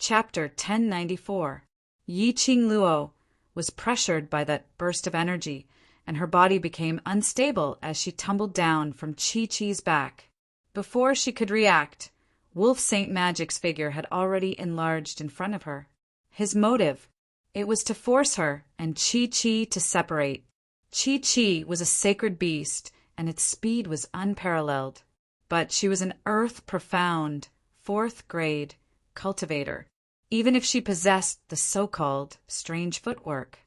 Chapter 1094. Yi Qing Luo was pressured by that burst of energy, and her body became unstable as she tumbled down from Chi-Chi's back. Before she could react, Wolf Saint Magic's figure had already enlarged in front of her. His motive? It was to force her and Chi-Chi to separate. Chi-Chi was a sacred beast, and its speed was unparalleled. But she was an earth-profound, fourth-grade cultivator, even if she possessed the so-called strange footwork.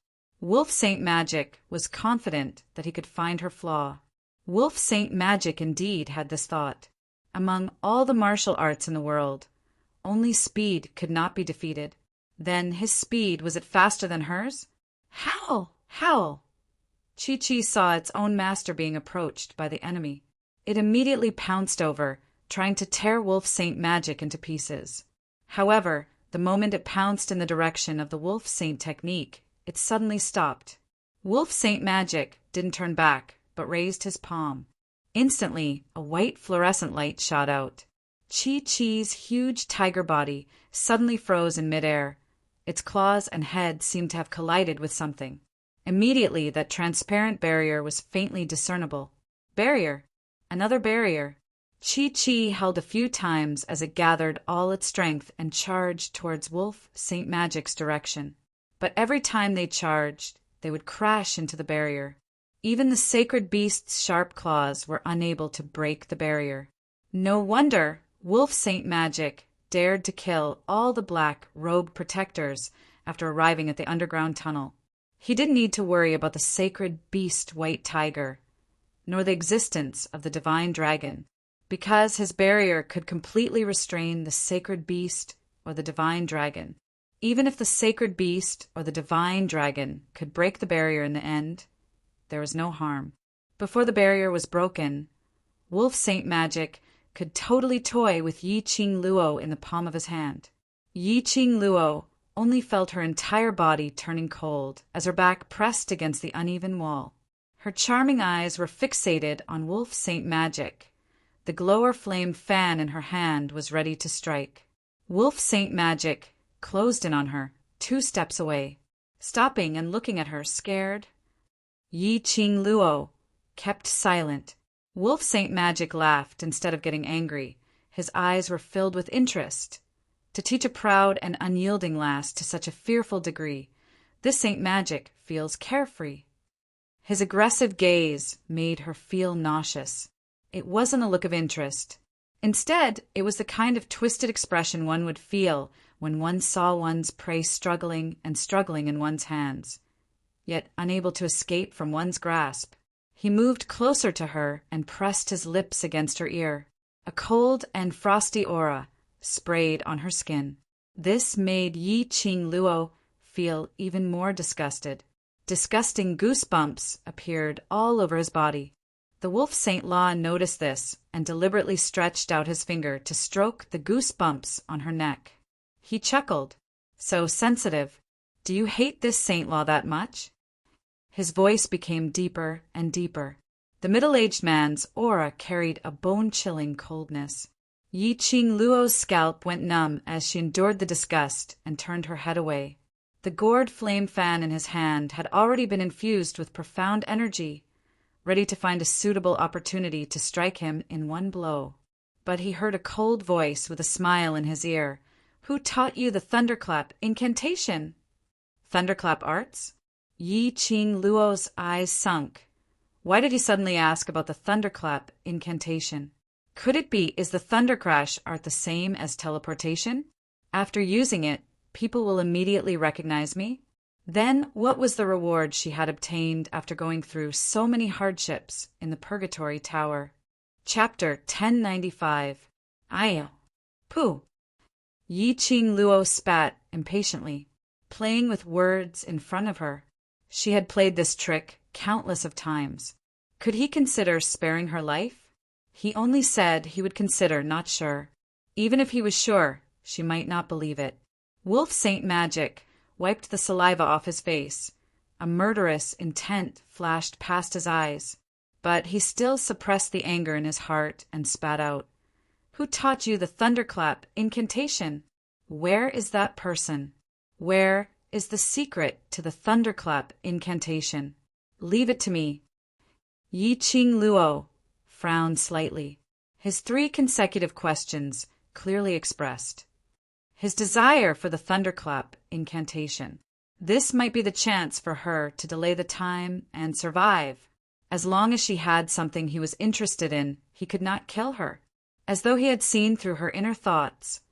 Wolf Saint Magic was confident that he could find her flaw. Wolf Saint Magic indeed had this thought. Among all the martial arts in the world, only speed could not be defeated. Then his speed, was it faster than hers? Howl! Howl! Chi-Chi saw its own master being approached by the enemy. It immediately pounced over, trying to tear Wolf Saint Magic into pieces. However, the moment it pounced in the direction of the Wolf Saint technique, it suddenly stopped. Wolf Saint Magic didn't turn back, but raised his palm. Instantly, a white fluorescent light shot out. Chi-Chi's huge tiger body suddenly froze in midair. Its claws and head seemed to have collided with something. Immediately, that transparent barrier was faintly discernible. Barrier! Another barrier! Chi-Chi held a few times as it gathered all its strength and charged towards Wolf Saint Magic's direction. But every time they charged, they would crash into the barrier. Even the sacred beast's sharp claws were unable to break the barrier. No wonder Wolf Saint Magic dared to kill all the black robed protectors after arriving at the underground tunnel. He didn't need to worry about the sacred beast white tiger, nor the existence of the divine dragon, because his barrier could completely restrain the sacred beast or the divine dragon. Even if the sacred beast or the divine dragon could break the barrier in the end, there was no harm. Before the barrier was broken, Wolf Saint Magic could totally toy with Yi Qing Luo in the palm of his hand. Yi Qing Luo only felt her entire body turning cold as her back pressed against the uneven wall. Her charming eyes were fixated on Wolf Saint Magic. The glower flame fan in her hand was ready to strike. Wolf Saint Magic closed in on her, 2 steps away, stopping and looking at her, scared. Yi Qing Luo kept silent. Wolf Saint Magic laughed instead of getting angry. His eyes were filled with interest. To teach a proud and unyielding lass to such a fearful degree, this Saint Magic feels carefree. His aggressive gaze made her feel nauseous. It wasn't a look of interest. Instead, it was the kind of twisted expression one would feel when one saw one's prey struggling and struggling in one's hands, yet unable to escape from one's grasp. He moved closer to her and pressed his lips against her ear. A cold and frosty aura sprayed on her skin. This made Yi Qing Luo feel even more disgusted. Disgusting goosebumps appeared all over his body. The Wolf Saint Law noticed this and deliberately stretched out his finger to stroke the goosebumps on her neck. He chuckled. So sensitive. Do you hate this Saint Law that much? His voice became deeper and deeper. The middle-aged man's aura carried a bone-chilling coldness. Yi Qing Luo's scalp went numb as she endured the disgust and turned her head away. The gourd flame fan in his hand had already been infused with profound energy, ready to find a suitable opportunity to strike him in one blow. But he heard a cold voice with a smile in his ear. Who taught you the thunderclap incantation? Thunderclap arts? Yi Qing Luo's eyes sunk. Why did he suddenly ask about the thunderclap incantation? Could it be is the thundercrash art the same as teleportation? After using it, people will immediately recognize me? Then what was the reward she had obtained after going through so many hardships in the Purgatory Tower? Chapter 1095. Ayo. Pooh. Yi Qing Luo spat impatiently, playing with words in front of her. She had played this trick countless of times. Could he consider sparing her life? He only said he would consider, not sure. Even if he was sure, she might not believe it. Wolf Saint Magic wiped the saliva off his face. A murderous intent flashed past his eyes, but he still suppressed the anger in his heart and spat out. Who taught you the thunderclap incantation? Where is that person? Where is the secret to the thunderclap incantation? Leave it to me. Yi Qing Luo frowned slightly. His 3 consecutive questions clearly expressed his desire for the thunderclap incantation. This might be the chance for her to delay the time and survive. As long as she had something he was interested in, he could not kill her. As though he had seen through her inner thoughts,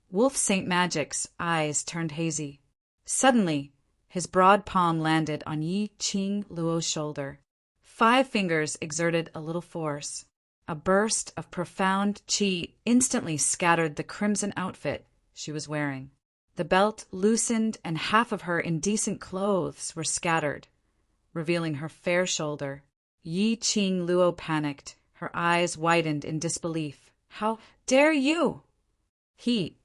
Wolf Saint Magic's eyes turned hazy. Suddenly, his broad palm landed on Yi Qing Luo's shoulder. 5 fingers exerted a little force. A burst of profound qi instantly scattered the crimson outfit she was wearing. The belt loosened and half of her indecent clothes were scattered, revealing her fair shoulder. Yi Qing Luo panicked. Her eyes widened in disbelief. How dare you? He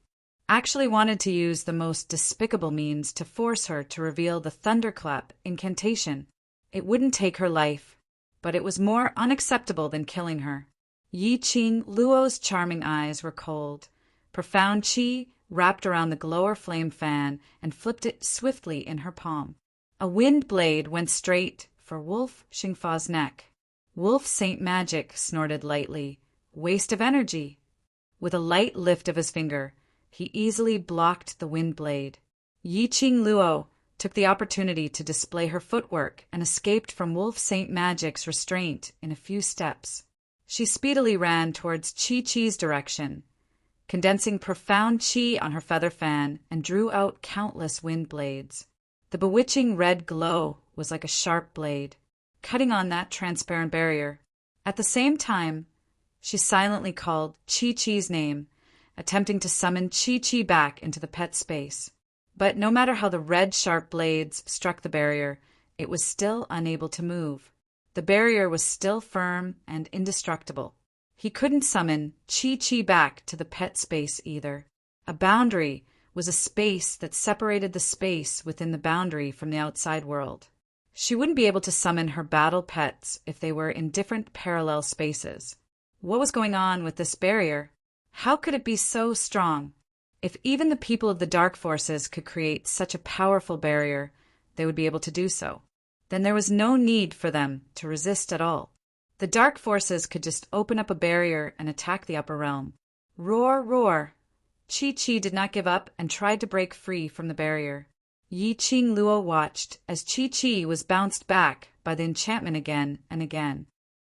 actually wanted to use the most despicable means to force her to reveal the thunderclap incantation. It wouldn't take her life, but it was more unacceptable than killing her. Yi Qing Luo's charming eyes were cold. Profound qi wrapped around the glower flame fan and flipped it swiftly in her palm. A wind blade went straight for Wolf Xingfa's neck. Wolf Saint Magic snorted lightly. Waste of energy. With a light lift of his finger, he easily blocked the wind blade. Yi Qing Luo took the opportunity to display her footwork and escaped from Wolf Saint Magic's restraint in a few steps. She speedily ran towards Chi-Chi's direction, condensing profound qi on her feather fan, and drew out countless wind blades. The bewitching red glow was like a sharp blade, cutting on that transparent barrier. At the same time, she silently called Chi-Chi's name, attempting to summon Chi-Chi back into the pet space. But no matter how the red sharp blades struck the barrier, it was still unable to move. The barrier was still firm and indestructible. He couldn't summon Chi-Chi back to the pet space either. A boundary was a space that separated the space within the boundary from the outside world. She wouldn't be able to summon her battle pets if they were in different parallel spaces. What was going on with this barrier? How could it be so strong? If even the people of the dark forces could create such a powerful barrier, they would be able to do so. Then there was no need for them to resist at all. The dark forces could just open up a barrier and attack the upper realm. Roar, roar! Chi-Chi did not give up and tried to break free from the barrier. Yi Qing Luo watched as Chi-Chi was bounced back by the enchantment again and again.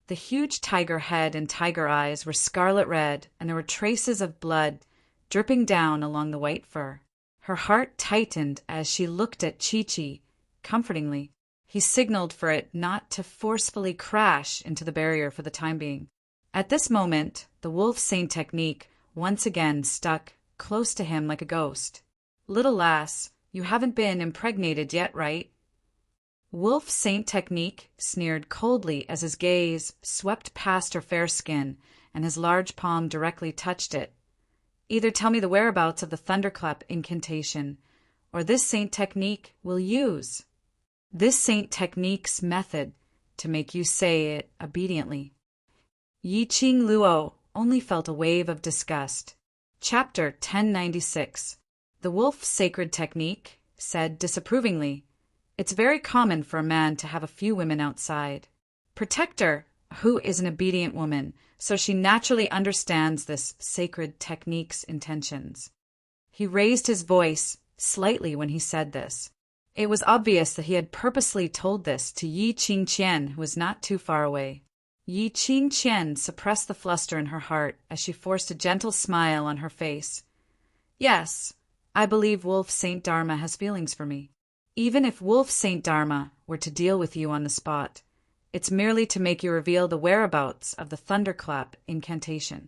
The huge tiger head and tiger eyes were scarlet red, and there were traces of blood dripping down along the white fur. Her heart tightened as she looked at Chi-Chi, comfortingly. He signaled for it not to forcefully crash into the barrier for the time being. At this moment, the Wolf Saint technique once again stuck close to him like a ghost. Little lass, you haven't been impregnated yet, right? Wolf Saint technique sneered coldly as his gaze swept past her fair skin and his large palm directly touched it. Either tell me the whereabouts of the thunderclap incantation, or this saint technique will use. This saint technique's method to make you say it obediently. Yi Qing Luo only felt a wave of disgust. Chapter 1096. The Wolf Sacred Technique said disapprovingly, "It's very common for a man to have a few women outside. Protector, who is an obedient woman, so she naturally understands this sacred technique's intentions." He raised his voice slightly when he said this. It was obvious that he had purposely told this to Yi Qing Qian, who was not too far away. Yi Qing Qian suppressed the fluster in her heart as she forced a gentle smile on her face. "Yes, I believe Wolf Saint Dharma has feelings for me. Even if Wolf Saint Dharma were to deal with you on the spot, it's merely to make you reveal the whereabouts of the thunderclap incantation."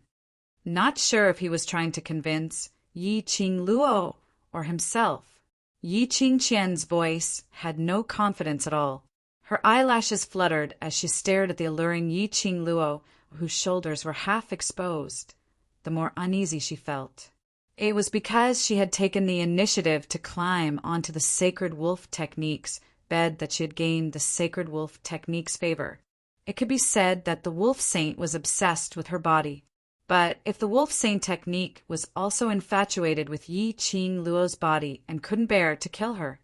Not sure if he was trying to convince Yi Qing Luo or himself, Yi Qing Qian's voice had no confidence at all. Her eyelashes fluttered as she stared at the alluring Yi Qing Luo, whose shoulders were half exposed. The more uneasy she felt. It was because she had taken the initiative to climb onto the Sacred Wolf Technique's bed that she had gained the Sacred Wolf Technique's favor. It could be said that the Wolf Saint was obsessed with her body. But if the wolf saint technique was also infatuated with Yi Qing Luo's body and couldn't bear to kill her,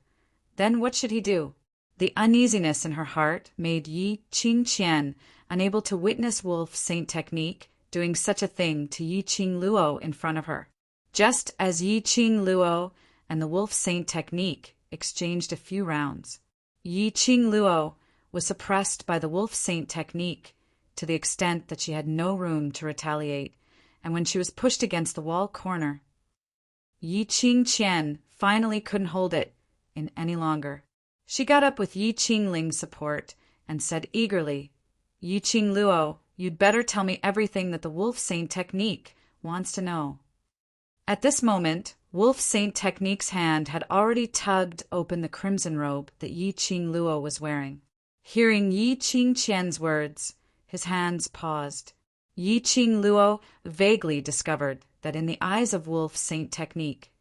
then what should he do? The uneasiness in her heart made Yi Qing Qian unable to witness wolf saint technique doing such a thing to Yi Qing Luo in front of her. Just as Yi Qing Luo and the wolf saint technique exchanged a few rounds, Yi Qing Luo was suppressed by the wolf saint technique to the extent that she had no room to retaliate, and when she was pushed against the wall corner, Yi Qing Qian finally couldn't hold it in any longer. She got up with Yi Qing Ling's support and said eagerly, "Yi Qing Luo, you'd better tell me everything that the wolf saint technique wants to know." At this moment, wolf saint technique's hand had already tugged open the crimson robe that Yi Qing Luo was wearing. Hearing Yi Qing Qian's words, his hands paused. Yi Qing Luo vaguely discovered that in the eyes of wolf saint technique,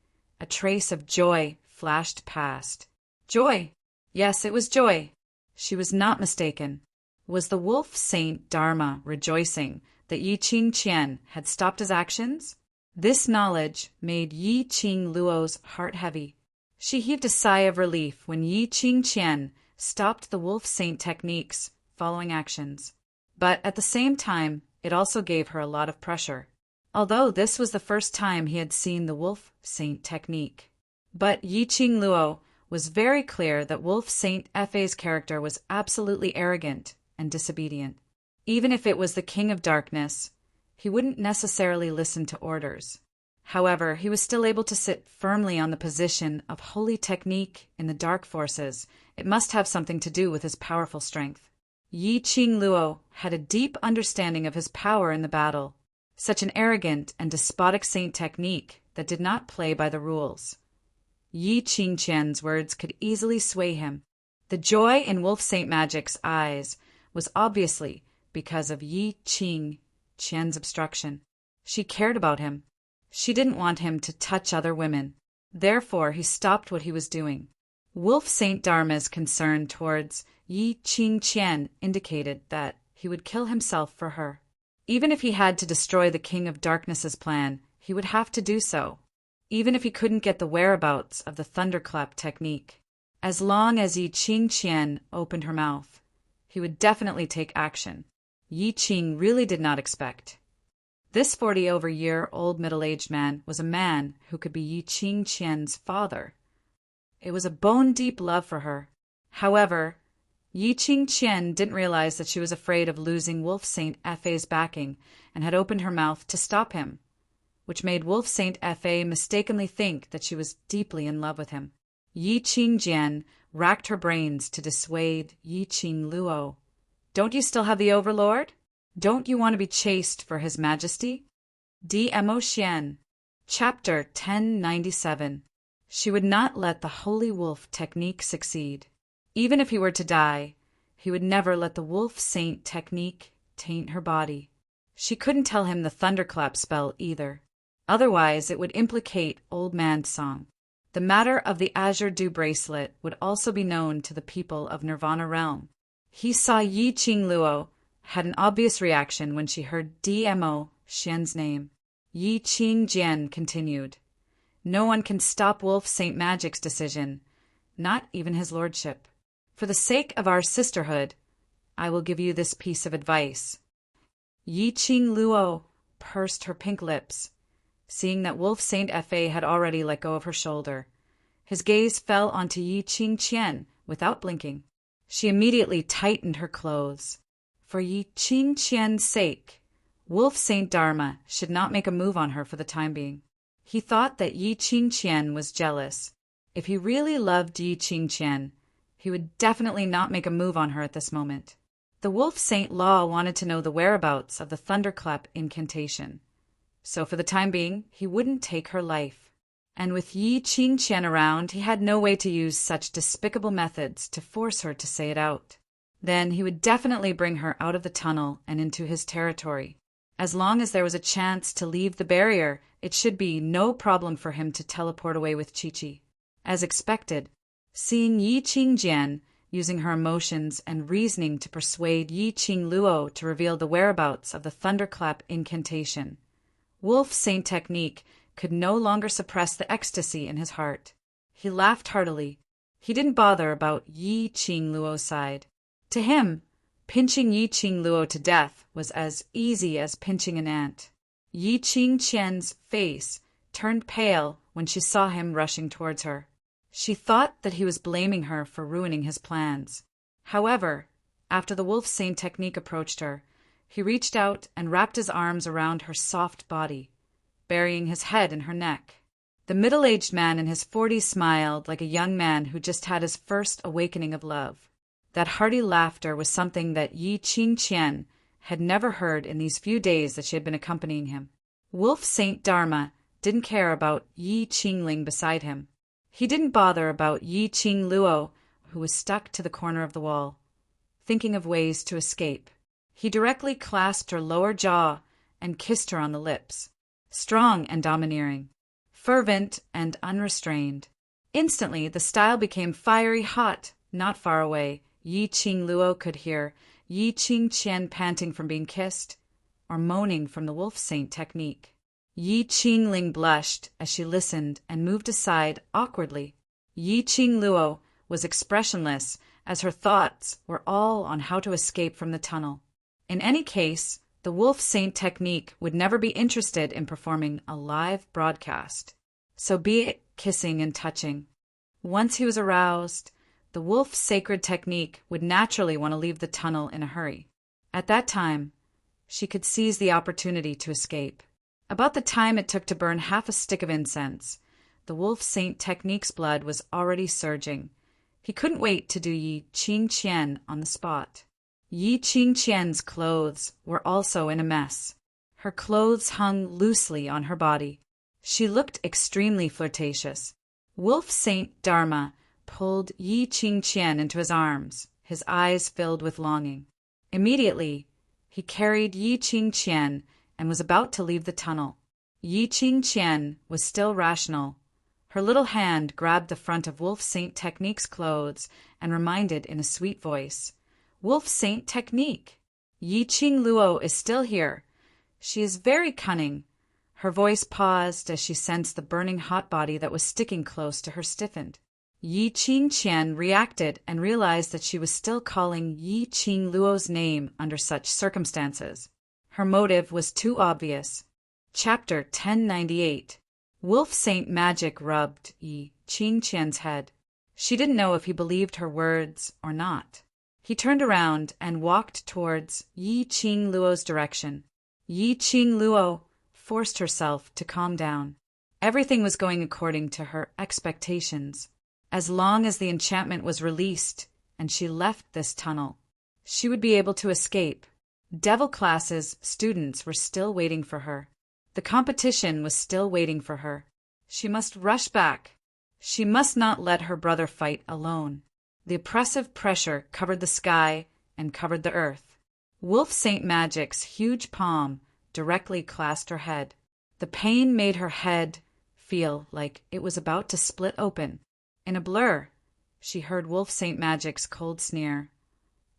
a trace of joy flashed past. Joy! Yes, it was joy. She was not mistaken. Was the wolf saint Dharma rejoicing that Yi Qing Qian had stopped his actions? This knowledge made Yi Qing Luo's heart heavy. She heaved a sigh of relief when Yi Qing Qian stopped the wolf saint technique's following actions. But at the same time, it also gave her a lot of pressure, although this was the first time he had seen the wolf saint technique. But Yi Qing Luo was very clear that wolf saint Fa's character was absolutely arrogant and disobedient. Even if it was the king of darkness, he wouldn't necessarily listen to orders. However, he was still able to sit firmly on the position of holy technique in the dark forces. It must have something to do with his powerful strength. Yi Qing Luo had a deep understanding of his power in the battle, such an arrogant and despotic saint technique that did not play by the rules. Yi Qing Qian's words could easily sway him. The joy in wolf saint magic's eyes was obviously because of Yi Qing Qian's obstruction. She cared about him. She didn't want him to touch other women. Therefore, he stopped what he was doing. Wolf Saint Dharma's concern towards Yi Qing Qian indicated that he would kill himself for her. Even if he had to destroy the King of Darkness's plan, he would have to do so. Even if he couldn't get the whereabouts of the thunderclap technique. As long as Yi Qing Qian opened her mouth, he would definitely take action. Yi Qing really did not expect. This 40-over-year-old middle-aged man was a man who could be Yi Qing Qian's father. It was a bone-deep love for her. However, Yi Qing Qian didn't realize that she was afraid of losing Wolf Saint Fa's backing and had opened her mouth to stop him, which made Wolf Saint Fa mistakenly think that she was deeply in love with him. Yi Qing Jian racked her brains to dissuade Yi Qing Luo. "Don't you still have the Overlord? Don't you want to be chased for His Majesty?" D.M.O. Xian. Chapter 1097. She would not let the Holy Wolf technique succeed. Even if he were to die, he would never let the Wolf Saint technique taint her body. She couldn't tell him the thunderclap spell either. Otherwise, it would implicate Old Man's song. The matter of the Azure Dew bracelet would also be known to the people of Nirvana Realm. He saw Yi Qing Luo had an obvious reaction when she heard D.M.O. Xian's name. Yi Qing Jian continued, "No one can stop Wolf Saint Magic's decision, not even his lordship. For the sake of our sisterhood, I will give you this piece of advice." Yi Qing Luo pursed her pink lips, seeing that Wolf Saint Fa had already let go of her shoulder. His gaze fell onto Yi Qing Qian without blinking. She immediately tightened her clothes. For Yi Qing Qian's sake, Wolf Saint Dharma should not make a move on her for the time being. He thought that Yi Qing Qian was jealous. If he really loved Yi Qing Qian, he would definitely not make a move on her at this moment. The Wolf Saint Law wanted to know the whereabouts of the thunderclap incantation. So for the time being, he wouldn't take her life. And with Yi Qing Qian around, he had no way to use such despicable methods to force her to say it out. Then he would definitely bring her out of the tunnel and into his territory. As long as there was a chance to leave the barrier, it should be no problem for him to teleport away with Chi-Chi. As expected, seeing Yi Qing Jian using her emotions and reasoning to persuade Yi Qing Luo to reveal the whereabouts of the thunderclap incantation, Wolf Saint Technique could no longer suppress the ecstasy in his heart. He laughed heartily. He didn't bother about Yi Qing Luo's side. To him, pinching Yi Qing Luo to death was as easy as pinching an ant. Yi Qing Qian's face turned pale when she saw him rushing towards her. She thought that he was blaming her for ruining his plans. However, after the Wolf Saint Technique approached her, he reached out and wrapped his arms around her soft body, burying his head in her neck. The middle-aged man in his 40s smiled like a young man who just had his first awakening of love. That hearty laughter was something that Yi Qing Qian had never heard in these few days that she had been accompanying him. Wolf Saint Dharma didn't care about Yi Qingling beside him. He didn't bother about Yi Qing Luo, who was stuck to the corner of the wall, thinking of ways to escape. He directly clasped her lower jaw and kissed her on the lips, strong and domineering, fervent and unrestrained. Instantly, the style became fiery hot. Not far away, Yi Qing Luo could hear Yi Qing Qian panting from being kissed, or moaning from the Wolf Saint Technique. Yi Qingling blushed as she listened and moved aside awkwardly. Yi Qing Luo was expressionless, as her thoughts were all on how to escape from the tunnel. In any case, the Wolf Saint Technique would never be interested in performing a live broadcast. So be it kissing and touching. Once he was aroused, the Wolf Sacred Technique would naturally want to leave the tunnel in a hurry. At that time, she could seize the opportunity to escape. About the time it took to burn half a stick of incense, the Wolf Saint Technique's blood was already surging. He couldn't wait to do Yi Qing Qian on the spot. Yi Qing Qian's clothes were also in a mess. Her clothes hung loosely on her body. She looked extremely flirtatious. Wolf Saint Dharma pulled Yi Qing Qian into his arms, his eyes filled with longing. Immediately, he carried Yi Qing Qian and was about to leave the tunnel. Yi Qing Qian was still rational. Her little hand grabbed the front of Wolf Saint Technique's clothes and reminded in a sweet voice, "Wolf Saint Technique, Yi Qing Luo is still here. She is very cunning." Her voice paused as she sensed the burning hot body that was sticking close to her stiffened. Yi Qing Qian reacted and realized that she was still calling Yi Qing Luo's name under such circumstances. Her motive was too obvious. Chapter 1098. Wolf Saint Magic rubbed Yi Qing Qian's head. She didn't know if he believed her words or not. He turned around and walked towards Yi Qing Luo's direction. Yi Qing Luo forced herself to calm down. Everything was going according to her expectations. As long as the enchantment was released and she left this tunnel, she would be able to escape. Devil Class's students were still waiting for her. The competition was still waiting for her. She must rush back. She must not let her brother fight alone. The oppressive pressure covered the sky and covered the earth. Wolf Saint Magic's huge palm directly clasped her head. The pain made her head feel like it was about to split open. In a blur, she heard Wolf Saint Magic's cold sneer.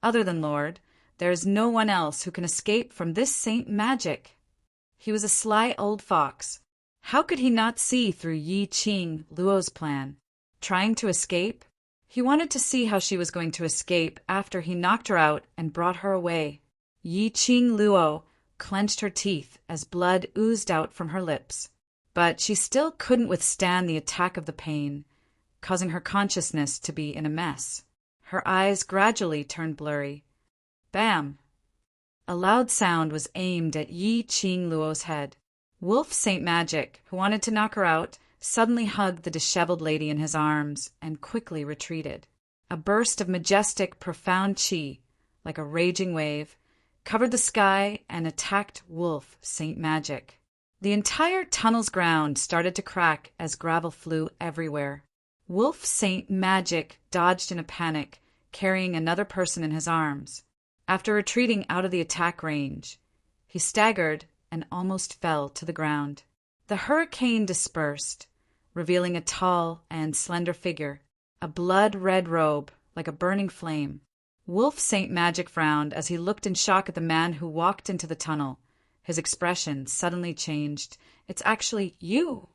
"Other than Lord, there is no one else who can escape from this Saint Magic." He was a sly old fox. How could he not see through Yi Qing Luo's plan? Trying to escape? He wanted to see how she was going to escape after he knocked her out and brought her away. Yi Qing Luo clenched her teeth as blood oozed out from her lips. But she still couldn't withstand the attack of the pain, causing her consciousness to be in a mess. Her eyes gradually turned blurry. Bam! A loud sound was aimed at Yi Qing Luo's head. Wolf Saint Magic, who wanted to knock her out, suddenly hugged the disheveled lady in his arms and quickly retreated. A burst of majestic, profound qi, like a raging wave, covered the sky and attacked Wolf Saint Magic. The entire tunnel's ground started to crack as gravel flew everywhere. Wolf Saint Magic dodged in a panic, carrying another person in his arms. After retreating out of the attack range, he staggered and almost fell to the ground. The hurricane dispersed, revealing a tall and slender figure, a blood-red robe like a burning flame. Wolf Saint Magic frowned as he looked in shock at the man who walked into the tunnel, His expression suddenly changed. It's actually you.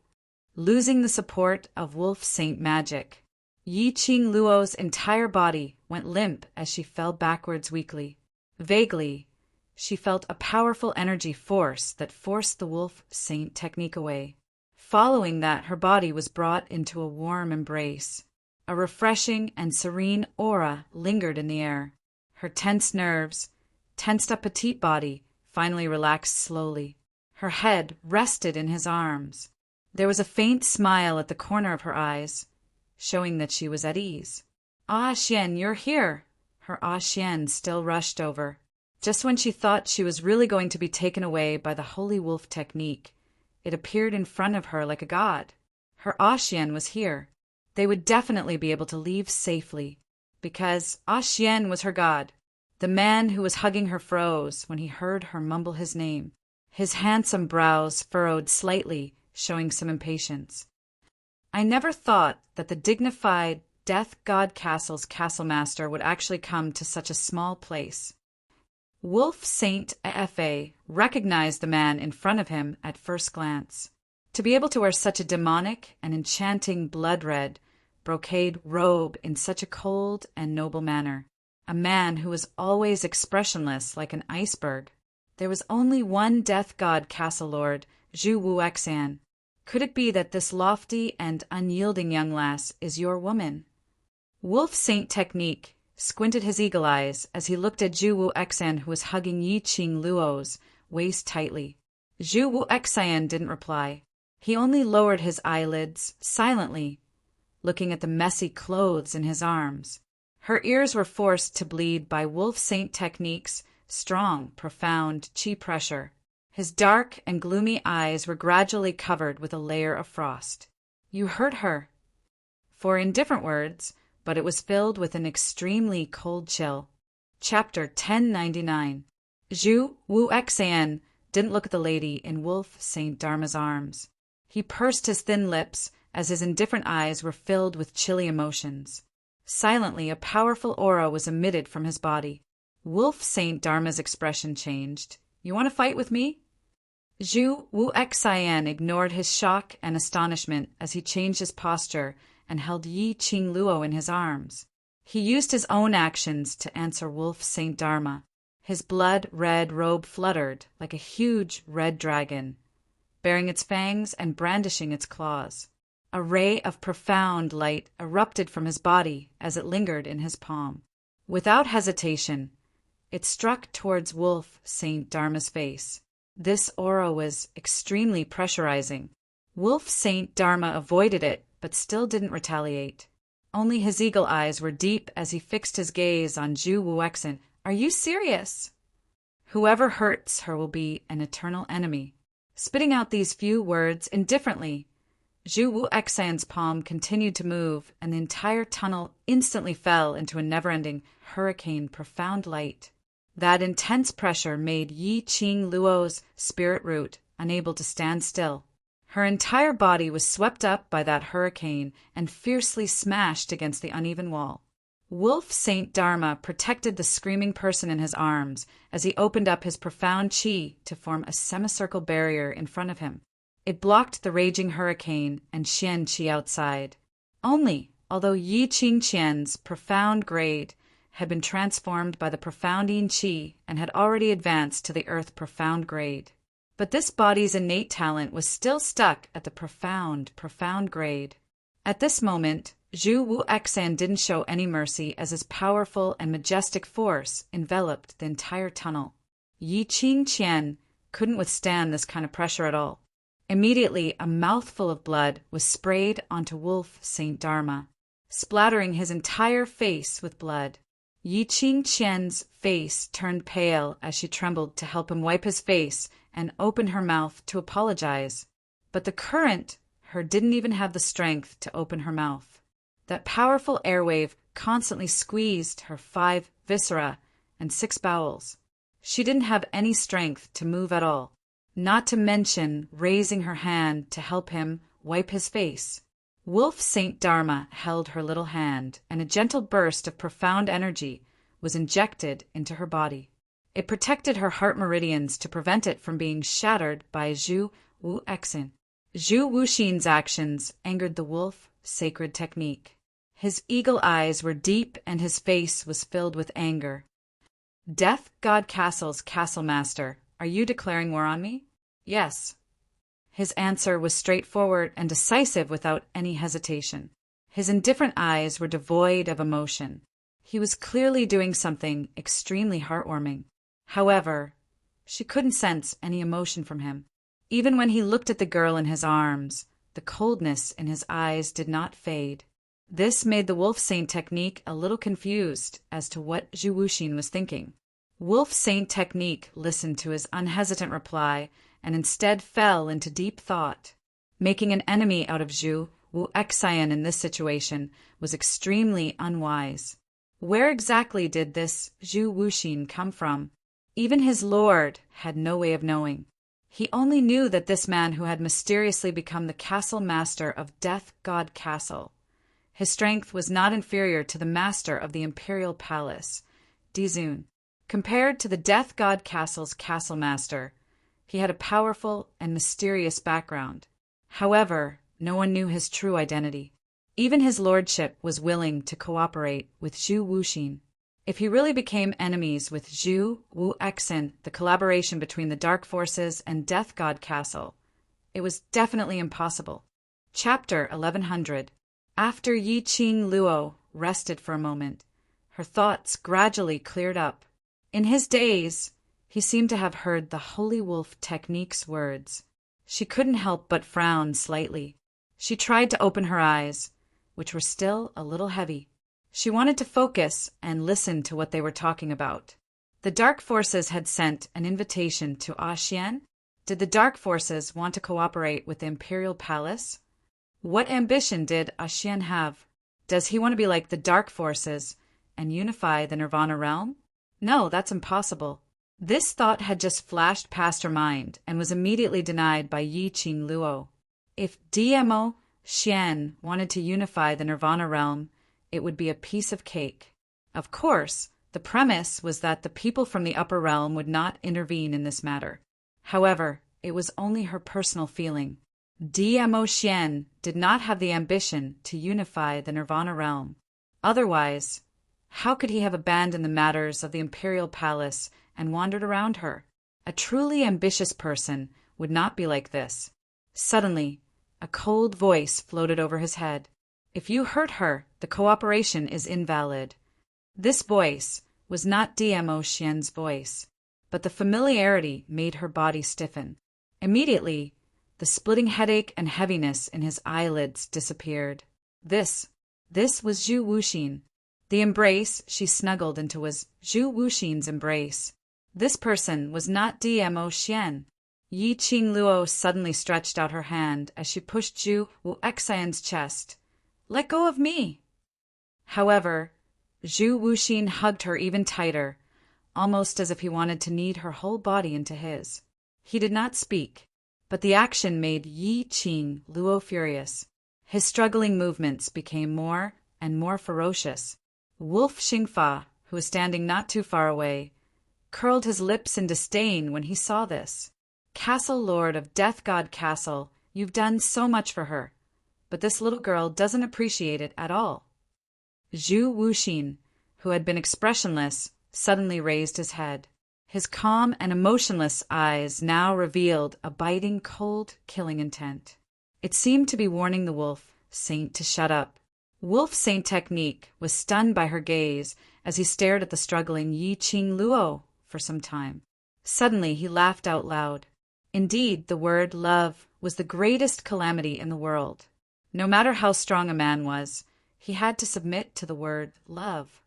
Losing the support of Wolf Saint magic, Yi Qing Luo's entire body went limp as she fell backwards weakly. Vaguely, she felt a powerful energy force that forced the Wolf Saint technique away. Following that, her body was brought into a warm embrace. A refreshing and serene aura lingered in the air. Her tense nerves, tensed-up petite body, finally relaxed slowly. Her head rested in his arms. There was a faint smile at the corner of her eyes, showing that she was at ease. "Ah, Xian, you're here!" Her Ah Xian still rushed over. Just when she thought she was really going to be taken away by the Holy Wolf technique, it appeared in front of her like a god. Her Ah Xian was here. They would definitely be able to leave safely, because Ah Xian was her god. The man who was hugging her froze when he heard her mumble his name. His handsome brows furrowed slightly, showing some impatience. "I never thought that the dignified Death God Castle's castle master would actually come to such a small place." Wolf Saint Fa recognized the man in front of him at first glance. To be able to wear such a demonic and enchanting blood-red brocade robe in such a cold and noble manner. A man who was always expressionless like an iceberg. There was only one Death God Castle Lord, Zhu Wuexan. Could it be that this lofty and unyielding young lass is your woman? Wolf Saint Technique squinted his eagle eyes as he looked at Zhu Wuexan, who was hugging Yi Qing Luo's waist tightly. Zhu Wuexan didn't reply. He only lowered his eyelids silently, looking at the messy clothes in his arms. Her ears were forced to bleed by Wolf Saint Technique's strong, profound chi pressure. His dark and gloomy eyes were gradually covered with a layer of frost. "You hurt her." For in different words, but it was filled with an extremely cold chill. Chapter 1099. Zhu Wuexan didn't look at the lady in Wolf Saint Dharma's arms. He pursed his thin lips as his indifferent eyes were filled with chilly emotions. Silently, a powerful aura was emitted from his body. Wolf Saint Dharma's expression changed. "You want to fight with me?" Zhu Wuexan ignored his shock and astonishment as he changed his posture and held Yi Qing Luo in his arms. He used his own actions to answer Wolf Saint Dharma. His blood-red robe fluttered like a huge red dragon, baring its fangs and brandishing its claws. A ray of profound light erupted from his body as it lingered in his palm. Without hesitation, it struck towards Wolf Saint Dharma's face. This aura was extremely pressurizing. Wolf Saint Dharma avoided it, but still didn't retaliate. Only his eagle eyes were deep as he fixed his gaze on Zhu Wuexan. "Are you serious?" "Whoever hurts her will be an eternal enemy." Spitting out these few words indifferently, Zhu Wuexan's palm continued to move, and the entire tunnel instantly fell into a never-ending hurricane profound light. That intense pressure made Yi Qing Luo's spirit root unable to stand still. Her entire body was swept up by that hurricane and fiercely smashed against the uneven wall. Wolf Saint Dharma protected the screaming person in his arms as he opened up his profound chi to form a semicircle barrier in front of him. It blocked the raging hurricane and Qian Qi outside. Although Yi Qing Qian's profound grade had been transformed by the profound Yin Qi and had already advanced to the earth profound grade. But this body's innate talent was still stuck at the profound grade. At this moment, Zhu Wuexan didn't show any mercy as his powerful and majestic force enveloped the entire tunnel. Yi Qing Qian couldn't withstand this kind of pressure at all. Immediately, a mouthful of blood was sprayed onto Wolf Saint Dharma, splattering his entire face with blood. Yi Qing Qian's face turned pale as she trembled to help him wipe his face and open her mouth to apologize. But the current her didn't even have the strength to open her mouth. That powerful airwave constantly squeezed her 5 viscera and 6 bowels. She didn't have any strength to move at all, not to mention raising her hand to help him wipe his face. Wolf Saint Dharma held her little hand, and a gentle burst of profound energy was injected into her body. It protected her heart meridians to prevent it from being shattered by Zhu Wuxin. Zhu Wuxin's actions angered the wolf sacred technique. His eagle eyes were deep and his face was filled with anger. Death God Castle's castle master, are you declaring war on me? Yes. His answer was straightforward and decisive without any hesitation. His indifferent eyes were devoid of emotion. He was clearly doing something extremely heartwarming. However, she couldn't sense any emotion from him. Even when he looked at the girl in his arms, the coldness in his eyes did not fade. This made the Wolf Saint technique a little confused as to what Zhu Wuxin was thinking. Wolf Saint technique listened to his unhesitant reply and instead fell into deep thought. Making an enemy out of Zhu Wuxin in this situation was extremely unwise. Where exactly did this Zhu Wuxin come from? Even his lord had no way of knowing. He only knew that this man who had mysteriously become the castle master of Death God Castle. His strength was not inferior to the master of the imperial palace, Dizun. Compared to the Death God Castle's castle master, he had a powerful and mysterious background. However, no one knew his true identity. Even his lordship was willing to cooperate with Zhu Wuxin. If he really became enemies with Zhu Wuxin, the collaboration between the Dark Forces and Death God Castle, it was definitely impossible. Chapter 1100. After Yi Qing Luo rested for a moment, her thoughts gradually cleared up. In his daze, he seemed to have heard the Holy Wolf Technique's words. She couldn't help but frown slightly. She tried to open her eyes, which were still a little heavy. She wanted to focus and listen to what they were talking about. The Dark Forces had sent an invitation to Xian. Did the Dark Forces want to cooperate with the Imperial Palace? What ambition did Xian have? Does he want to be like the Dark Forces and unify the Nirvana realm? No, that's impossible. This thought had just flashed past her mind and was immediately denied by Yi Qing Luo. If DMO Xian wanted to unify the Nirvana realm, it would be a piece of cake. Of course, the premise was that the people from the upper realm would not intervene in this matter. However, it was only her personal feeling. DMO Xian did not have the ambition to unify the Nirvana realm. Otherwise, how could he have abandoned the matters of the Imperial Palace and wandered around her? A truly ambitious person would not be like this. Suddenly, a cold voice floated over his head. If you hurt her, the cooperation is invalid. This voice was not DMO Xian's voice, but the familiarity made her body stiffen. Immediately, the splitting headache and heaviness in his eyelids disappeared. This was Zhu Wuxin. The embrace she snuggled into was Zhu Wuxin's embrace. This person was not DMO Xian. Yi Qing Luo suddenly stretched out her hand as she pushed Zhu Wuxin's chest. Let go of me! However, Zhu Wuxin hugged her even tighter, almost as if he wanted to knead her whole body into his. He did not speak, but the action made Yi Qing Luo furious. His struggling movements became more and more ferocious. Wolf Xingfa, who was standing not too far away, curled his lips in disdain when he saw this. Castle Lord of Death God Castle, you've done so much for her, but this little girl doesn't appreciate it at all. Zhu Wuxin, who had been expressionless, suddenly raised his head. His calm and emotionless eyes now revealed a biting, cold, killing intent. It seemed to be warning the Wolf Saint to shut up. Wolf Saint Technique was stunned by her gaze as he stared at the struggling Yi Qing Luo for some time. Suddenly he laughed out loud. Indeed, the word love was the greatest calamity in the world. No matter how strong a man was, he had to submit to the word love.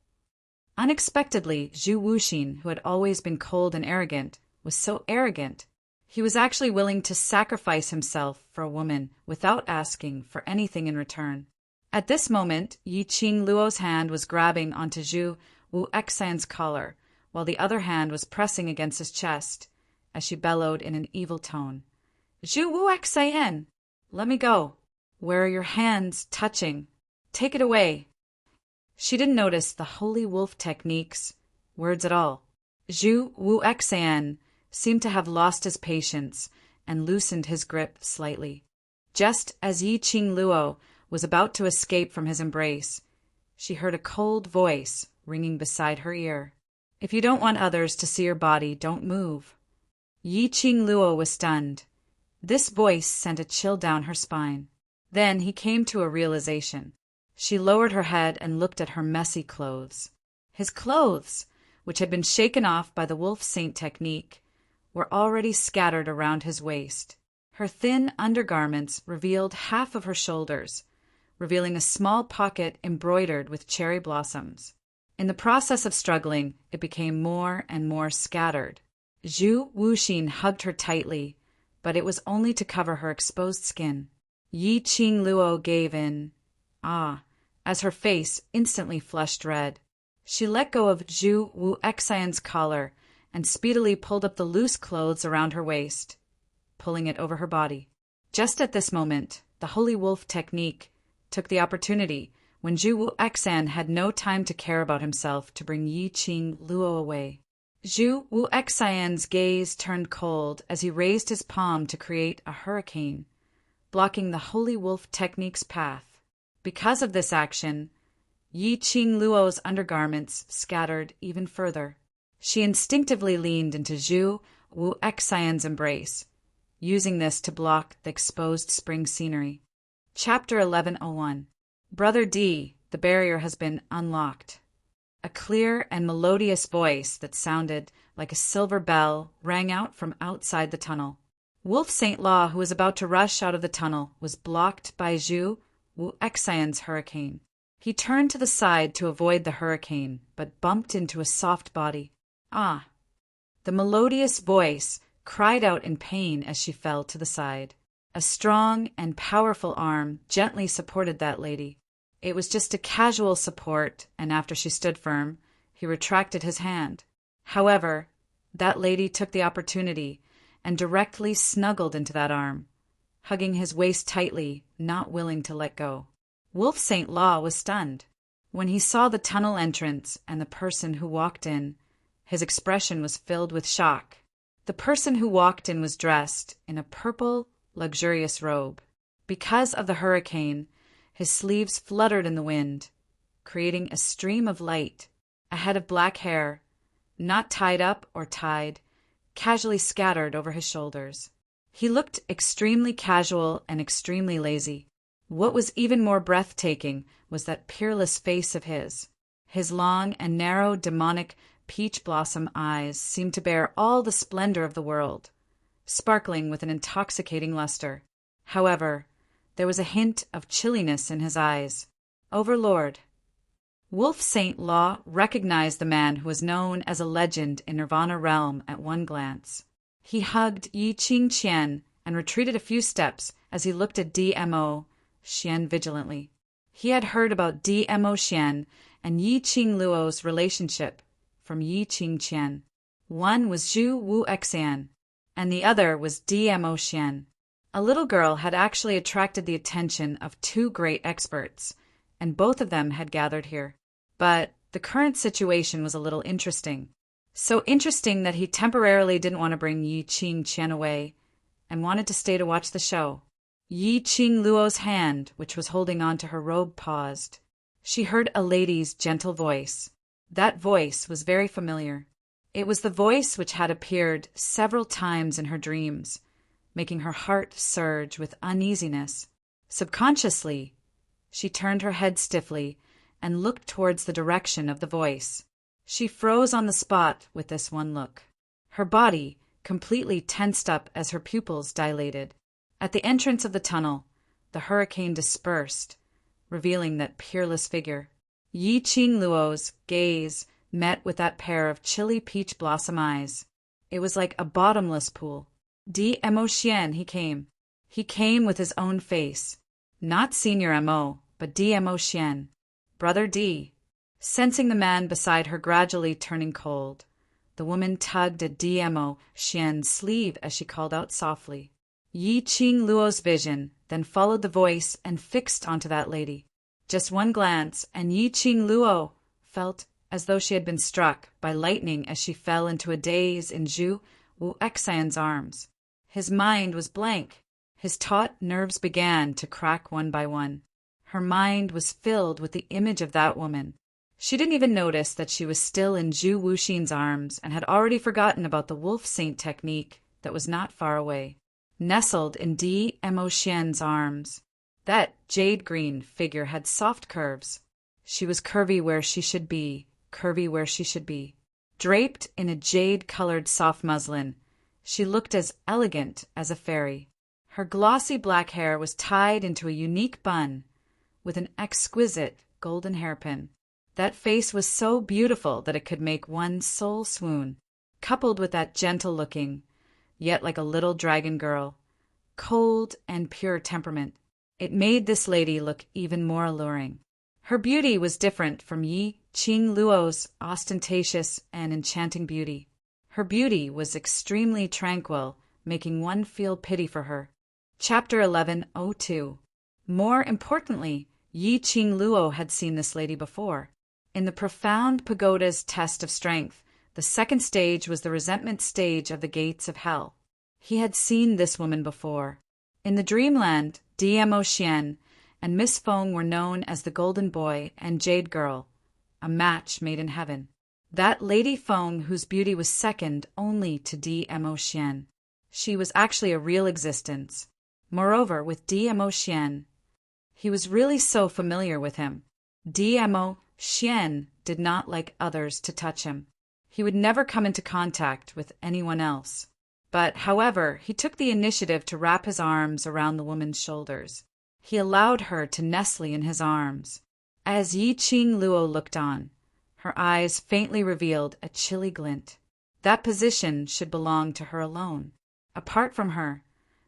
Unexpectedly, Zhu Wuxin, who had always been cold and arrogant, was so arrogant. He was actually willing to sacrifice himself for a woman without asking for anything in return. At this moment, Yi Qing Luo's hand was grabbing onto Zhu Wuxin's collar, while the other hand was pressing against his chest, as she bellowed in an evil tone. Zhu Wuxin, let me go. Where are your hands touching? Take it away. She didn't notice the Holy Wolf Technique's words at all. Zhu Wuxian seemed to have lost his patience and loosened his grip slightly. Just as Yi Qingluo was about to escape from his embrace, she heard a cold voice ringing beside her ear. "If you don't want others to see your body, don't move." Yi Qingluo was stunned. This voice sent a chill down her spine. Then he came to a realization. She lowered her head and looked at her messy clothes. His clothes, which had been shaken off by the wolf saint technique, were already scattered around his waist. Her thin undergarments revealed half of her shoulders, revealing a small pocket embroidered with cherry blossoms. In the process of struggling, it became more and more scattered. Zhu Wuxin hugged her tightly, but it was only to cover her exposed skin. Yi Qingluo gave in, as her face instantly flushed red. She let go of Zhu Wuxian's collar and speedily pulled up the loose clothes around her waist, pulling it over her body. Just at this moment, the Holy Wolf technique took the opportunity when Zhu Wuxian had no time to care about himself to bring Yi Qingluo away. Zhu Wuxian's gaze turned cold as he raised his palm to create a hurricane, blocking the Holy Wolf technique's path. Because of this action, Yi Qingluo's undergarments scattered even further. She instinctively leaned into Zhu Wuxian's embrace, using this to block the exposed spring scenery. Chapter 1101. Brother D, the barrier has been unlocked. A clear and melodious voice that sounded like a silver bell rang out from outside the tunnel. Wolf Saint Law, who was about to rush out of the tunnel, was blocked by Zhu Wuxian's hurricane. He turned to the side to avoid the hurricane, but bumped into a soft body. The melodious voice cried out in pain as she fell to the side. A strong and powerful arm gently supported that lady. It was just a casual support, and after she stood firm, he retracted his hand. However, that lady took the opportunity and directly snuggled into that arm, hugging his waist tightly, not willing to let go. Wolf Saint Law was stunned. When he saw the tunnel entrance and the person who walked in, his expression was filled with shock. The person who walked in was dressed in a purple, luxurious robe. Because of the hurricane, his sleeves fluttered in the wind, creating a stream of light. A head of black hair, not tied up or tied, casually scattered over his shoulders. He looked extremely casual and extremely lazy. What was even more breathtaking was that peerless face of his. His long and narrow demonic peach blossom eyes seemed to bear all the splendor of the world, sparkling with an intoxicating luster. However, there was a hint of chilliness in his eyes. Overlord. Wolf Saint Law recognized the man who was known as a legend in Nirvana Realm at one glance. He hugged Yi Qingqian and retreated a few steps as he looked at DMO Xian vigilantly. He had heard about DMO Xian and Yi Qingluo's relationship from Yi Qingqian. One was Zhu Wuxian, and the other was DMO Xian. A little girl had actually attracted the attention of two great experts, and both of them had gathered here. But the current situation was a little interesting. So interesting that he temporarily didn't want to bring Yi Qingqian away and wanted to stay to watch the show. Yi Qingluo's hand, which was holding on to her robe, paused. She heard a lady's gentle voice. That voice was very familiar. It was the voice which had appeared several times in her dreams, making her heart surge with uneasiness. Subconsciously, she turned her head stiffly and looked towards the direction of the voice. She froze on the spot with this one look. Her body completely tensed up as her pupils dilated. At the entrance of the tunnel, the hurricane dispersed, revealing that peerless figure. Yi Qingluo's gaze met with that pair of chilly peach blossom eyes. It was like a bottomless pool. DMO Xian, he came. He came with his own face. Not Senior MO, but DMO Xian. Brother D. Sensing the man beside her gradually turning cold, the woman tugged at DMO Xian's sleeve as she called out softly. Yi Qingluo's vision then followed the voice and fixed onto that lady. Just one glance, and Yi Qingluo felt as though she had been struck by lightning as she fell into a daze in Zhu Wuxian's arms. His mind was blank. His taut nerves began to crack one by one. Her mind was filled with the image of that woman. She didn't even notice that she was still in Zhu Wuxian's arms and had already forgotten about the wolf saint technique that was not far away. Nestled in Di Emotien's arms, that jade-green figure had soft curves. She was curvy where she should be, curvy where she should be. Draped in a jade-colored soft muslin, she looked as elegant as a fairy. Her glossy black hair was tied into a unique bun with an exquisite golden hairpin. That face was so beautiful that it could make one's soul swoon, coupled with that gentle-looking, yet like a little dragon girl, cold and pure temperament. It made this lady look even more alluring. Her beauty was different from Yi Qingluo's ostentatious and enchanting beauty. Her beauty was extremely tranquil, making one feel pity for her. Chapter 11:02. More importantly, Yi Qingluo had seen this lady before. In the profound pagoda's test of strength, the second stage was the resentment stage of the gates of hell. He had seen this woman before. In the dreamland, Diemo Xian and Miss Feng were known as the Golden Boy and Jade Girl, a match made in heaven. That Lady Feng, whose beauty was second only to Diemo Xian. She was actually a real existence. Moreover, with Diemo Xian, he was really so familiar with him. Diemo Xian did not like others to touch him. He would never come into contact with anyone else. But, however, he took the initiative to wrap his arms around the woman's shoulders. He allowed her to nestle in his arms. As Yi Qingluo looked on, her eyes faintly revealed a chilly glint. That position should belong to her alone. Apart from her,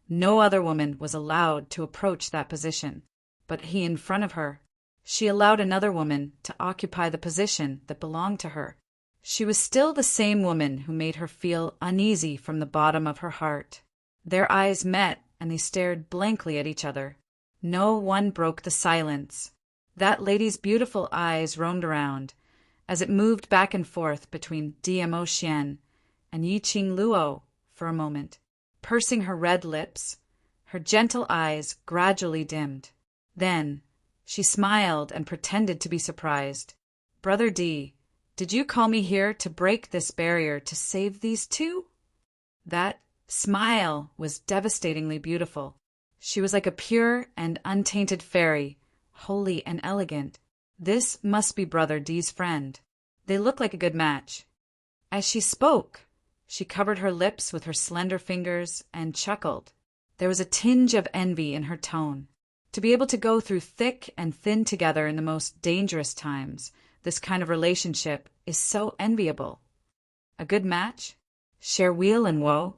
no other woman was allowed to approach that position. But he in front of her. She allowed another woman to occupy the position that belonged to her. She was still the same woman who made her feel uneasy from the bottom of her heart. Their eyes met, and they stared blankly at each other. No one broke the silence. That lady's beautiful eyes roamed around, as it moved back and forth between Diemo Xian and Yi Qingluo for a moment. Pursing her red lips, her gentle eyes gradually dimmed. Then she smiled and pretended to be surprised. "Brother D, did you call me here to break this barrier to save these two?" That smile was devastatingly beautiful. She was like a pure and untainted fairy, holy and elegant. This must be Brother D's friend. They look like a good match. As she spoke, she covered her lips with her slender fingers and chuckled. There was a tinge of envy in her tone. To be able to go through thick and thin together in the most dangerous times, this kind of relationship is so enviable. A good match? Share weal and woe?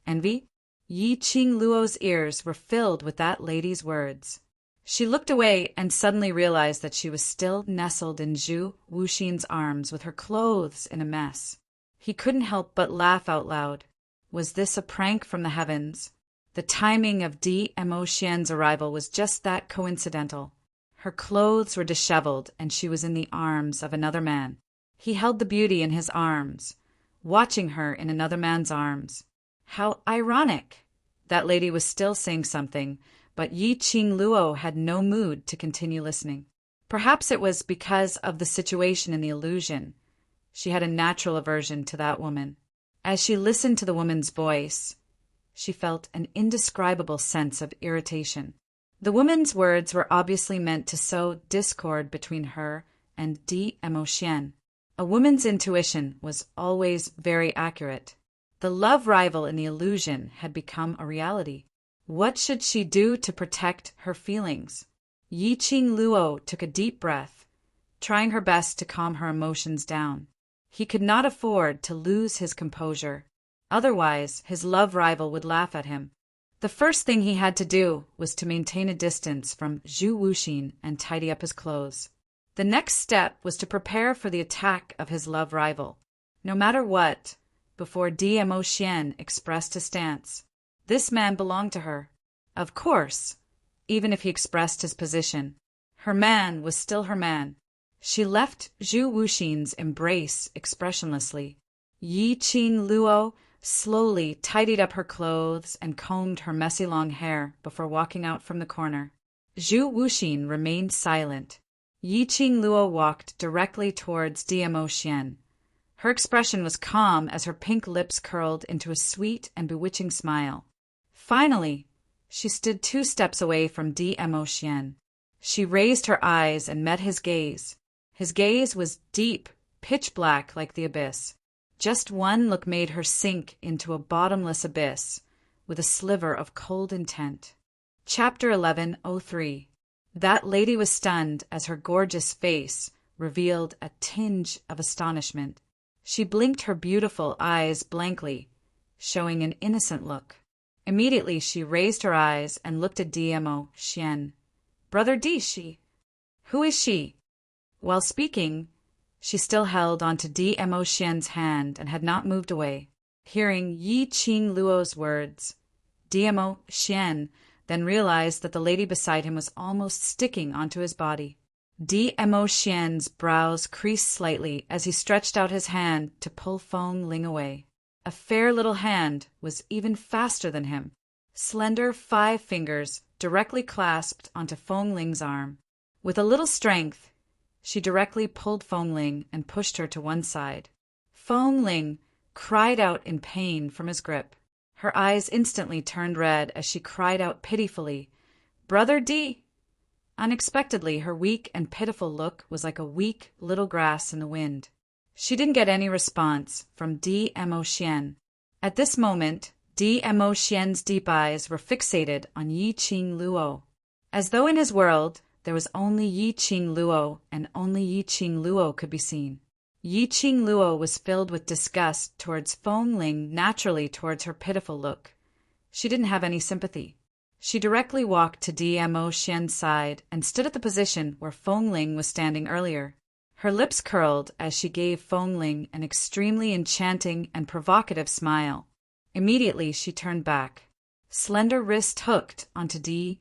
Envy? Yi Qingluo's ears were filled with that lady's words. She looked away and suddenly realized that she was still nestled in Zhu Wuxian's arms with her clothes in a mess. He couldn't help but laugh out loud. Was this a prank from the heavens? The timing of Diemo Xian's arrival was just that coincidental. Her clothes were disheveled, and she was in the arms of another man. He held the beauty in his arms, watching her in another man's arms. How ironic! That lady was still saying something, but Yi Qingluo had no mood to continue listening. Perhaps it was because of the situation in the illusion. She had a natural aversion to that woman. As she listened to the woman's voice, she felt an indescribable sense of irritation. The woman's words were obviously meant to sow discord between her and Diemo Xian. A woman's intuition was always very accurate. The love rival in the illusion had become a reality. What should she do to protect her feelings? Yi Qingluo took a deep breath, trying her best to calm her emotions down. He could not afford to lose his composure. Otherwise, his love rival would laugh at him. The first thing he had to do was to maintain a distance from Zhu Wuxian and tidy up his clothes. The next step was to prepare for the attack of his love rival. No matter what, before Diemo Xian expressed his stance, this man belonged to her. Of course, even if he expressed his position, her man was still her man. She left Zhu Wuxin's embrace expressionlessly. Yi Qing Luo slowly tidied up her clothes and combed her messy long hair before walking out from the corner. Zhu Wuxin remained silent. Yi Qing Luo walked directly towards DMO Xian. Her expression was calm as her pink lips curled into a sweet and bewitching smile. Finally, she stood 2 steps away from DMO Xian. She raised her eyes and met his gaze. His gaze was deep, pitch black like the abyss. Just one look made her sink into a bottomless abyss, with a sliver of cold intent. Chapter 11:03. That lady was stunned as her gorgeous face revealed a tinge of astonishment. She blinked her beautiful eyes blankly, showing an innocent look. Immediately she raised her eyes and looked at DMO Xian. Brother D, Who is she? While speaking, she still held onto DMO Xian's hand and had not moved away. Hearing Yi Qing Luo's words, DMO Xian then realized that the lady beside him was almost sticking onto his body. DMO Xian's brows creased slightly as he stretched out his hand to pull Feng Ling away. A fair little hand was even faster than him. Slender 5 fingers directly clasped onto Feng Ling's arm. With a little strength, she directly pulled Feng Ling and pushed her to one side. Feng Ling cried out in pain from his grip. Her eyes instantly turned red as she cried out pitifully, Brother D! Unexpectedly, her weak and pitiful look was like a weak little grass in the wind. She didn't get any response from DMO Xian. At this moment, DMO Xian's deep eyes were fixated on Yi Qing Luo. As though in his world, there was only Yi Qing Luo, and only Yi Qing Luo could be seen. Yi Qing Luo was filled with disgust towards Feng Ling, naturally towards her pitiful look. She didn't have any sympathy. She directly walked to DMO Xian's side and stood at the position where Feng Ling was standing earlier. Her lips curled as she gave Feng Ling an extremely enchanting and provocative smile. Immediately she turned back. Slender wrist hooked onto DMO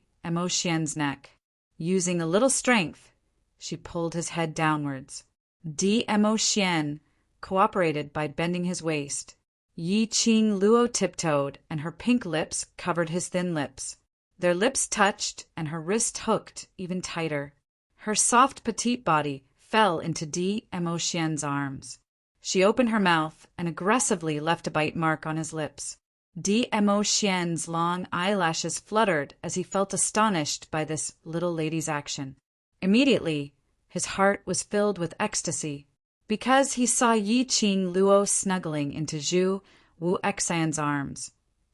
Xian's neck. Using a little strength, she pulled his head downwards. DMO Xian cooperated by bending his waist. Yi Qing Luo tiptoed, and her pink lips covered his thin lips. Their lips touched, and her wrist hooked even tighter. Her soft petite body fell into DMO Xian's arms. She opened her mouth and aggressively left a bite mark on his lips. DMO Xian's long eyelashes fluttered as he felt astonished by this little lady's action. Immediately, his heart was filled with ecstasy, because he saw Yi Qing Luo snuggling into Zhu Wuxian's arms.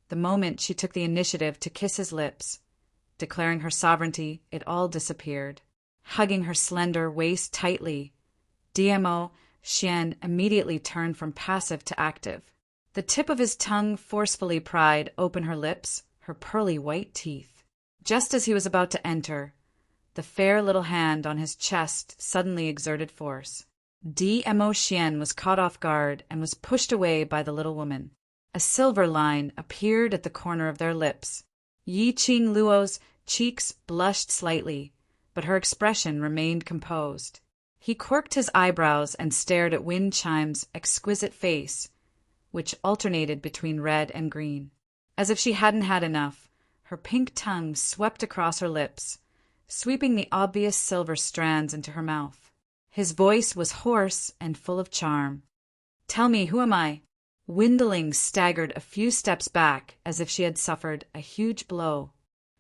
The moment she took the initiative to kiss his lips, declaring her sovereignty, it all disappeared. Hugging her slender waist tightly, DMO Xian immediately turned from passive to active. The tip of his tongue forcefully pried open her lips, her pearly white teeth. Just as he was about to enter, the fair little hand on his chest suddenly exerted force. DMO Xian was caught off guard and was pushed away by the little woman. A silver line appeared at the corner of their lips. Yi Qing Luo's cheeks blushed slightly, but her expression remained composed. He quirked his eyebrows and stared at Wind Chime's exquisite face, which alternated between red and green. As if she hadn't had enough, her pink tongue swept across her lips, sweeping the obvious silver strands into her mouth. His voice was hoarse and full of charm. Tell me, who am I? Windling staggered a few steps back as if she had suffered a huge blow.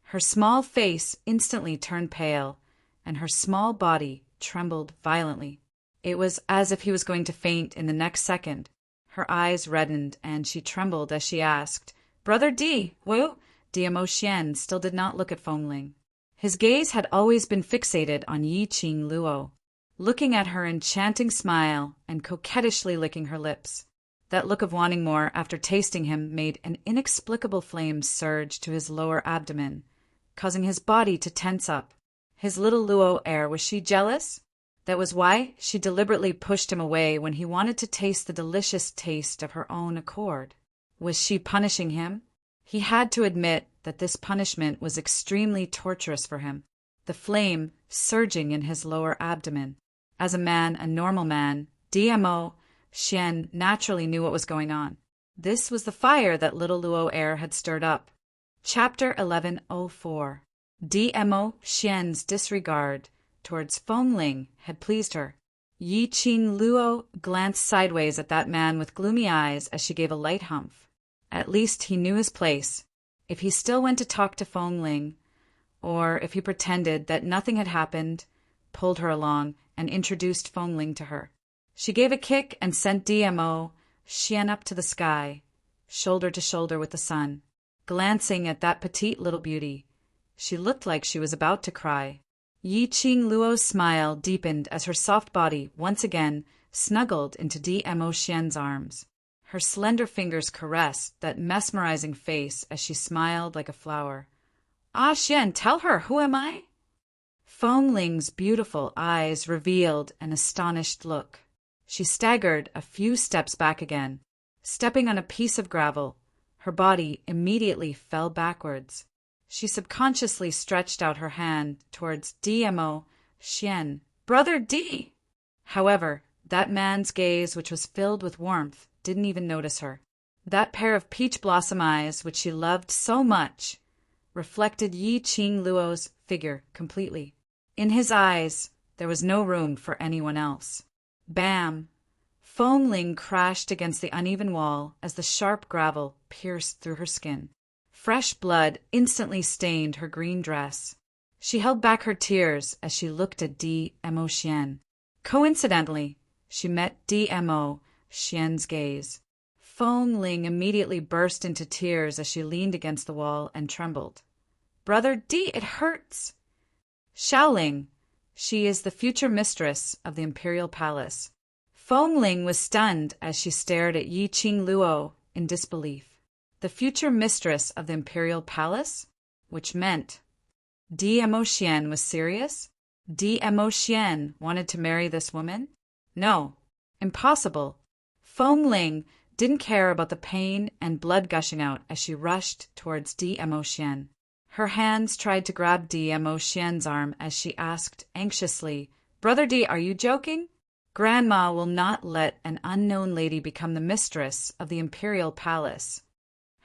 Her small face instantly turned pale, and her small body trembled violently. It was as if he was going to faint in the next second. Her eyes reddened, and she trembled as she asked, Brother D, Wu? DMO Xian still did not look at Feng Ling. His gaze had always been fixated on Yi Qing Luo, looking at her enchanting smile and coquettishly licking her lips. That look of wanting more after tasting him made an inexplicable flame surge to his lower abdomen, causing his body to tense up. His little Luo heir, was she jealous? That was why she deliberately pushed him away when he wanted to taste the delicious taste of her own accord. Was she punishing him? He had to admit that this punishment was extremely torturous for him, the flame surging in his lower abdomen. As a normal man, DMO Xian naturally knew what was going on. This was the fire that little Luo heir had stirred up. Chapter 1104. DMO Xian's disregard towards Fengling had pleased her. Yiqing Luo glanced sideways at that man with gloomy eyes as she gave a light humph. At least he knew his place. If he still went to talk to Fengling, or if he pretended that nothing had happened, pulled her along, and introduced Fengling to her. She gave a kick and sent DMO Xian up to the sky, shoulder to shoulder with the sun. Glancing at that petite little beauty, she looked like she was about to cry. Yiqing Luo's smile deepened as her soft body once again snuggled into DMO Xian's arms. Her slender fingers caressed that mesmerizing face as she smiled like a flower. "Ah, Xian, tell her, who am I?" Fengling's beautiful eyes revealed an astonished look. She staggered a few steps back again. Stepping on a piece of gravel, her body immediately fell backwards. She subconsciously stretched out her hand towards DMO Xian. "Brother D!" However, that man's gaze, which was filled with warmth, didn't even notice her. That pair of peach blossom eyes, which she loved so much, reflected Yiqing Luo's figure completely. In his eyes, there was no room for anyone else. Bam! Fengling crashed against the uneven wall as the sharp gravel pierced through her skin. Fresh blood instantly stained her green dress. She held back her tears as she looked at DMO Xian. Coincidentally, she met DMO Xian's gaze. Fengling immediately burst into tears as she leaned against the wall and trembled. "Brother D, it hurts!" "Xiaoling, she is the future mistress of the imperial palace." Fengling was stunned as she stared at Yiqing Luo in disbelief. The future mistress of the imperial palace? Which meant DMO Xian was serious? DMO Xian wanted to marry this woman? No, impossible. Fengling didn't care about the pain and blood gushing out as she rushed towards DMO Xian. Her hands tried to grab DMO Xian's arm as she asked anxiously, "Brother D, are you joking? Grandma will not let an unknown lady become the mistress of the imperial palace."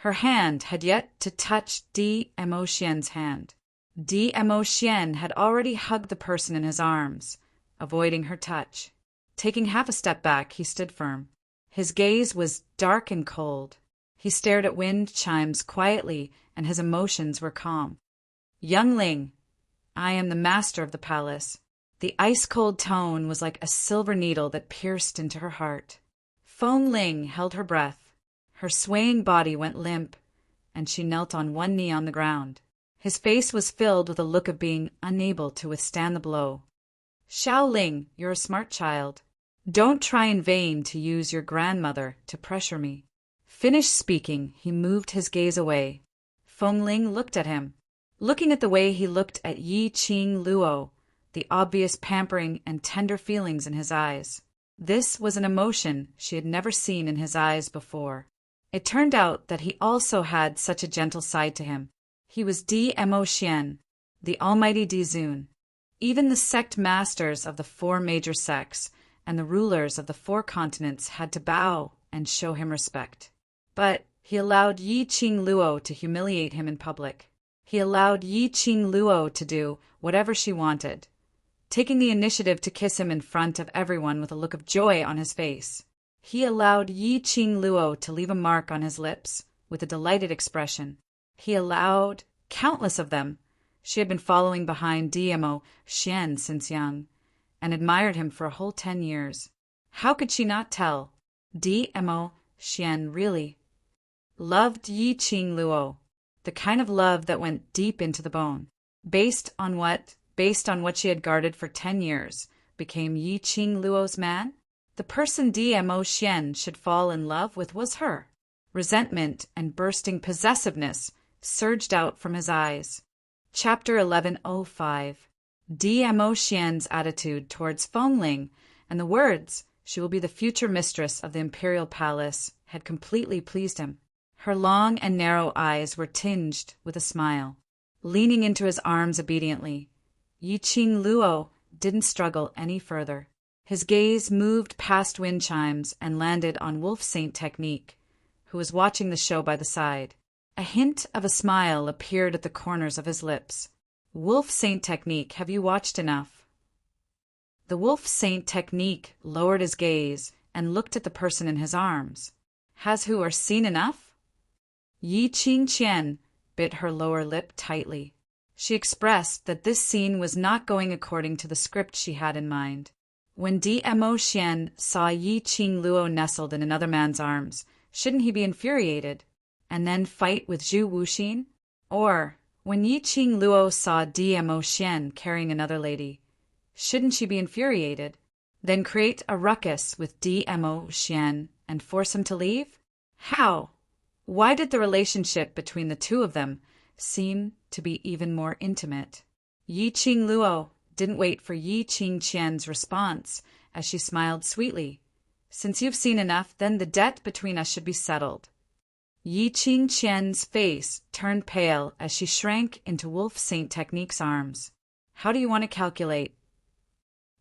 Her hand had yet to touch DMO Xian's hand. DMO Xian had already hugged the person in his arms, avoiding her touch. Taking half a step back, he stood firm. His gaze was dark and cold. He stared at wind chimes quietly, and his emotions were calm. "Youngling, I am the master of the palace." The ice-cold tone was like a silver needle that pierced into her heart. Fengling held her breath. Her swaying body went limp, and she knelt on one knee on the ground. His face was filled with a look of being unable to withstand the blow. "Xiaoling, you're a smart child. Don't try in vain to use your grandmother to pressure me." Finished speaking, he moved his gaze away. Fengling looked at him. Looking at the way he looked at Yiqing Luo, the obvious pampering and tender feelings in his eyes. This was an emotion she had never seen in his eyes before. It turned out that he also had such a gentle side to him. He was DMO Xian, the almighty Dizun. Even the sect masters of the 4 major sects and the rulers of the 4 continents had to bow and show him respect. But he allowed Yiqing Luo to humiliate him in public. He allowed Yiqing Luo to do whatever she wanted, taking the initiative to kiss him in front of everyone with a look of joy on his face. He allowed Yiqing Luo to leave a mark on his lips with a delighted expression. He allowed countless of them. She had been following behind DMO Xian since young, and admired him for a whole 10 years. How could she not tell? DMO Xian really loved Yiqing Luo, the kind of love that went deep into the bone. Based on what she had guarded for 10 years, became Yiqing Luo's man? The person DMO Xian should fall in love with was her. Resentment and bursting possessiveness surged out from his eyes. Chapter 1105. DMO Xian's attitude towards Fengling and the words, "She will be the future mistress of the imperial palace," had completely pleased him. Her long and narrow eyes were tinged with a smile. Leaning into his arms obediently, Yiqing Luo didn't struggle any further. His gaze moved past wind chimes and landed on Wolf Saint Technique, who was watching the show by the side. A hint of a smile appeared at the corners of his lips. Wolf Saint Technique, have you watched enough? The Wolf Saint Technique lowered his gaze and looked at the person in his arms. Has who or seen enough? Yi Qing Qian bit her lower lip tightly. She expressed that this scene was not going according to the script she had in mind. When Dmo Xian saw Yi Qing Luo nestled in another man's arms, shouldn't he be infuriated? And then fight with Zhu Wuxin? Or, when Yi Qing Luo saw Dmo Xian carrying another lady, shouldn't she be infuriated? Then create a ruckus with Dmo Xian and force him to leave? How? Why did the relationship between the two of them seem to be even more intimate? Yi Qing Luo didn't wait for Yi Qing Qian's response as she smiled sweetly. Since you've seen enough, then the debt between us should be settled. Yi Qing Qian's face turned pale as she shrank into Wolf Saint Technique's arms. How do you want to calculate?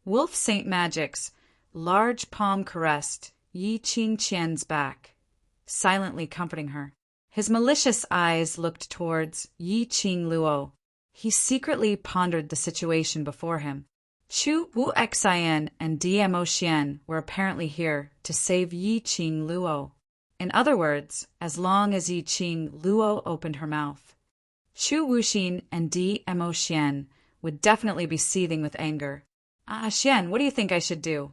Wolf Saint Magic's large palm caressed Yi Qing Qian's back, silently comforting her. His malicious eyes looked towards Yi Qing Luo. He secretly pondered the situation before him. Chu Wu Xian and Dmo Xian were apparently here to save Yi Qing Luo. In other words, as long as Yi Qing Luo opened her mouth, Zhu Wuxin and Dmo Xian would definitely be seething with anger. Xian, what do you think I should do?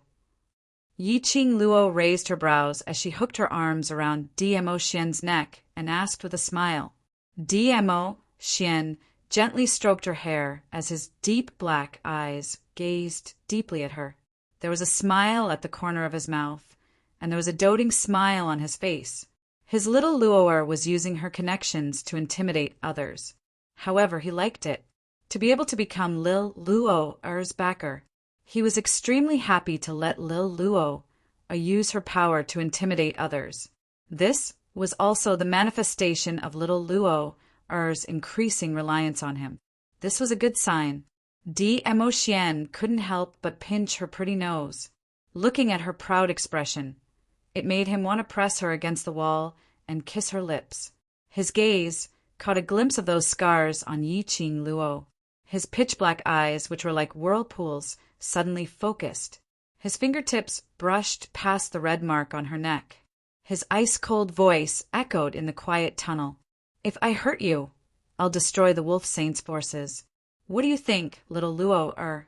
Yi Qing Luo raised her brows as she hooked her arms around Dmo Xian's neck and asked with a smile. Dmo Xian gently stroked her hair as his deep black eyes gazed deeply at her. There was a smile at the corner of his mouth, and there was a doting smile on his face. His little Luoer was using her connections to intimidate others. However, he liked it. To be able to become Lil Luoer's backer, he was extremely happy to let Lil Luo use her power to intimidate others. This was also the manifestation of little Luoer's increasing reliance on him. This was a good sign. Dmo Xian couldn't help but pinch her pretty nose. Looking at her proud expression, it made him want to press her against the wall and kiss her lips. His gaze caught a glimpse of those scars on Yi Qing Luo. His pitch-black eyes, which were like whirlpools, suddenly focused. His fingertips brushed past the red mark on her neck. His ice-cold voice echoed in the quiet tunnel. If I hurt you, I'll destroy the Wolf Saint's forces. What do you think, little Luo?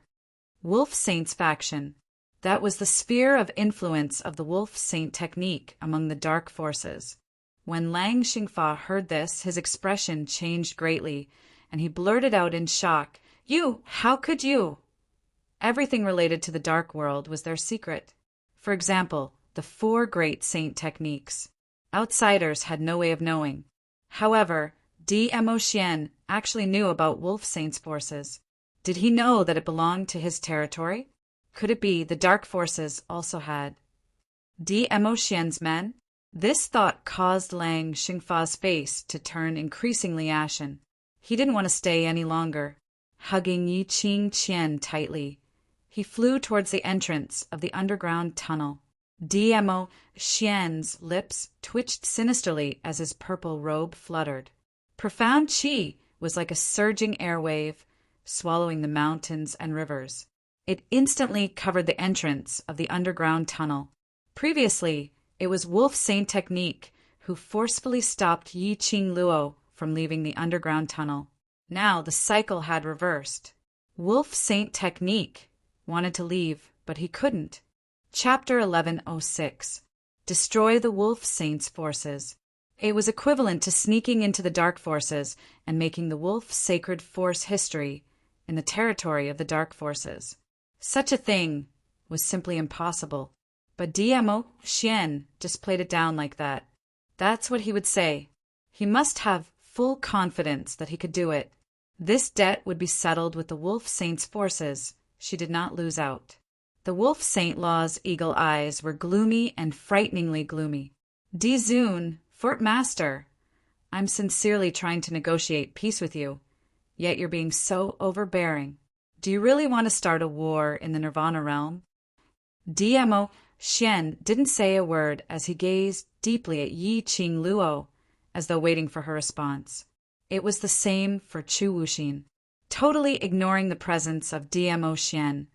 Wolf Saint's faction. That was the sphere of influence of the Wolf Saint Technique among the dark forces. When Lang Xingfa heard this, his expression changed greatly, and he blurted out in shock, You, how could you? Everything related to the dark world was their secret. For example, the 4 great saint techniques. Outsiders had no way of knowing. However, Dmo Xian actually knew about Wolf Saint's forces. Did he know that it belonged to his territory? Could it be the dark forces also had Dmo Xian's men? This thought caused Lang Xingfa's face to turn increasingly ashen. He didn't want to stay any longer. Hugging Yi Qing Qian tightly, he flew towards the entrance of the underground tunnel. Dmo Xian's lips twitched sinisterly as his purple robe fluttered. Profound qi was like a surging airwave, swallowing the mountains and rivers. It instantly covered the entrance of the underground tunnel. Previously, it was Wolf Saint Technique who forcefully stopped Yi Qing Luo from leaving the underground tunnel. Now the cycle had reversed. Wolf Saint Technique wanted to leave, but he couldn't. Chapter 1106. Destroy the Wolf Saint's forces. It was equivalent to sneaking into the dark forces and making the Wolf Sacred Force history in the territory of the dark forces. Such a thing was simply impossible. But Dmo Xian just played it down like that. That's what he would say. He must have full confidence that he could do it. This debt would be settled with the Wolf Saint's forces. She did not lose out. The Wolf Saint Law's eagle eyes were gloomy and frighteningly gloomy. Dizun, Fort Master, I'm sincerely trying to negotiate peace with you, yet you're being so overbearing. Do you really want to start a war in the Nirvana realm? DMO Xian didn't say a word as he gazed deeply at Yi Qing Luo, as though waiting for her response. It was the same for Chu Wuxin. Totally ignoring the presence of DMO Xian,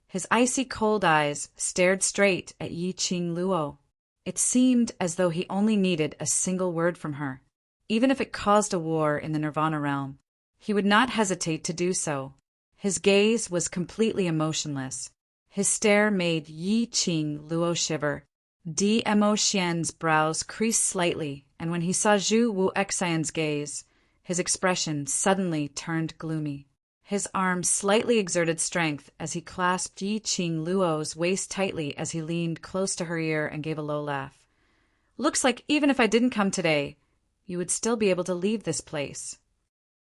his icy cold eyes stared straight at Yi Qing Luo. It seemed as though he only needed a single word from her. Even if it caused a war in the Nirvana realm, he would not hesitate to do so. His gaze was completely emotionless. His stare made Yi Qing Luo shiver. DMO Xian's brows creased slightly, and when he saw Zhu Wu Xian's gaze, his expression suddenly turned gloomy. His arm slightly exerted strength as he clasped Yi Qing Luo's waist tightly as he leaned close to her ear and gave a low laugh. "Looks like even if I didn't come today, you would still be able to leave this place."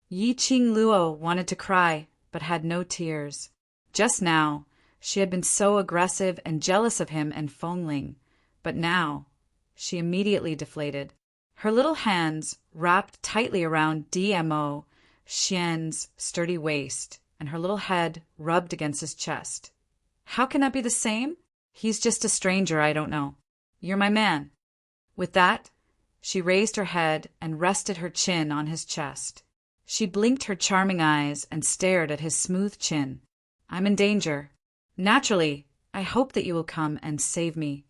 Yi Qing Luo wanted to cry, but had no tears. Just now, she had been so aggressive and jealous of him and Feng Ling, but now, she immediately deflated. Her little hands wrapped tightly around DMO Xian's sturdy waist, and her little head rubbed against his chest. "How can that be the same? He's just a stranger I don't know. You're my man." With that, she raised her head and rested her chin on his chest. She blinked her charming eyes and stared at his smooth chin. "I'm in danger. Naturally, I hope that you will come and save me."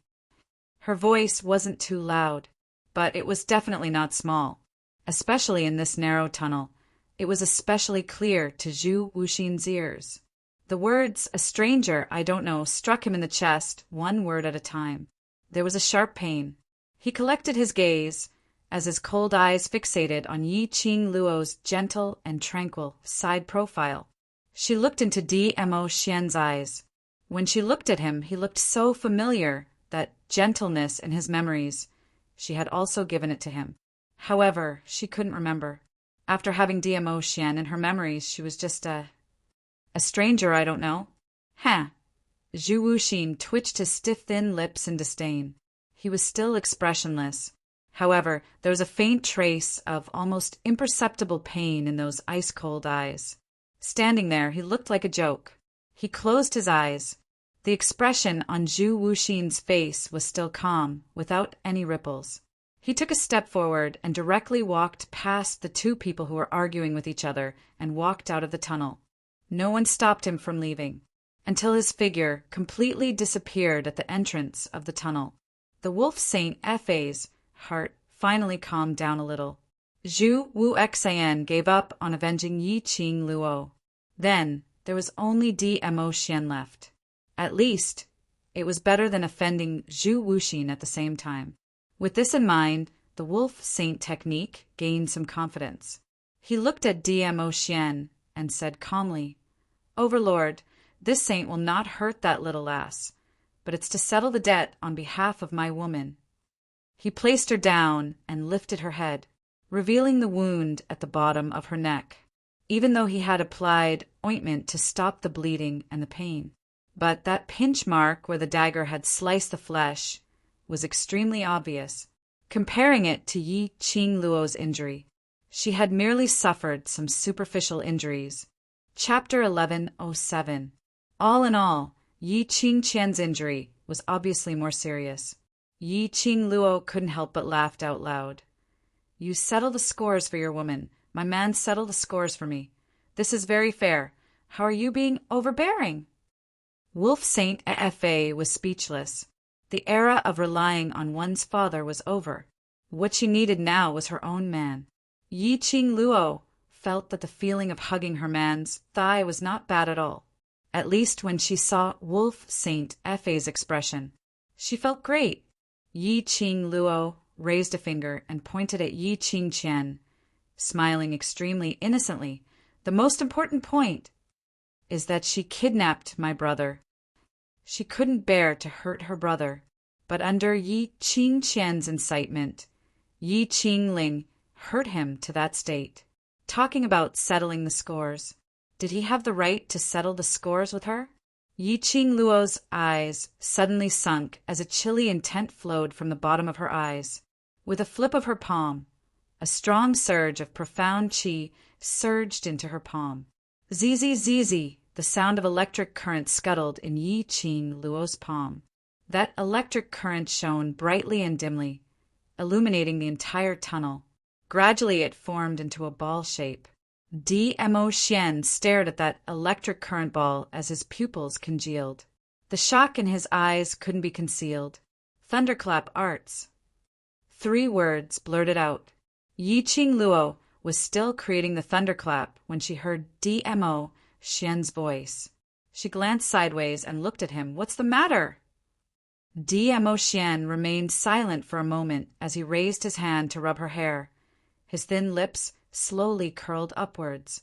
Her voice wasn't too loud, but it was definitely not small. Especially in this narrow tunnel, it was especially clear to Zhu Wuxin's ears. The words, "a stranger I don't know," struck him in the chest, one word at a time. There was a sharp pain. He collected his gaze as his cold eyes fixated on Yi Qing Luo's gentle and tranquil side profile. She looked into DMO Xian's eyes. When she looked at him, he looked so familiar that gentleness in his memories, she had also given it to him. However, she couldn't remember. After having DMO Xian in her memories, she was just a stranger I don't know. Huh. Zhu Wuxin twitched his stiff thin lips in disdain. He was still expressionless. However, there was a faint trace of almost imperceptible pain in those ice-cold eyes. Standing there, he looked like a joke. He closed his eyes. The expression on Zhu Wuxin's face was still calm, without any ripples. He took a step forward and directly walked past the two people who were arguing with each other and walked out of the tunnel. No one stopped him from leaving, until his figure completely disappeared at the entrance of the tunnel. The Wolf Saint Fa's heart finally calmed down a little. Zhu Wu Xian gave up on avenging Yi Qing Luo. Then there was only DMO Xian left. At least, it was better than offending Zhu Wuxin at the same time. With this in mind, the Wolf Saint technique gained some confidence. He looked at DMO Xian and said calmly, "Overlord, this saint will not hurt that little lass, but it's to settle the debt on behalf of my woman." He placed her down and lifted her head, revealing the wound at the bottom of her neck, even though he had applied ointment to stop the bleeding and the pain. But that pinch mark where the dagger had sliced the flesh was extremely obvious. Comparing it to Yi Qing Luo's injury, she had merely suffered some superficial injuries. Chapter 1107. All in all, Yi Qing Qian's injury was obviously more serious. Yi Qing Luo couldn't help but laugh out loud. "You settle the scores for your woman. My man settled the scores for me. This is very fair. How are you being overbearing?" Wolf Saint Fa was speechless. The era of relying on one's father was over. What she needed now was her own man. Yi Qing Luo felt that the feeling of hugging her man's thigh was not bad at all. At least when she saw Wolf Saint Fa's expression. She felt great. Yi Qing Luo raised a finger and pointed at Yi Qing Qian, smiling extremely innocently. "The most important point is that she kidnapped my brother." She couldn't bear to hurt her brother, but under Yi Qing Qian's incitement, Yi Qing Ling hurt him to that state. Talking about settling the scores. Did he have the right to settle the scores with her? Yi Qing Luo's eyes suddenly sunk as a chilly intent flowed from the bottom of her eyes. With a flip of her palm, a strong surge of profound qi surged into her palm. "Zizi, Zizi," The sound of electric current scuttled in Yi Qing Luo's palm. That electric current shone brightly and dimly, illuminating the entire tunnel. Gradually it formed into a ball shape. Dmo Xian stared at that electric current ball as his pupils congealed. The shock in his eyes couldn't be concealed. Thunderclap arts. 3 words blurted out. Yi Qing Luo was still creating the thunderclap when she heard Dmo Xian's voice. She glanced sideways and looked at him. "What's the matter?" Dmo Xian remained silent for a moment as he raised his hand to rub her hair. His thin lips slowly curled upwards.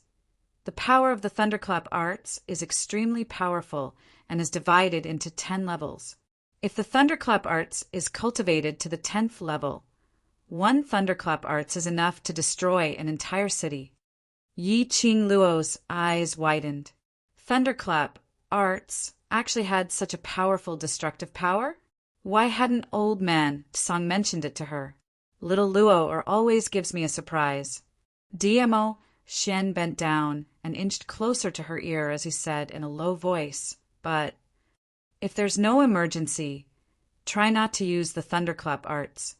The power of the thunderclap arts is extremely powerful and is divided into 10 levels. If the thunderclap arts is cultivated to the 10th level, 1 thunderclap arts is enough to destroy an entire city. Yi Qing Luo's eyes widened. Thunderclap arts actually had such a powerful destructive power? Why hadn't old man Tsang mentioned it to her? Little Luo always gives me a surprise. Dmo Xian bent down and inched closer to her ear as he said in a low voice, "But if there's no emergency, try not to use the thunderclap arts."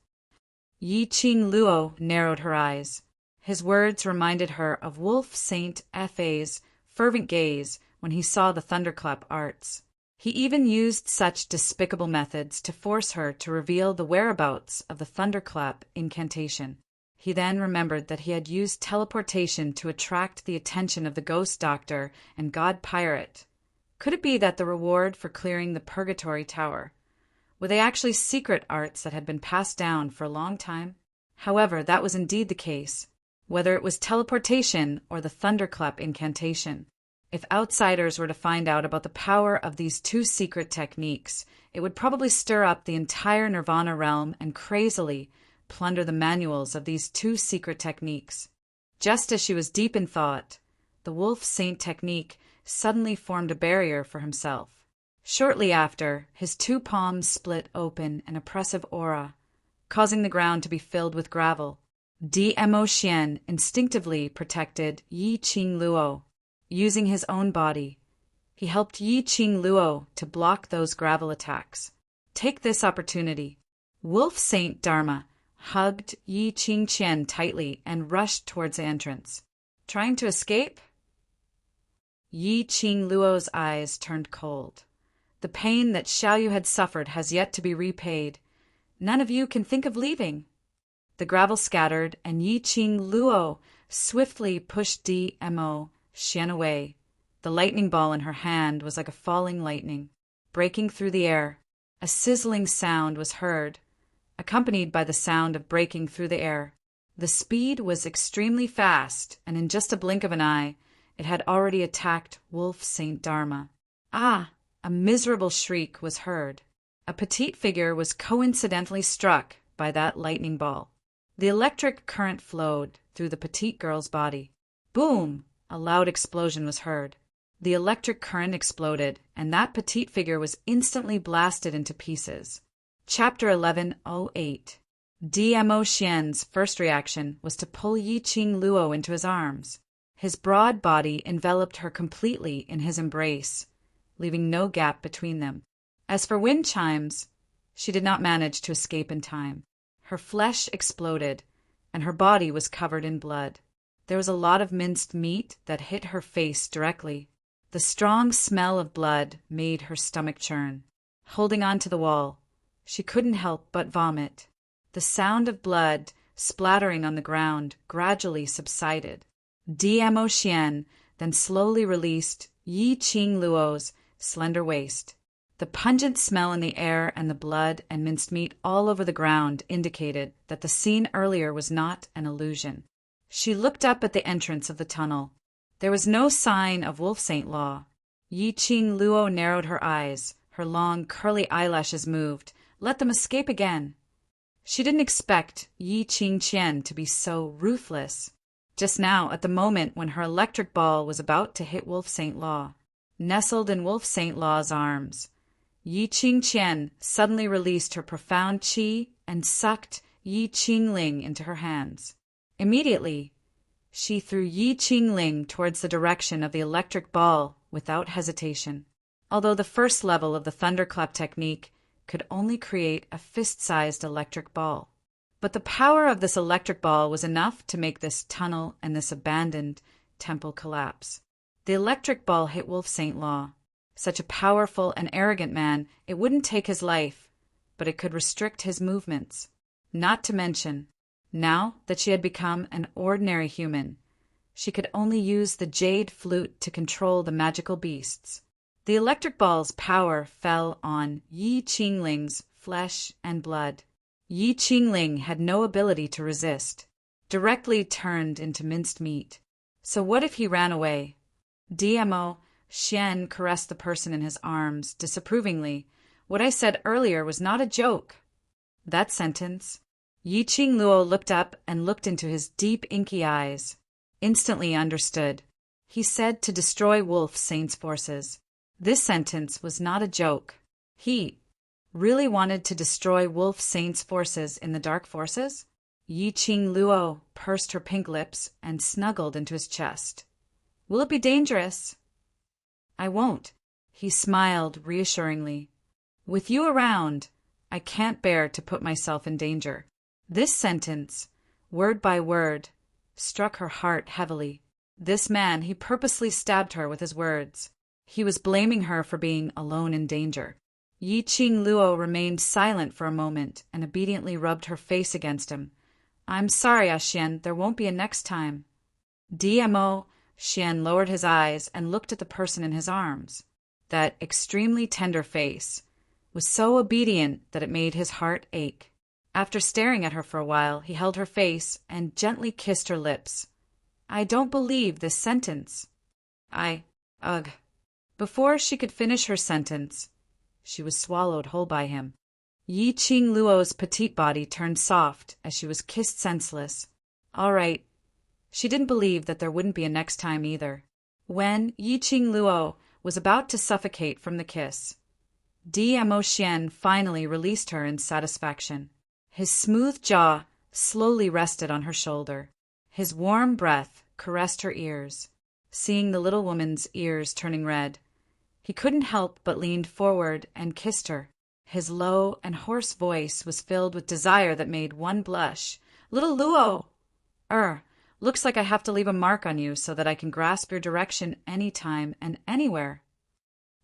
Yi Qing Luo narrowed her eyes. His words reminded her of Wolf Saint Fa's fervent gaze when he saw the thunderclap arts. He even used such despicable methods to force her to reveal the whereabouts of the thunderclap incantation. He then remembered that he had used teleportation to attract the attention of the ghost doctor and god pirate. Could it be that the reward for clearing the purgatory tower? Were they actually secret arts that had been passed down for a long time? However, that was indeed the case, whether it was teleportation or the thunderclap incantation. If outsiders were to find out about the power of these 2 secret techniques, it would probably stir up the entire Nirvana realm and crazily plunder the manuals of these 2 secret techniques. Just as she was deep in thought, the Wolf Saint technique suddenly formed a barrier for himself. Shortly after, his 2 palms split open an oppressive aura, causing the ground to be filled with gravel. Dmo Xian instinctively protected Yi Qing Luo. Using his own body, he helped Yi Qing Luo to block those gravel attacks. Take this opportunity. Wolf Saint Dharma hugged Yi Qing Qian tightly and rushed towards the entrance. Trying to escape? Yi Qing Luo's eyes turned cold. The pain that Xiaoyu had suffered has yet to be repaid. None of you can think of leaving. The gravel scattered, and Yi Qing Luo swiftly pushed Dmo Xian away. The lightning ball in her hand was like a falling lightning, breaking through the air. A sizzling sound was heard, accompanied by the sound of breaking through the air. The speed was extremely fast, and in just a blink of an eye, it had already attacked Wolf Saint Dharma. Ah! A miserable shriek was heard. A petite figure was coincidentally struck by that lightning ball. The electric current flowed through the petite girl's body. Boom! A loud explosion was heard. The electric current exploded, and that petite figure was instantly blasted into pieces. Chapter 1108. Dmo Xian's first reaction was to pull Yi Qing Luo into his arms. His broad body enveloped her completely in his embrace, leaving no gap between them. As for wind chimes, she did not manage to escape in time. Her flesh exploded, and her body was covered in blood. There was a lot of minced meat that hit her face directly. The strong smell of blood made her stomach churn. Holding on to the wall, she couldn't help but vomit. The sound of blood splattering on the ground gradually subsided. Dmo Xian then slowly released Yi Qing Luo's slender waist. The pungent smell in the air and the blood and minced meat all over the ground indicated that the scene earlier was not an illusion. She looked up at the entrance of the tunnel. There was no sign of Wolf Saint Law. Yi Qing Luo narrowed her eyes. Her long, curly eyelashes moved. Let them escape again. She didn't expect Yi Qing Qian to be so ruthless. Just now, at the moment when her electric ball was about to hit Wolf Saint Law, nestled in Wolf Saint Law's arms, Yi Qing Qian suddenly released her profound qi and sucked Yi Qing Ling into her hands. Immediately, she threw Yi Qing Ling towards the direction of the electric ball without hesitation. Although the first level of the thunderclap technique could only create a fist-sized electric ball. But the power of this electric ball was enough to make this tunnel and this abandoned temple collapse. The electric ball hit Wolf St. Law. Such a powerful and arrogant man, it wouldn't take his life, but it could restrict his movements. Not to mention, now that she had become an ordinary human, she could only use the jade flute to control the magical beasts. The electric ball's power fell on Yi Qingling's flesh and blood. Yi Qingling had no ability to resist, directly turned into minced meat. So what if he ran away? DMO Xian caressed the person in his arms disapprovingly. What I said earlier was not a joke. That sentence. Yi Qingluo looked up and looked into his deep inky eyes. Instantly understood. He said to destroy Wolf Saint's forces. This sentence was not a joke. He really wanted to destroy Wolf Saint's forces in the dark forces? Yi Qingluo pursed her pink lips and snuggled into his chest. Will it be dangerous? I won't. He smiled reassuringly. With you around, I can't bear to put myself in danger. This sentence, word by word, struck her heart heavily. This man, he purposely stabbed her with his words. He was blaming her for being alone in danger. Yi Qingluo remained silent for a moment and obediently rubbed her face against him. I'm sorry, Xian, there won't be a next time. DMO Xian lowered his eyes and looked at the person in his arms. That extremely tender face was so obedient that it made his heart ache. After staring at her for a while, he held her face and gently kissed her lips. I don't believe this sentence. Ugh. Before she could finish her sentence, she was swallowed whole by him. Yi Qingluo's petite body turned soft as she was kissed senseless. All right. She didn't believe that there wouldn't be a next time either. When Yi Qingluo was about to suffocate from the kiss, DMO Xian finally released her in satisfaction. His smooth jaw slowly rested on her shoulder. His warm breath caressed her ears. Seeing the little woman's ears turning red, he couldn't help but leaned forward and kissed her. His low and hoarse voice was filled with desire that made one blush. Little Luo! Looks like I have to leave a mark on you so that I can grasp your direction anytime and anywhere.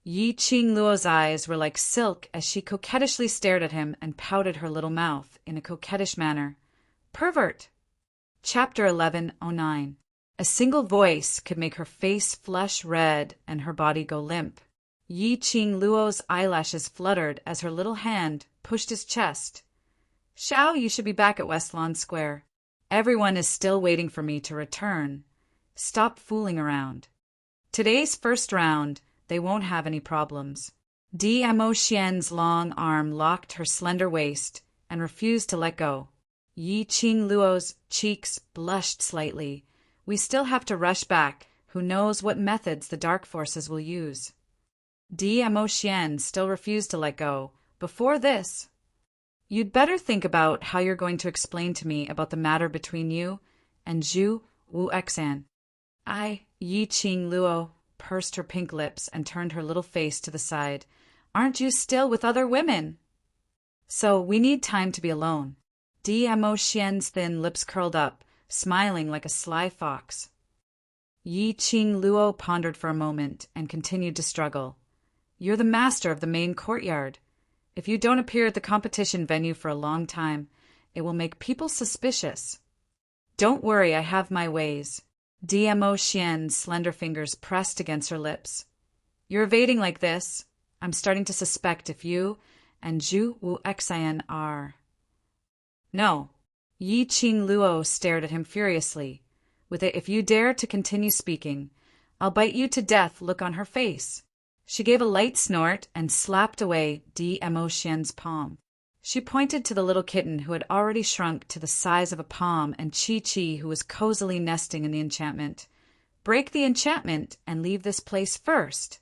Yi Qingluo's eyes were like silk as she coquettishly stared at him and pouted her little mouth in a coquettish manner. Pervert! Chapter 1109. A single voice could make her face flush red and her body go limp. Yi Qingluo's eyelashes fluttered as her little hand pushed his chest. Xiao, you should be back at West Lawn Square. Everyone is still waiting for me to return. Stop fooling around. Today's first round, they won't have any problems. DMO Xian's long arm locked her slender waist and refused to let go. Yi Qingluo's cheeks blushed slightly. We still have to rush back. Who knows what methods the dark forces will use. DMO Xian still refused to let go. Before this, you'd better think about how you're going to explain to me about the matter between you and Zhu Wuexan. Yi Qingluo pursed her pink lips and turned her little face to the side. Aren't you still with other women? So we need time to be alone. DMO Xian's thin lips curled up, smiling like a sly fox. Yi Qingluo pondered for a moment and continued to struggle. You're the master of the main courtyard. If you don't appear at the competition venue for a long time, it will make people suspicious. Don't worry, I have my ways. DMO Xian's slender fingers pressed against her lips. You're evading like this. I'm starting to suspect if you and Zhu Wuexan are. No. Yi Qingluo stared at him furiously, with a "if you dare to continue speaking, I'll bite you to death" look on her face. She gave a light snort and slapped away DMO Xian's palm. She pointed to the little kitten who had already shrunk to the size of a palm and Chi-Chi who was cozily nesting in the enchantment. Break the enchantment and leave this place first.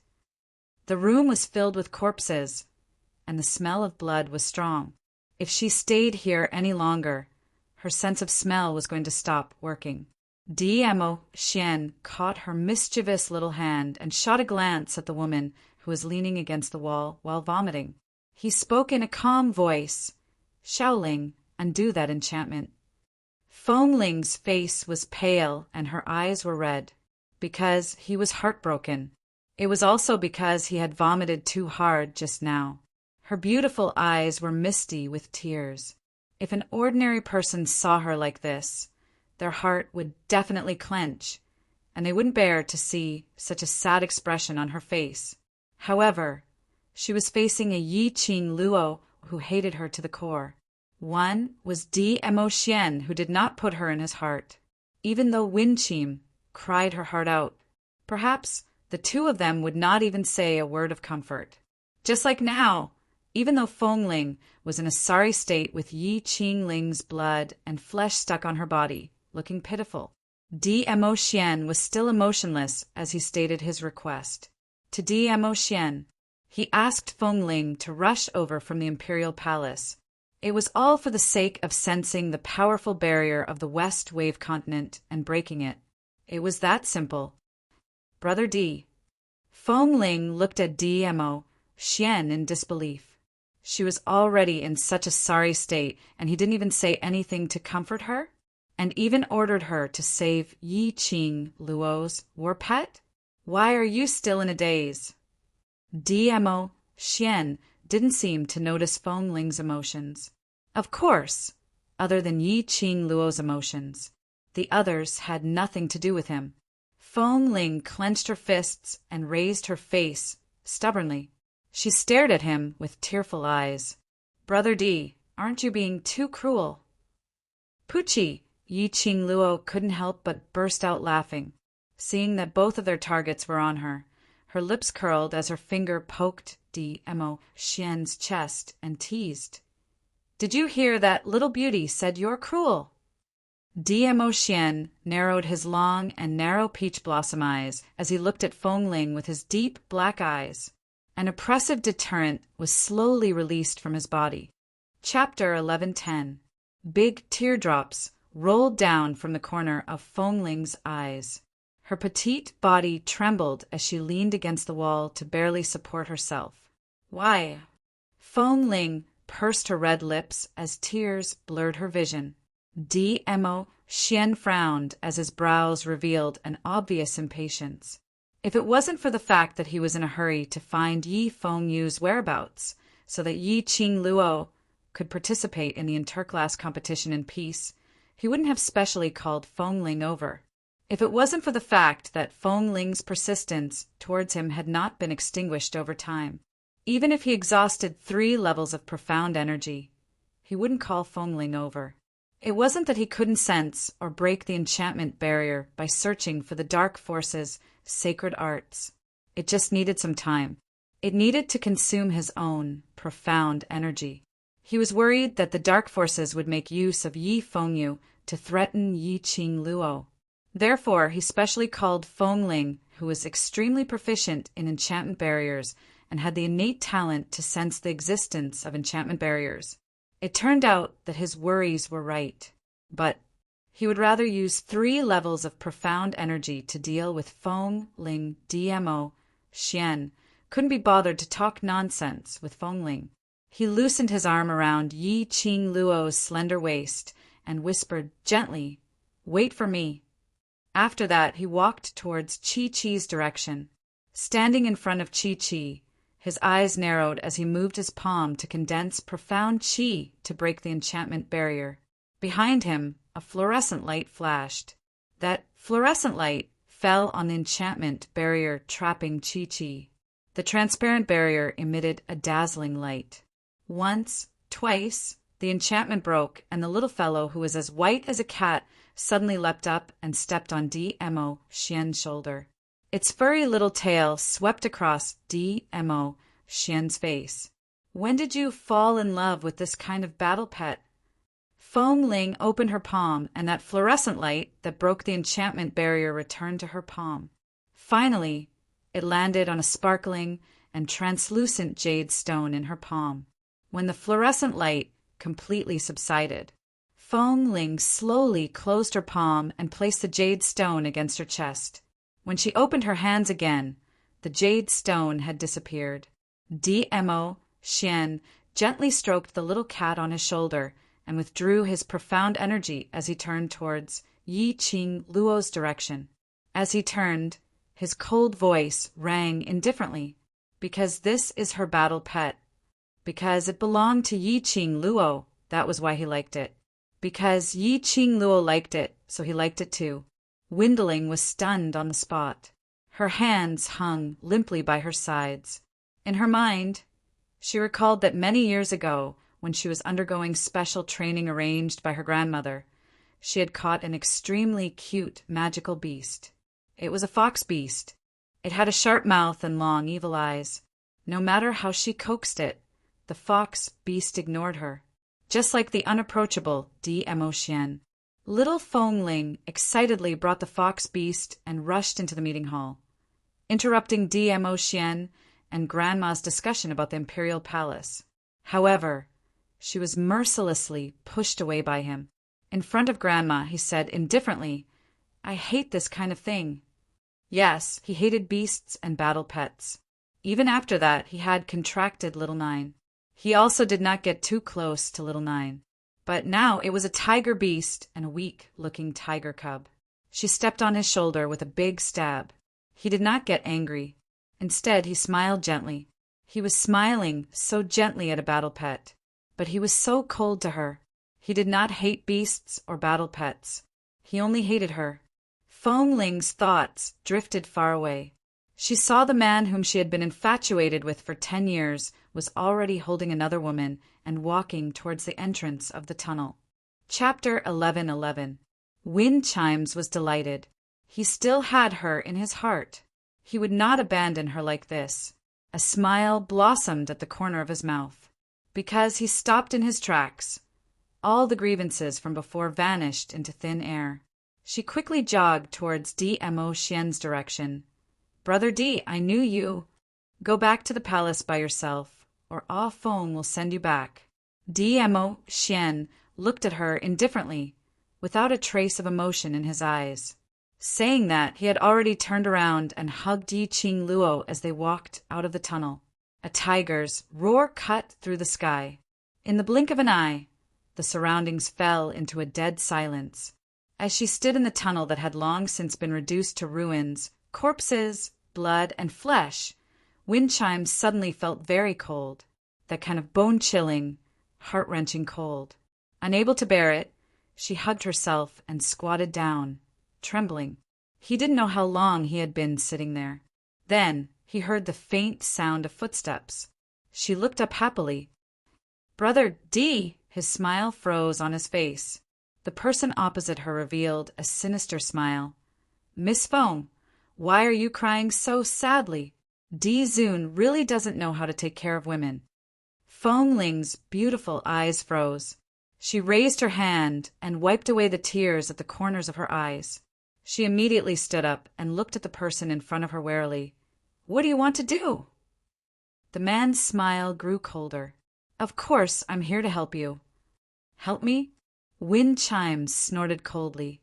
The room was filled with corpses, and the smell of blood was strong. If she stayed here any longer, her sense of smell was going to stop working. Dmo Xian caught her mischievous little hand and shot a glance at the woman who was leaning against the wall while vomiting. He spoke in a calm voice. Shaoling, undo that enchantment. Fengling's face was pale and her eyes were red, because he was heartbroken. It was also because he had vomited too hard just now. Her beautiful eyes were misty with tears. If an ordinary person saw her like this, their heart would definitely clench, and they wouldn't bear to see such a sad expression on her face. However, she was facing a Yiqing Luo who hated her to the core. One was Dmo Xian, who did not put her in his heart, even though Winqim cried her heart out. Perhaps the two of them would not even say a word of comfort. Just like now, even though Fengling was in a sorry state with Yi Qingling's blood and flesh stuck on her body, looking pitiful, Dmo Xian was still emotionless as he stated his request. To Dmo Xian, he asked Fengling to rush over from the imperial palace. It was all for the sake of sensing the powerful barrier of the West Wave continent and breaking it. It was that simple. Brother D. Fengling looked at Dmo Xian in disbelief. She was already in such a sorry state, and he didn't even say anything to comfort her, and even ordered her to save Yiqing Luo's war pet? Why are you still in a daze? Dmo Xian didn't seem to notice Fengling's emotions. Of course, other than Yiqing Luo's emotions, the others had nothing to do with him. Fengling clenched her fists and raised her face stubbornly. She stared at him with tearful eyes. Brother D, aren't you being too cruel? Pucci, Yiqing Luo couldn't help but burst out laughing, seeing that both of their targets were on her. Her lips curled as her finger poked Dmo Xian's chest and teased. Did you hear that little beauty said you're cruel? Dmo Xian narrowed his long and narrow peach blossom eyes as he looked at Fengling with his deep black eyes. An oppressive deterrent was slowly released from his body. Chapter 1110. Big teardrops rolled down from the corner of Fengling's eyes. Her petite body trembled as she leaned against the wall to barely support herself. Why? Fengling pursed her red lips as tears blurred her vision. Dmo Xian frowned as his brows revealed an obvious impatience. If it wasn't for the fact that he was in a hurry to find Yi Fengyu's whereabouts so that Yiqing Luo could participate in the interclass competition in peace, he wouldn't have specially called Fengling over. If it wasn't for the fact that Fengling's persistence towards him had not been extinguished over time, even if he exhausted 3 levels of profound energy, he wouldn't call Fengling over. It wasn't that he couldn't sense or break the enchantment barrier by searching for the dark forces' sacred arts. It just needed some time. It needed to consume his own profound energy. He was worried that the dark forces would make use of Yi Fengyu to threaten Yiqing Luo. Therefore, he specially called Fengling, who was extremely proficient in enchantment barriers and had the innate talent to sense the existence of enchantment barriers. It turned out that his worries were right, but he would rather use 3 levels of profound energy to deal with Fengling. Dmo Xian couldn't be bothered to talk nonsense with Fengling. He loosened his arm around Yiqing Luo's slender waist and whispered gently, "Wait for me." After that, he walked towards Chi-Chi's direction. Standing in front of Chi-Chi, his eyes narrowed as he moved his palm to condense profound chi to break the enchantment barrier. Behind him, a fluorescent light flashed. That fluorescent light fell on the enchantment barrier trapping Chi-Chi. The transparent barrier emitted a dazzling light. Once, twice, the enchantment broke, and the little fellow, who was as white as a cat, suddenly leapt up and stepped on Dmo Xian's shoulder. Its furry little tail swept across Dmo Xian's face. When did you fall in love with this kind of battle pet? Fengling opened her palm, and that fluorescent light that broke the enchantment barrier returned to her palm. Finally, it landed on a sparkling and translucent jade stone in her palm. When the fluorescent light completely subsided, Feng Ling slowly closed her palm and placed the jade stone against her chest. When she opened her hands again, the jade stone had disappeared. Dmo Xian gently stroked the little cat on his shoulder and withdrew his profound energy as he turned towards Yi Qing Luo's direction. As he turned, his cold voice rang indifferently. Because this is her battle pet. Because it belonged to Yi Qing Luo, that was why he liked it. Because Yi Qing Luo liked it, so he liked it too. Windling was stunned on the spot. Her hands hung limply by her sides. In her mind, she recalled that many years ago, when she was undergoing special training arranged by her grandmother, she had caught an extremely cute magical beast. It was a fox beast. It had a sharp mouth and long evil eyes. No matter how she coaxed it, the fox beast ignored her. Just like the unapproachable Dmo Xian. Little Feng Ling excitedly brought the fox beast and rushed into the meeting hall, interrupting Dmo Xian and Grandma's discussion about the imperial palace. However, she was mercilessly pushed away by him. In front of Grandma, he said indifferently, "I hate this kind of thing." Yes, he hated beasts and battle pets. Even after that, he had contracted Little Nine. He also did not get too close to Little Nine. But now it was a tiger beast and a weak-looking tiger cub. She stepped on his shoulder with a big stab. He did not get angry. Instead, he smiled gently. He was smiling so gently at a battle pet. But he was so cold to her. He did not hate beasts or battle pets. He only hated her. Feng Ling's thoughts drifted far away. She saw the man whom she had been infatuated with for 10 years was already holding another woman and walking towards the entrance of the tunnel. Chapter 11:11. Wind Chimes was delighted. He still had her in his heart. He would not abandon her like this. A smile blossomed at the corner of his mouth. Because he stopped in his tracks. All the grievances from before vanished into thin air. She quickly jogged towards Dmo Xian's direction. "Brother D, I knew you. Go back to the palace by yourself, or Ah Feng will send you back." Dmo Xian looked at her indifferently, without a trace of emotion in his eyes. Saying that, he had already turned around and hugged Yi Qing Luo as they walked out of the tunnel. A tiger's roar cut through the sky. In the blink of an eye, the surroundings fell into a dead silence. As she stood in the tunnel that had long since been reduced to ruins, corpses, blood, and flesh, Wind Chimes suddenly felt very cold, that kind of bone-chilling, heart-wrenching cold. Unable to bear it, she hugged herself and squatted down, trembling. He didn't know how long he had been sitting there. Then he heard the faint sound of footsteps. She looked up happily. "Brother D!" His smile froze on his face. The person opposite her revealed a sinister smile. "Miss Feng, why are you crying so sadly? D Zun really doesn't know how to take care of women." Feng Ling's beautiful eyes froze. She raised her hand and wiped away the tears at the corners of her eyes. She immediately stood up and looked at the person in front of her warily. "What do you want to do?" The man's smile grew colder. "Of course, I'm here to help you." "Help me?" Wind Chimes snorted coldly.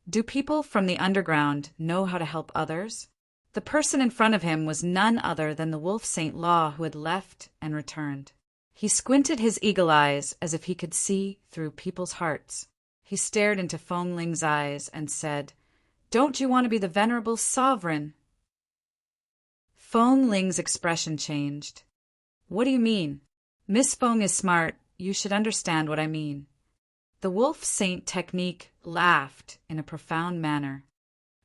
"Do people from the underground know how to help others?" The person in front of him was none other than the Wolf Saint Law who had left and returned. He squinted his eagle eyes as if he could see through people's hearts. He stared into Feng Ling's eyes and said, "Don't you want to be the venerable sovereign?" Feng Ling's expression changed. "What do you mean? Miss Feng is smart. You should understand what I mean." The Wolf Saint technique laughed in a profound manner.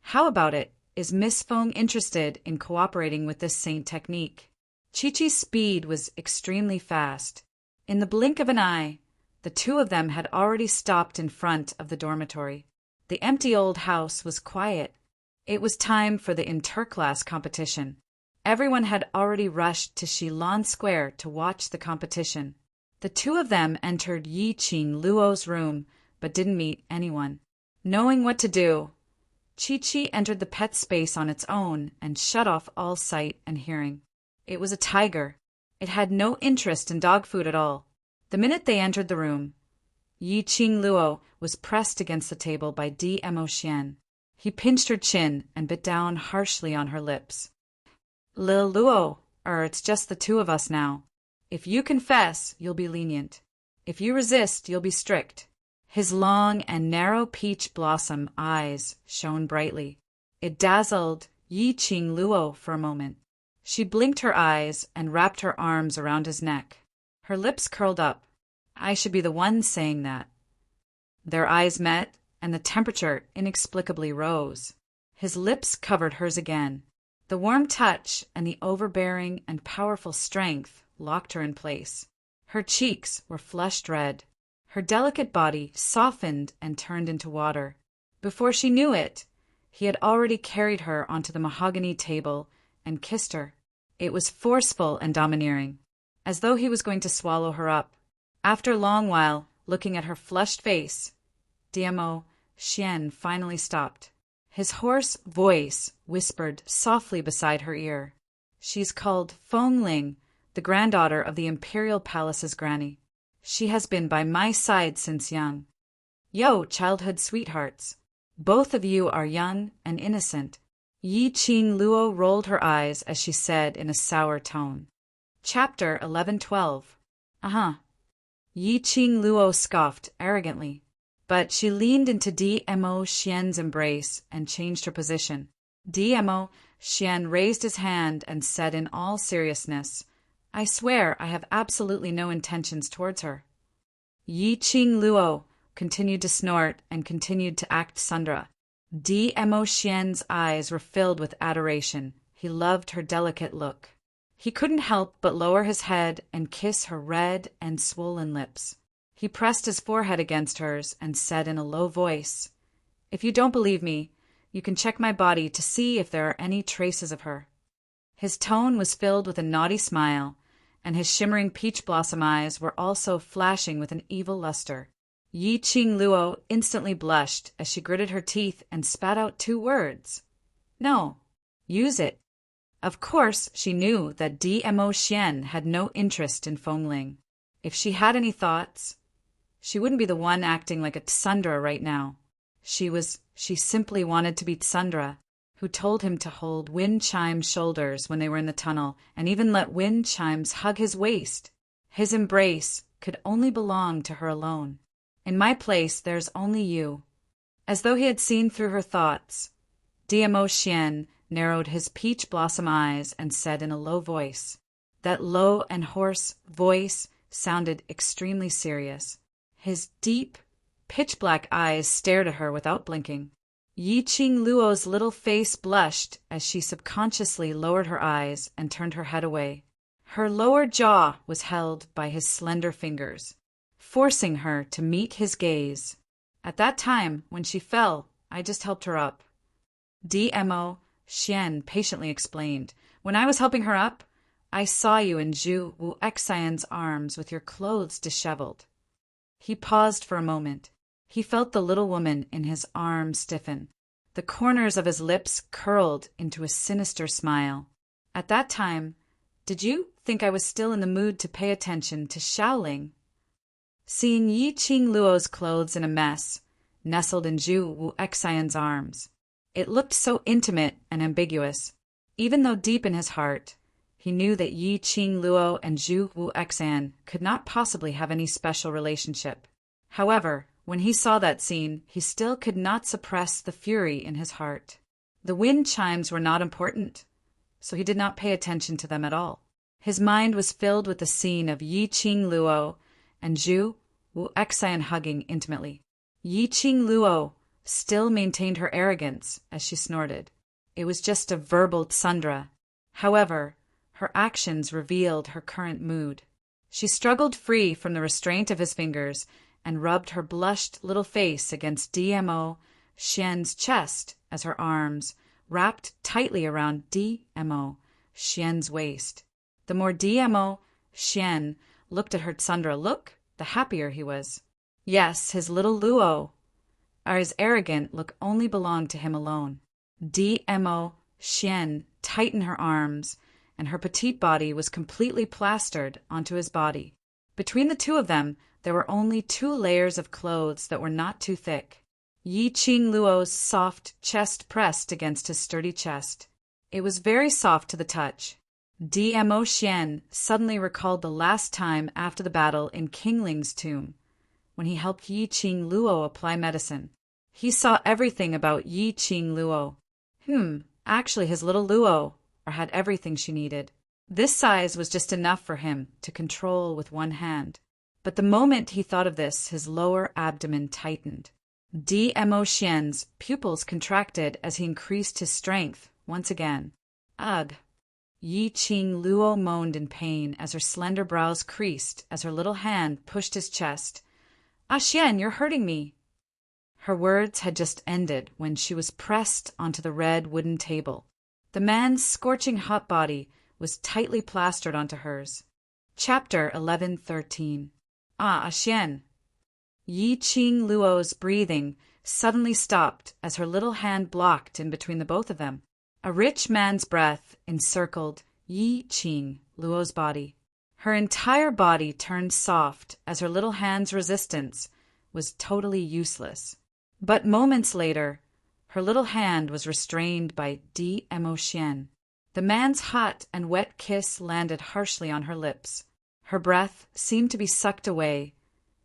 "How about it? Is Miss Feng interested in cooperating with this saint technique?" Chi-Chi's speed was extremely fast. In the blink of an eye, the two of them had already stopped in front of the dormitory. The empty old house was quiet. It was time for the interclass competition. Everyone had already rushed to Shilin Square to watch the competition. The two of them entered Yi Qing Luo's room, but didn't meet anyone. Knowing what to do, Chi-Chi entered the pet space on its own and shut off all sight and hearing. It was a tiger. It had no interest in dog food at all. The minute they entered the room, Yi Qing Luo was pressed against the table by Dmo Xian. He pinched her chin and bit down harshly on her lips. Lil Luo, it's just the two of us now. If you confess, you'll be lenient. If you resist, you'll be strict. His long and narrow peach blossom eyes shone brightly. It dazzled Yi Qing Luo for a moment. She blinked her eyes and wrapped her arms around his neck. Her lips curled up. I should be the one saying that. Their eyes met, and the temperature inexplicably rose. His lips covered hers again. The warm touch and the overbearing and powerful strength locked her in place. Her cheeks were flushed red. Her delicate body softened and turned into water. Before she knew it, he had already carried her onto the mahogany table and kissed her. It was forceful and domineering, as though he was going to swallow her up. After a long while, looking at her flushed face, Dmo Xian finally stopped. His hoarse voice whispered softly beside her ear. She's called Fengling, the granddaughter of the Imperial Palace's granny. She has been by my side since young. Yo, childhood sweethearts. Both of you are young and innocent. Yi Qing Luo rolled her eyes as she said in a sour tone. Chapter 1112. Yi Qing Luo scoffed arrogantly, but she leaned into Dmo Xian's embrace and changed her position. Dmo Xian raised his hand and said in all seriousness, I swear I have absolutely no intentions towards her. Yi Qing Luo continued to snort and continued to act Sundra. Dmo Xian's eyes were filled with adoration. He loved her delicate look. He couldn't help but lower his head and kiss her red and swollen lips. He pressed his forehead against hers and said in a low voice, If you don't believe me, you can check my body to see if there are any traces of her. His tone was filled with a naughty smile, and his shimmering peach blossom eyes were also flashing with an evil luster. Yi Qing Luo instantly blushed as she gritted her teeth and spat out 2 words. No, use it. Of course, she knew that Dmo Xian had no interest in Fengling. If she had any thoughts, she wouldn't be the one acting like a tsundra right now. She simply wanted to be Tsundra, who told him to hold Wind Chime's shoulders when they were in the tunnel, and even let Wind Chimes hug his waist. His embrace could only belong to her alone. In my place, there's only you. As though he had seen through her thoughts, Dmo Xian narrowed his peach blossom eyes and said in a low voice. That low and hoarse voice sounded extremely serious. His deep, pitch-black eyes stared at her without blinking. Yi Qing Luo's little face blushed as she subconsciously lowered her eyes and turned her head away. Her lower jaw was held by his slender fingers, forcing her to meet his gaze. At that time, when she fell, I just helped her up. Dmo Xian patiently explained. When I was helping her up, I saw you in Zhu Wu Xian's arms with your clothes disheveled. He paused for a moment. He felt the little woman in his arms stiffen. The corners of his lips curled into a sinister smile. At that time, did you think I was still in the mood to pay attention to Shaoling? Seeing Yi Qing Luo's clothes in a mess, nestled in Zhu Wu Xian's arms, it looked so intimate and ambiguous, even though deep in his heart, he knew that Yi Qing Luo and Zhu Wu Xian could not possibly have any special relationship. However, when he saw that scene, he still could not suppress the fury in his heart. The wind chimes were not important, so he did not pay attention to them at all. His mind was filled with the scene of Yi Qing Luo and Zhu Wu Xian hugging intimately. Yi Qing Luo still maintained her arrogance as she snorted. It was just a verbal tsundra. However, her actions revealed her current mood. She struggled free from the restraint of his fingers and rubbed her blushed little face against Dmo Xian's chest as her arms wrapped tightly around Dmo Xian's waist. The more Dmo Xian looked at her tsundra look, the happier he was. Yes, his little Luo, his arrogant look only belonged to him alone. Dmo Xian tightened her arms, and her petite body was completely plastered onto his body. Between the two of them, there were only 2 layers of clothes that were not too thick. Yi Qing Luo's soft chest pressed against his sturdy chest. It was very soft to the touch. Dmo Xian suddenly recalled the last time after the battle in King Ling's tomb, when he helped Yi Qing Luo apply medicine. He saw everything about Yi Qing Luo. Actually his little Luo had everything she needed. This size was just enough for him to control with one hand. But the moment he thought of this, his lower abdomen tightened. Dmo Xian's pupils contracted as he increased his strength once again. Ugh! Yi Qing Luo moaned in pain as her slender brows creased as her little hand pushed his chest. "Ah, Xian, you're hurting me." Her words had just ended when she was pressed onto the red wooden table. The man's scorching hot body was tightly plastered onto hers. Chapter 11:13. Ah, Xian. Yi Qing Luo's breathing suddenly stopped as her little hand blocked in between the both of them. A rich man's breath encircled Yi Qing Luo's body. Her entire body turned soft as her little hand's resistance was totally useless. But moments later, her little hand was restrained by Dmo Xian. The man's hot and wet kiss landed harshly on her lips. Her breath seemed to be sucked away,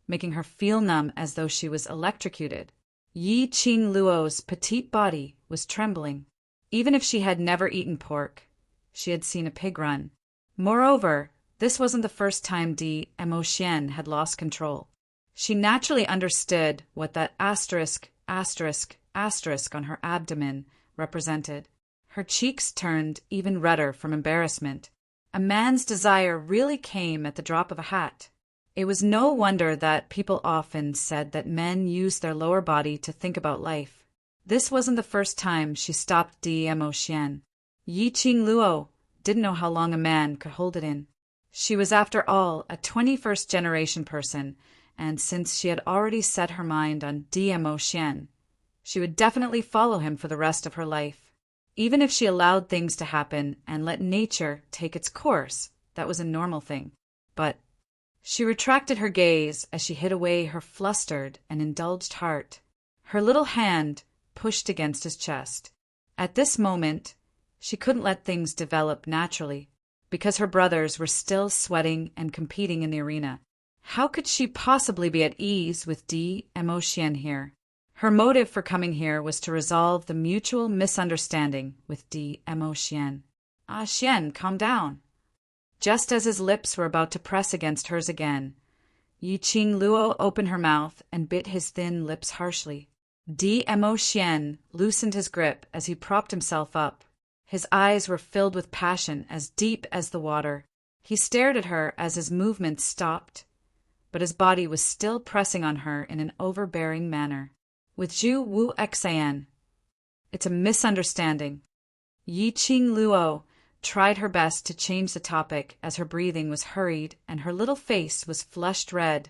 making her feel numb as though she was electrocuted. Yi Qing Luo's petite body was trembling. Even if she had never eaten pork, she had seen a pig run. Moreover, this wasn't the first time Dmo Xian had lost control. She naturally understood what that asterisk on her abdomen represented. Her cheeks turned even redder from embarrassment. A man's desire really came at the drop of a hat. It was no wonder that people often said that men use their lower body to think about life. This wasn't the first time she stopped Dmo Xian. Yi Qing Luo didn't know how long a man could hold it in. She was, after all, a 21st generation person, and since she had already set her mind on Dmo Xian, she would definitely follow him for the rest of her life. Even if she allowed things to happen and let nature take its course, that was a normal thing. But she retracted her gaze as she hid away her flustered and indulged heart. Her little hand pushed against his chest. At this moment, she couldn't let things develop naturally, because her brothers were still sweating and competing in the arena. How could she possibly be at ease with Dmo Xian here? Her motive for coming here was to resolve the mutual misunderstanding with Dmo Xian. Ah, Xian, calm down. Just as his lips were about to press against hers again, Yi Qing Luo opened her mouth and bit his thin lips harshly. Dmo Xian loosened his grip as he propped himself up. His eyes were filled with passion as deep as the water. He stared at her as his movements stopped, but his body was still pressing on her in an overbearing manner. With Zhu Wu Xian, it's a misunderstanding. Yi Qing Luo tried her best to change the topic as her breathing was hurried and her little face was flushed red,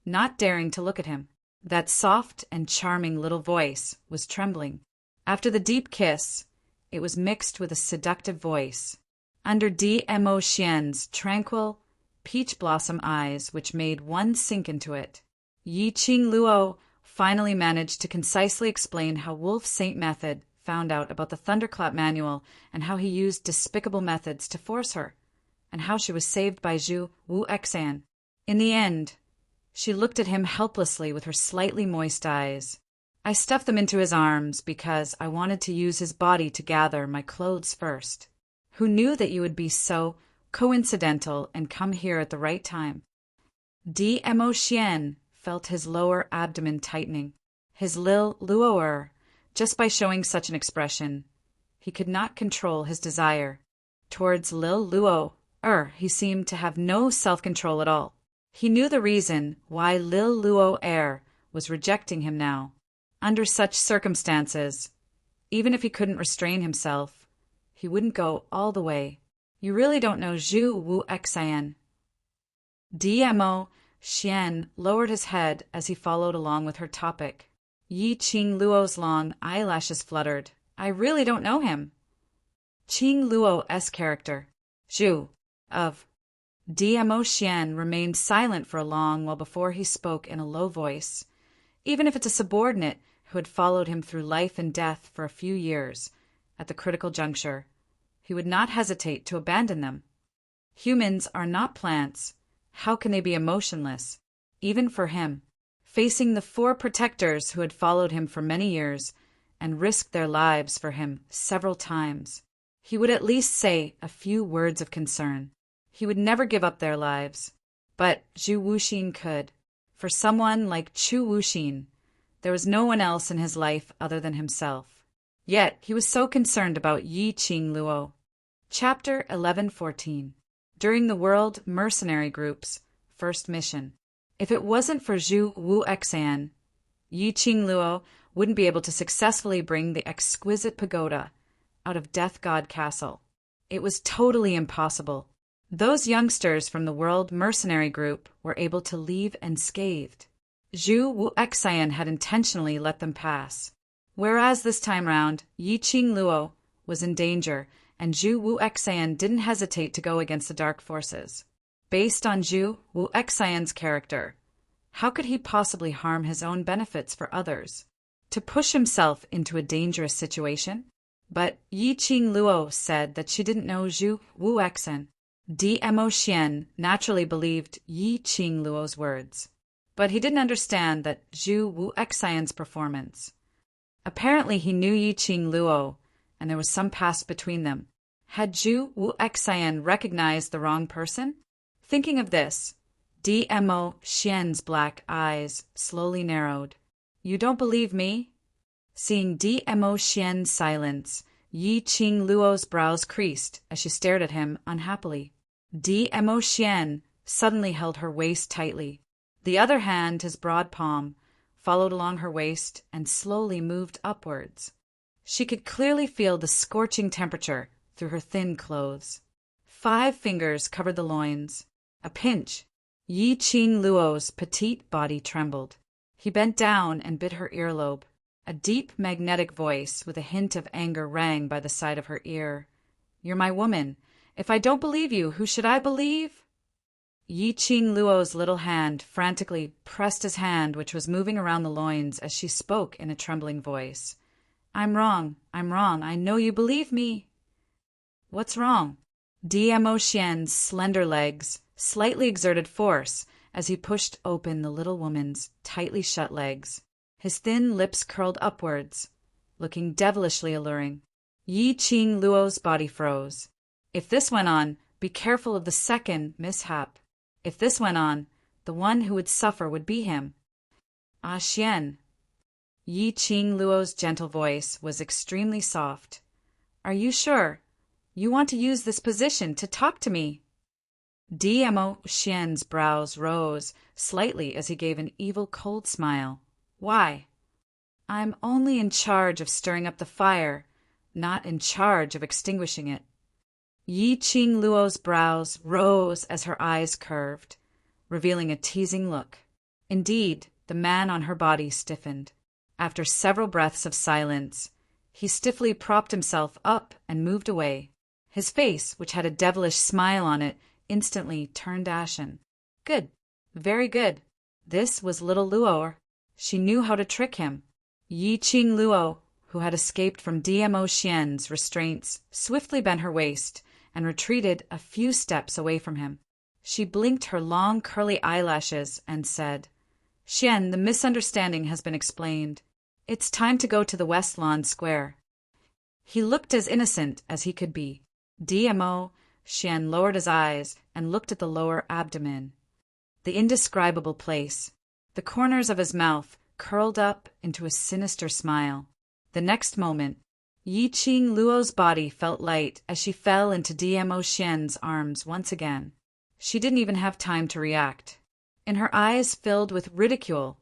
not daring to look at him. That soft and charming little voice was trembling. After the deep kiss, it was mixed with a seductive voice. Under Dmo Xian's tranquil, peach blossom eyes, which made one sink into it, Yi Qing Luo finally managed to concisely explain how Wolf Saint Method found out about the Thunderclap manual and how he used despicable methods to force her, and how she was saved by Zhu Wu Xian. In the end, she looked at him helplessly with her slightly moist eyes. I stuffed them into his arms because I wanted to use his body to gather my clothes first. Who knew that you would be so coincidental and come here at the right time? Dmo Xian felt his lower abdomen tightening. His lil Luo'er, just by showing such an expression, he could not control his desire. Towards lil Luo'er, he seemed to have no self-control at all. He knew the reason why lil Luo'er was rejecting him now. Under such circumstances, even if he couldn't restrain himself, he wouldn't go all the way. You really don't know Zhu Wu Xian. Dmo Xian lowered his head as he followed along with her topic. Yi Qing Luo's long eyelashes fluttered. I really don't know him. Qing Luo's character, Zhu, of Dmo Xian remained silent for a long while before he spoke in a low voice. Even if it's a subordinate who had followed him through life and death for a few years, at the critical juncture, he would not hesitate to abandon them. Humans are not plants. How can they be emotionless? Even for him, facing the 4 protectors who had followed him for many years and risked their lives for him several times, he would at least say a few words of concern. He would never give up their lives. But Zhu Wuxin could. For someone like Chu Wuxin, there was no one else in his life other than himself. Yet he was so concerned about Yi Qing Luo. Chapter 1114. During the World Mercenary Group's first mission. If it wasn't for Zhu Wuxian, Yi Qing Luo wouldn't be able to successfully bring the exquisite pagoda out of Death God Castle. It was totally impossible. Those youngsters from the World Mercenary Group were able to leave unscathed. Zhu Wuxian had intentionally let them pass. Whereas this time round, Yi Qing Luo was in danger, and Zhu Wuxian didn't hesitate to go against the dark forces. Based on Zhu Wuxian's character, how could he possibly harm his own benefits for others? To push himself into a dangerous situation? But Yi Qing Luo said that she didn't know Zhu Wuxian. Dmo Xian naturally believed Yi Qing Luo's words, but he didn't understand that Zhu Wuxian's performance. Apparently he knew Yi Qing Luo, and there was some past between them. Had Zhu Wuxian recognized the wrong person? Thinking of this, Dmo Xian's black eyes slowly narrowed. You don't believe me? Seeing Dmo Xian's silence, Yi Qing Luo's brows creased as she stared at him unhappily. Dmo Xian suddenly held her waist tightly. The other hand, his broad palm, followed along her waist and slowly moved upwards. She could clearly feel the scorching temperature through her thin clothes. 5 fingers covered the loins. A pinch. Yi Qing Luo's petite body trembled. He bent down and bit her earlobe. A deep, magnetic voice with a hint of anger rang by the side of her ear. You're my woman. If I don't believe you, who should I believe? Yi Qing Luo's little hand frantically pressed his hand, which was moving around the loins as she spoke in a trembling voice. I'm wrong. I know you believe me. What's wrong? Dmo Xian's slender legs slightly exerted force as he pushed open the little woman's tightly shut legs. His thin lips curled upwards, looking devilishly alluring. Yi Qing Luo's body froze. If this went on, be careful of the second mishap. If this went on, the one who would suffer would be him. Ah, Xian. Yi Qing Luo's gentle voice was extremely soft. Are you sure? You want to use this position to talk to me? Dmo Xian's brows rose slightly as he gave an evil cold smile. Why? I'm only in charge of stirring up the fire, not in charge of extinguishing it. Yi Qing Luo's brows rose as her eyes curved, revealing a teasing look. Indeed, the man on her body stiffened. After several breaths of silence, he stiffly propped himself up and moved away. His face, which had a devilish smile on it, instantly turned ashen. Good. Very good. This was little Luo. She knew how to trick him. Yi Qing Luo, who had escaped from Dmo Xian's restraints, swiftly bent her waist and retreated a few steps away from him. She blinked her long curly eyelashes and said, Xian, the misunderstanding has been explained. It's time to go to the West Lawn Square. He looked as innocent as he could be. Dmo Xian lowered his eyes and looked at the lower abdomen. The indescribable place. The corners of his mouth curled up into a sinister smile. The next moment, Yi Qing Luo's body felt light as she fell into Dmo Xian's arms once again. She didn't even have time to react. In her eyes filled with ridicule,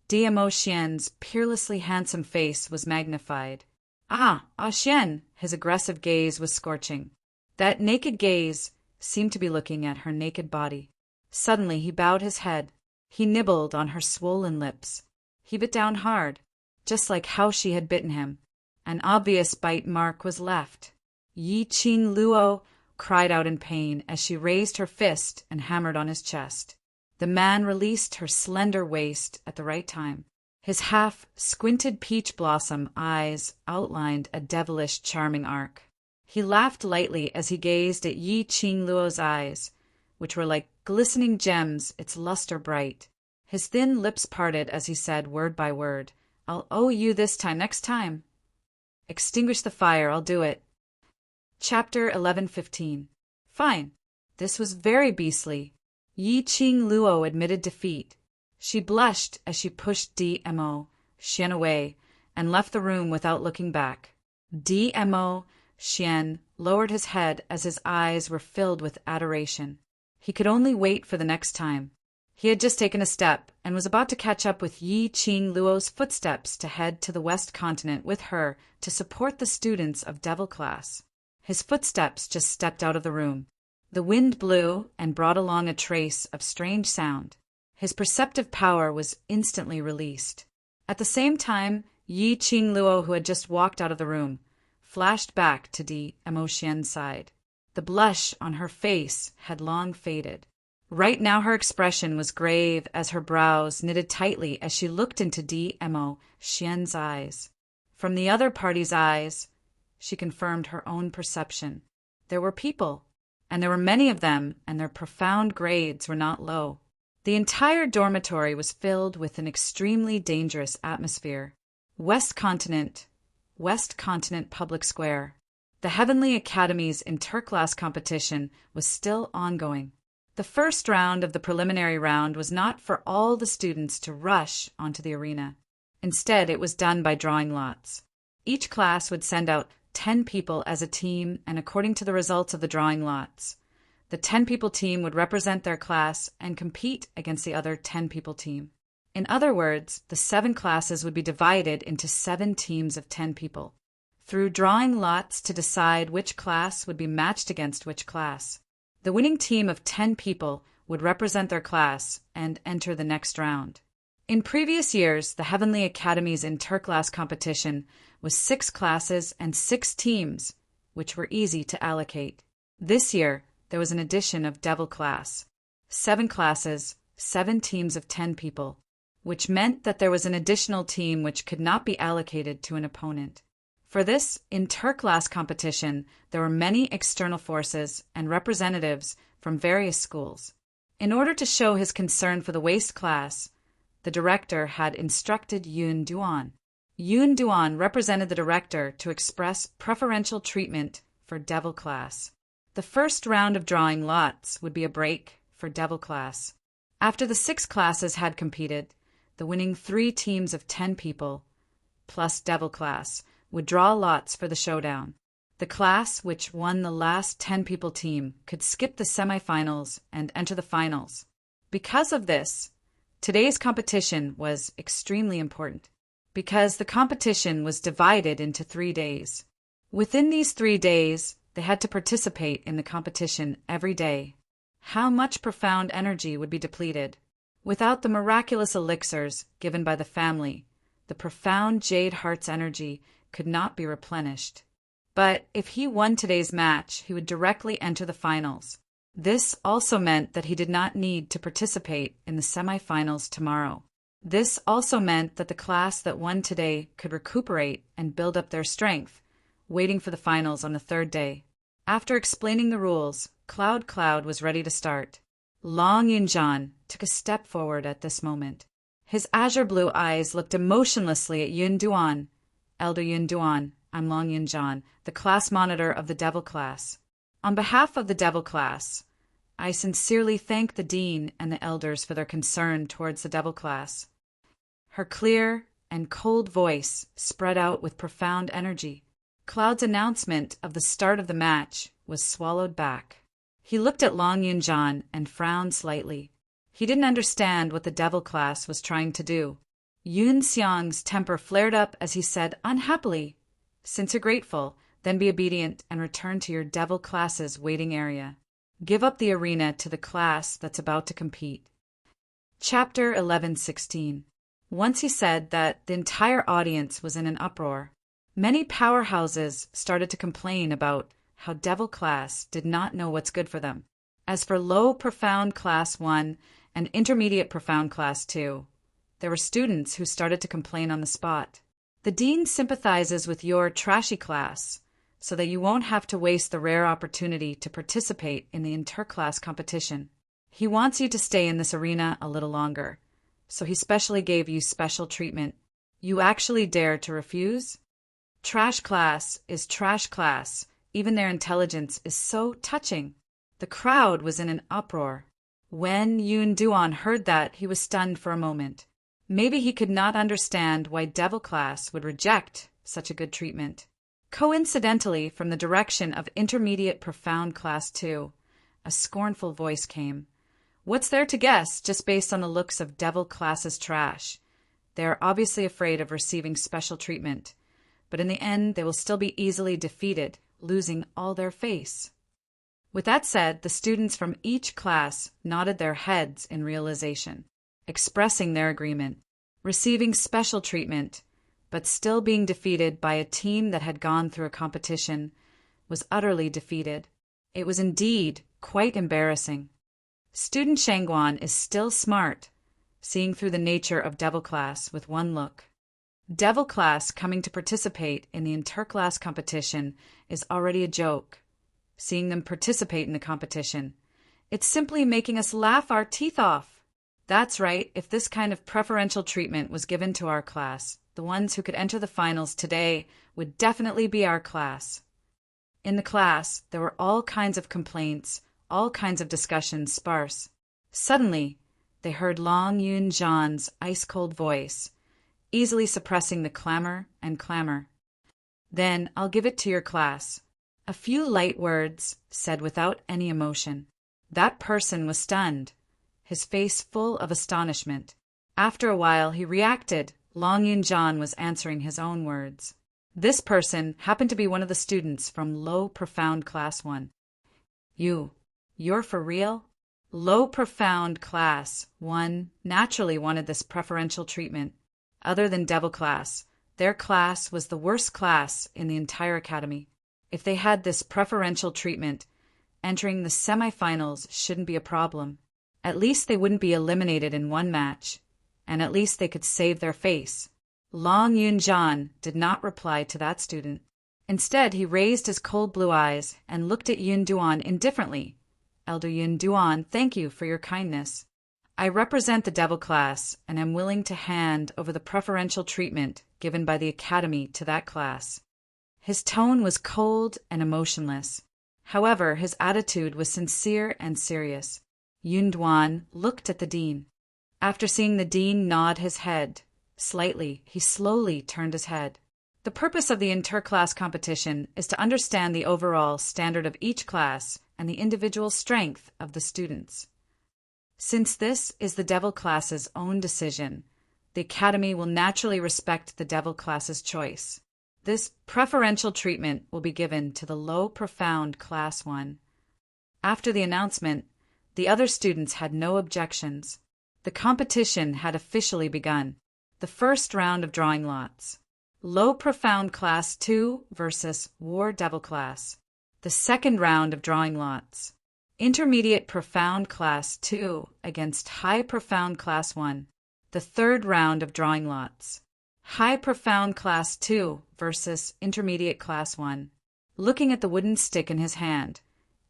Dmo Xian's peerlessly handsome face was magnified. Ah, Xian! His aggressive gaze was scorching. That naked gaze seemed to be looking at her naked body. Suddenly he bowed his head. He nibbled on her swollen lips. He bit down hard, just like how she had bitten him. An obvious bite mark was left. Yi Qing Luo cried out in pain as she raised her fist and hammered on his chest. The man released her slender waist at the right time. His half-squinted peach blossom eyes outlined a devilish, charming arc. He laughed lightly as he gazed at Yi Qingluo's eyes, which were like glistening gems, its luster bright. His thin lips parted as he said, word by word, "I'll owe you this time, next time. Extinguish the fire, I'll do it." Chapter 11:15. Fine. This was very beastly. Yi Qingluo admitted defeat. She blushed as she pushed DMO Xian away and left the room without looking back. DMO Xian lowered his head as his eyes were filled with adoration. He could only wait for the next time. He had just taken a step and was about to catch up with Yi Qingluo's footsteps to head to the West Continent with her to support the students of Devil Class. His footsteps just stepped out of the room. The wind blew and brought along a trace of strange sound. His perceptive power was instantly released. At the same time, Yi Qingluo, who had just walked out of the room, flashed back to DMO Xian's side. The blush on her face had long faded. Right now her expression was grave as her brows knitted tightly as she looked into DMO Xian's eyes. From the other party's eyes, she confirmed her own perception. There were people, and there were many of them, and their profound grades were not low. The entire dormitory was filled with an extremely dangerous atmosphere. West Continent Public Square. The Heavenly Academy's interclass competition was still ongoing. The first round of the preliminary round was not for all the students to rush onto the arena. Instead, it was done by drawing lots. Each class would send out 10 people as a team, and according to the results of the drawing lots, the 10-people team would represent their class and compete against the other 10-people team. In other words, the 7 classes would be divided into 7 teams of 10 people, through drawing lots to decide which class would be matched against which class. The winning team of 10 people would represent their class and enter the next round. In previous years, the Heavenly Academy's interclass competition was 6 classes and 6 teams, which were easy to allocate. This year, there was an addition of Devil Class. 7 classes, 7 teams of 10 people, which meant that there was an additional team which could not be allocated to an opponent. For this interclass competition, there were many external forces and representatives from various schools. In order to show his concern for the waste class, the director had instructed Yun Duan. Yun Duan represented the director to express preferential treatment for Devil Class. The first round of drawing lots would be a break for Devil Class. After the 6 classes had competed, the winning 3 teams of 10 people, plus Devil Class, would draw lots for the showdown. The class which won the last 10-people team could skip the semifinals and enter the finals. Because of this, today's competition was extremely important, because the competition was divided into 3 days. Within these 3 days, they had to participate in the competition every day. How much profound energy would be depleted? Without the miraculous elixirs given by the family, the profound Jade Heart's energy could not be replenished. But if he won today's match, he would directly enter the finals. This also meant that he did not need to participate in the semifinals tomorrow. This also meant that the class that won today could recuperate and build up their strength, waiting for the finals on the 3rd day. After explaining the rules, Cloud was ready to start. Long Yunjan took a step forward at this moment. His azure blue eyes looked emotionlessly at Yun Duan. Elder Yun Duan, I'm Long Yunjan, the class monitor of the Devil Class. On behalf of the Devil Class, I sincerely thank the Dean and the Elders for their concern towards the Devil Class. Her clear and cold voice spread out with profound energy. Cloud's announcement of the start of the match was swallowed back. He looked at Long Yunjan and frowned slightly. He didn't understand what the Devil Class was trying to do. Yun Xiang's temper flared up as he said unhappily, "Since you're grateful, then be obedient and return to your Devil Class's waiting area. Give up the arena to the class that's about to compete." Chapter 11:16. Once he said that the entire audience was in an uproar. Many powerhouses started to complain about how Devil Class did not know what's good for them. As for Low Profound Class 1 and Intermediate Profound Class 2, there were students who started to complain on the spot. The dean sympathizes with your trashy class so that you won't have to waste the rare opportunity to participate in the interclass competition. He wants you to stay in this arena a little longer, so he specially gave you special treatment. You actually dare to refuse? Trash class is trash class. Even their intelligence is so touching. The crowd was in an uproar. When Yoon Duan heard that, he was stunned for a moment. Maybe he could not understand why Devil Class would reject such a good treatment. Coincidentally, from the direction of Intermediate Profound Class 2, a scornful voice came. What's there to guess, just based on the looks of Devil Class's trash? They are obviously afraid of receiving special treatment, but in the end they will still be easily defeated, losing all their face. With that said, the students from each class nodded their heads in realization, expressing their agreement. Receiving special treatment, but still being defeated by a team that had gone through a competition, was utterly defeated. It was indeed quite embarrassing. Student Shangguan is still smart, seeing through the nature of Devil Class with one look. Devil Class coming to participate in the interclass competition is already a joke. Seeing them participate in the competition, it's simply making us laugh our teeth off. That's right, if this kind of preferential treatment was given to our class, the ones who could enter the finals today would definitely be our class. In the class, there were all kinds of complaints, all kinds of discussions sparse. Suddenly, they heard Long Yun Zhan's ice-cold voice, easily suppressing the clamor and clamor. Then I'll give it to your class. A few light words, said without any emotion. That person was stunned, his face full of astonishment. After a while he reacted. Long Yun Zhan was answering his own words. This person happened to be one of the students from Low Profound Class 1. You're for real? Low Profound Class 1 naturally wanted this preferential treatment. Other than Devil Class, their class was the worst class in the entire academy. If they had this preferential treatment, entering the semifinals shouldn't be a problem. At least they wouldn't be eliminated in one match, and at least they could save their face. Long Yun Zhan did not reply to that student. Instead, he raised his cold blue eyes and looked at Yoon Duan indifferently. Elder Yoon Duan, thank you for your kindness. I represent the Devil Class and am willing to hand over the preferential treatment given by the Academy to that class. His tone was cold and emotionless. However, his attitude was sincere and serious. Yoon Duan looked at the dean. After seeing the dean nod his head slightly, he slowly turned his head. The purpose of the interclass competition is to understand the overall standard of each class and the individual strength of the students. Since this is the Devil Class's own decision, the Academy will naturally respect the Devil Class's choice. This preferential treatment will be given to the Low Profound Class 1. After the announcement, the other students had no objections. The competition had officially begun. The first round of drawing lots. Low Profound Class 2 versus War Devil Class. The second round of drawing lots. Intermediate Profound Class 2 against High Profound Class 1. The third round of drawing lots. High Profound Class 2 versus Intermediate Class 1. Looking at the wooden stick in his hand,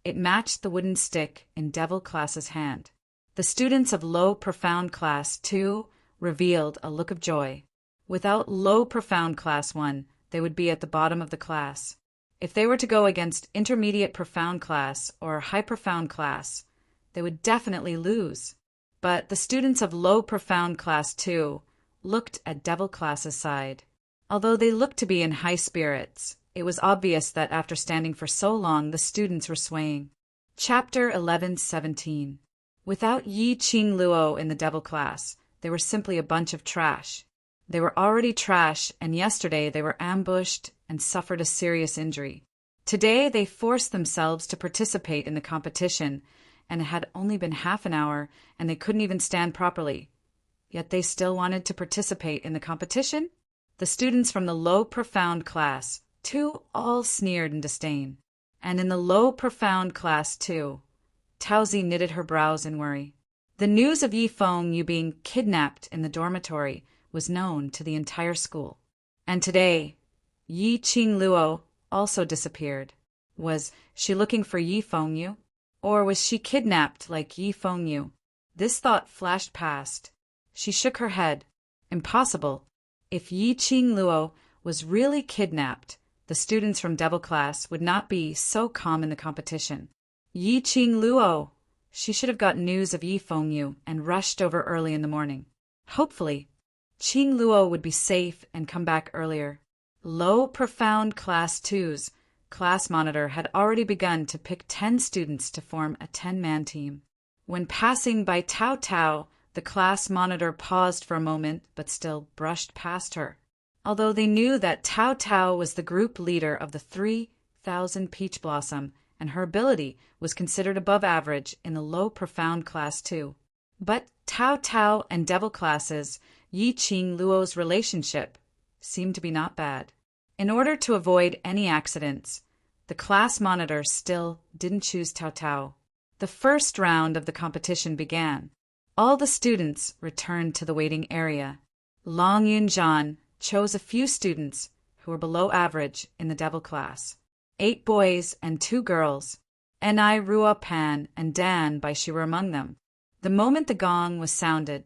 it matched the wooden stick in Devil Class's hand. The students of Low Profound Class 2 revealed a look of joy. Without Low Profound Class 1, they would be at the bottom of the class. If they were to go against Intermediate Profound Class or High Profound Class, they would definitely lose. But the students of Low Profound Class 2 looked at Devil Class's side. Although they looked to be in high spirits, it was obvious that after standing for so long, the students were swaying. Chapter 11:17. Without Yi Qing Luo in the Devil Class, they were simply a bunch of trash. They were already trash, and yesterday they were ambushed and suffered a serious injury. Today they forced themselves to participate in the competition, and it had only been half an hour, and they couldn't even stand properly. Yet they still wanted to participate in the competition? The students from the Low Profound Class 2 all sneered in disdain. And in the low, profound class, too. Taozi knitted her brows in worry. The news of Yi Fengyu being kidnapped in the dormitory was known to the entire school. And today, Yi Qingluo also disappeared. Was she looking for Yi Fengyu? Or was she kidnapped like Yi Fengyu? This thought flashed past. She shook her head. Impossible. If Yi Qingluo was really kidnapped, the students from Devil Class would not be so calm in the competition. Yi Qingluo! She should have gotten news of Yi Fengyu and rushed over early in the morning. Hopefully, Qingluo would be safe and come back earlier. Low, profound Class 2's class monitor had already begun to pick 10 students to form a 10-man team. When passing by Tao Tao, the class monitor paused for a moment but still brushed past her. Although they knew that Tao Tao was the group leader of the 3,000 Peach Blossom, and her ability was considered above average in the low profound class 2. But Tao Tao and Devil Classes, Yi Qingluo's relationship, seemed to be not bad. In order to avoid any accidents, the class monitor still didn't choose Tao Tao. The first round of the competition began. All the students returned to the waiting area. Long Yunjian chose a few students who were below average in the Devil Class. 8 boys and 2 girls. Ni Rua Pan and Dan Baishi were among them. The moment the gong was sounded,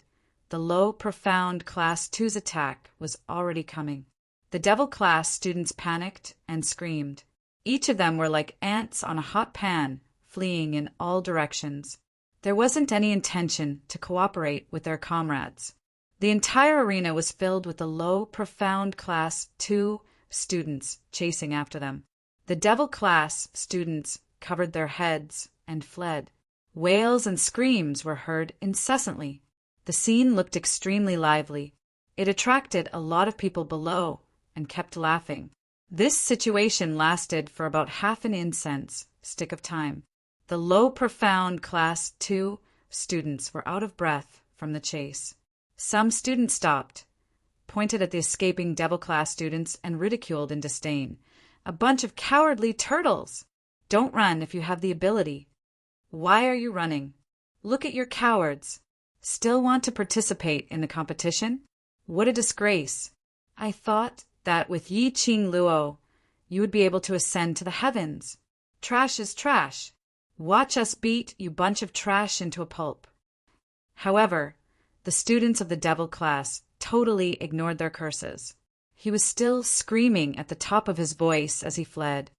the low, profound Class 2's attack was already coming. The Devil Class students panicked and screamed. Each of them were like ants on a hot pan, fleeing in all directions. There wasn't any intention to cooperate with their comrades. The entire arena was filled with the low, profound Class 2 students chasing after them. The Devil Class students covered their heads and fled. Wails and screams were heard incessantly. The scene looked extremely lively. It attracted a lot of people below and kept laughing. This situation lasted for about half an incense stick of time. The low, profound Class 2 students were out of breath from the chase. Some students stopped, pointed at the escaping Devil Class students, and ridiculed in disdain. A bunch of cowardly turtles! Don't run if you have the ability. Why are you running? Look at your cowards. Still want to participate in the competition? What a disgrace. I thought that with Yi Qingluo, you would be able to ascend to the heavens. Trash is trash. Watch us beat you bunch of trash into a pulp. However, the students of the Devil Class totally ignored their curses. He was still screaming at the top of his voice as he fled.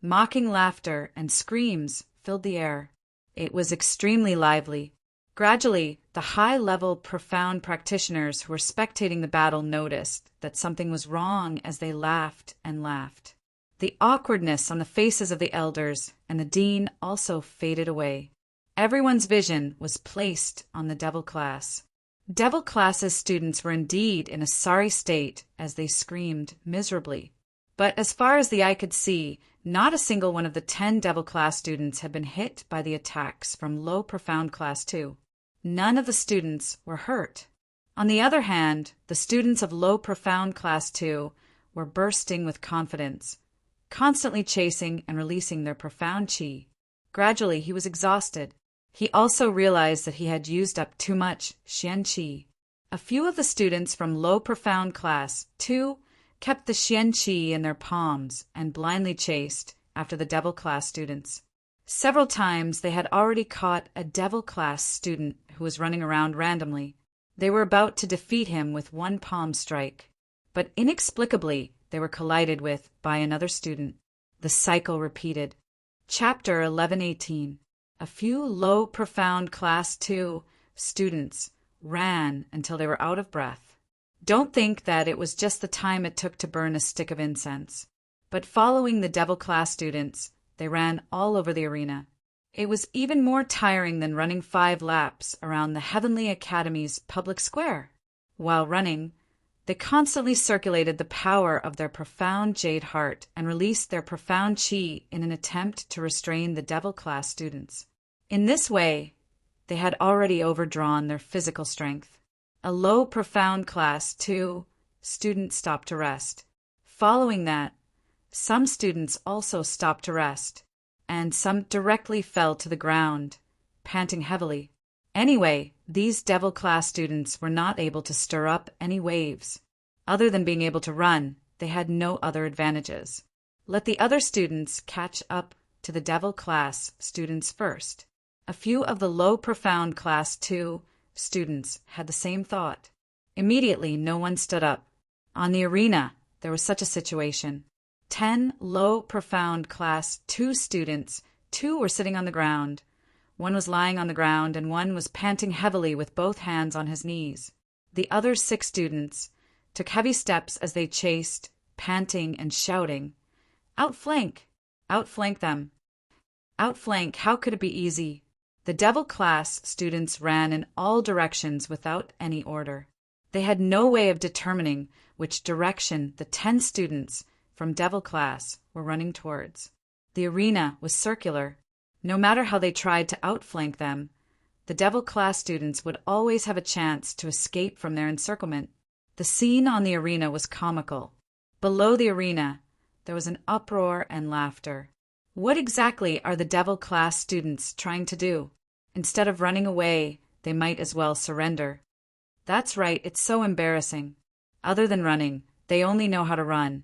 Mocking laughter and screams filled the air. It was extremely lively. Gradually, the high-level, profound practitioners who were spectating the battle noticed that something was wrong as they laughed and laughed. The awkwardness on the faces of the elders and the dean also faded away. Everyone's vision was placed on the Devil Class. Devil Class's students were indeed in a sorry state as they screamed miserably. But as far as the eye could see, not a single one of the 10 Devil Class students had been hit by the attacks from low profound Class 2. None of the students were hurt. On the other hand, the students of low profound Class 2 were bursting with confidence, constantly chasing and releasing their profound qi. Gradually, he was exhausted. He also realized that he had used up too much Xian qi. A few of the students from low profound Class 2 kept the Xian qi in their palms and blindly chased after the Devil Class students. Several times they had already caught a Devil Class student who was running around randomly. They were about to defeat him with one palm strike, but inexplicably they were collided with by another student. The cycle repeated. Chapter 1118. A few low, profound Class 2 students ran until they were out of breath. Don't think that it was just the time it took to burn a stick of incense. But following the Devil Class students, they ran all over the arena. It was even more tiring than running 5 laps around the Heavenly Academy's public square. While running, they constantly circulated the power of their profound jade heart and released their profound qi in an attempt to restrain the Devil Class students. In this way, they had already overdrawn their physical strength. A low, profound Class 2 student stopped to rest. Following that, some students also stopped to rest. and some directly fell to the ground, panting heavily. Anyway, these Devil class students were not able to stir up any waves. Other than being able to run, they had no other advantages. Let the other students catch up to the Devil class students first. A few of the low profound class 2 students had the same thought. Immediately, no one stood up. On the arena, there was such a situation. 10 low profound class 2 students, 2 were sitting on the ground. One was lying on the ground, and one was panting heavily with both hands on his knees. The other 6 students took heavy steps as they chased, panting and shouting, "Outflank! Outflank them! Outflank! How could it be easy?" The Devil class students ran in all directions without any order. They had no way of determining which direction the 10 students from Devil class were running towards. The arena was circular. No matter how they tried to outflank them, the Devil class students would always have a chance to escape from their encirclement. The scene on the arena was comical. Below the arena, there was an uproar and laughter. What exactly are the Devil class students trying to do? Instead of running away, they might as well surrender. That's right, it's so embarrassing. Other than running, they only know how to run.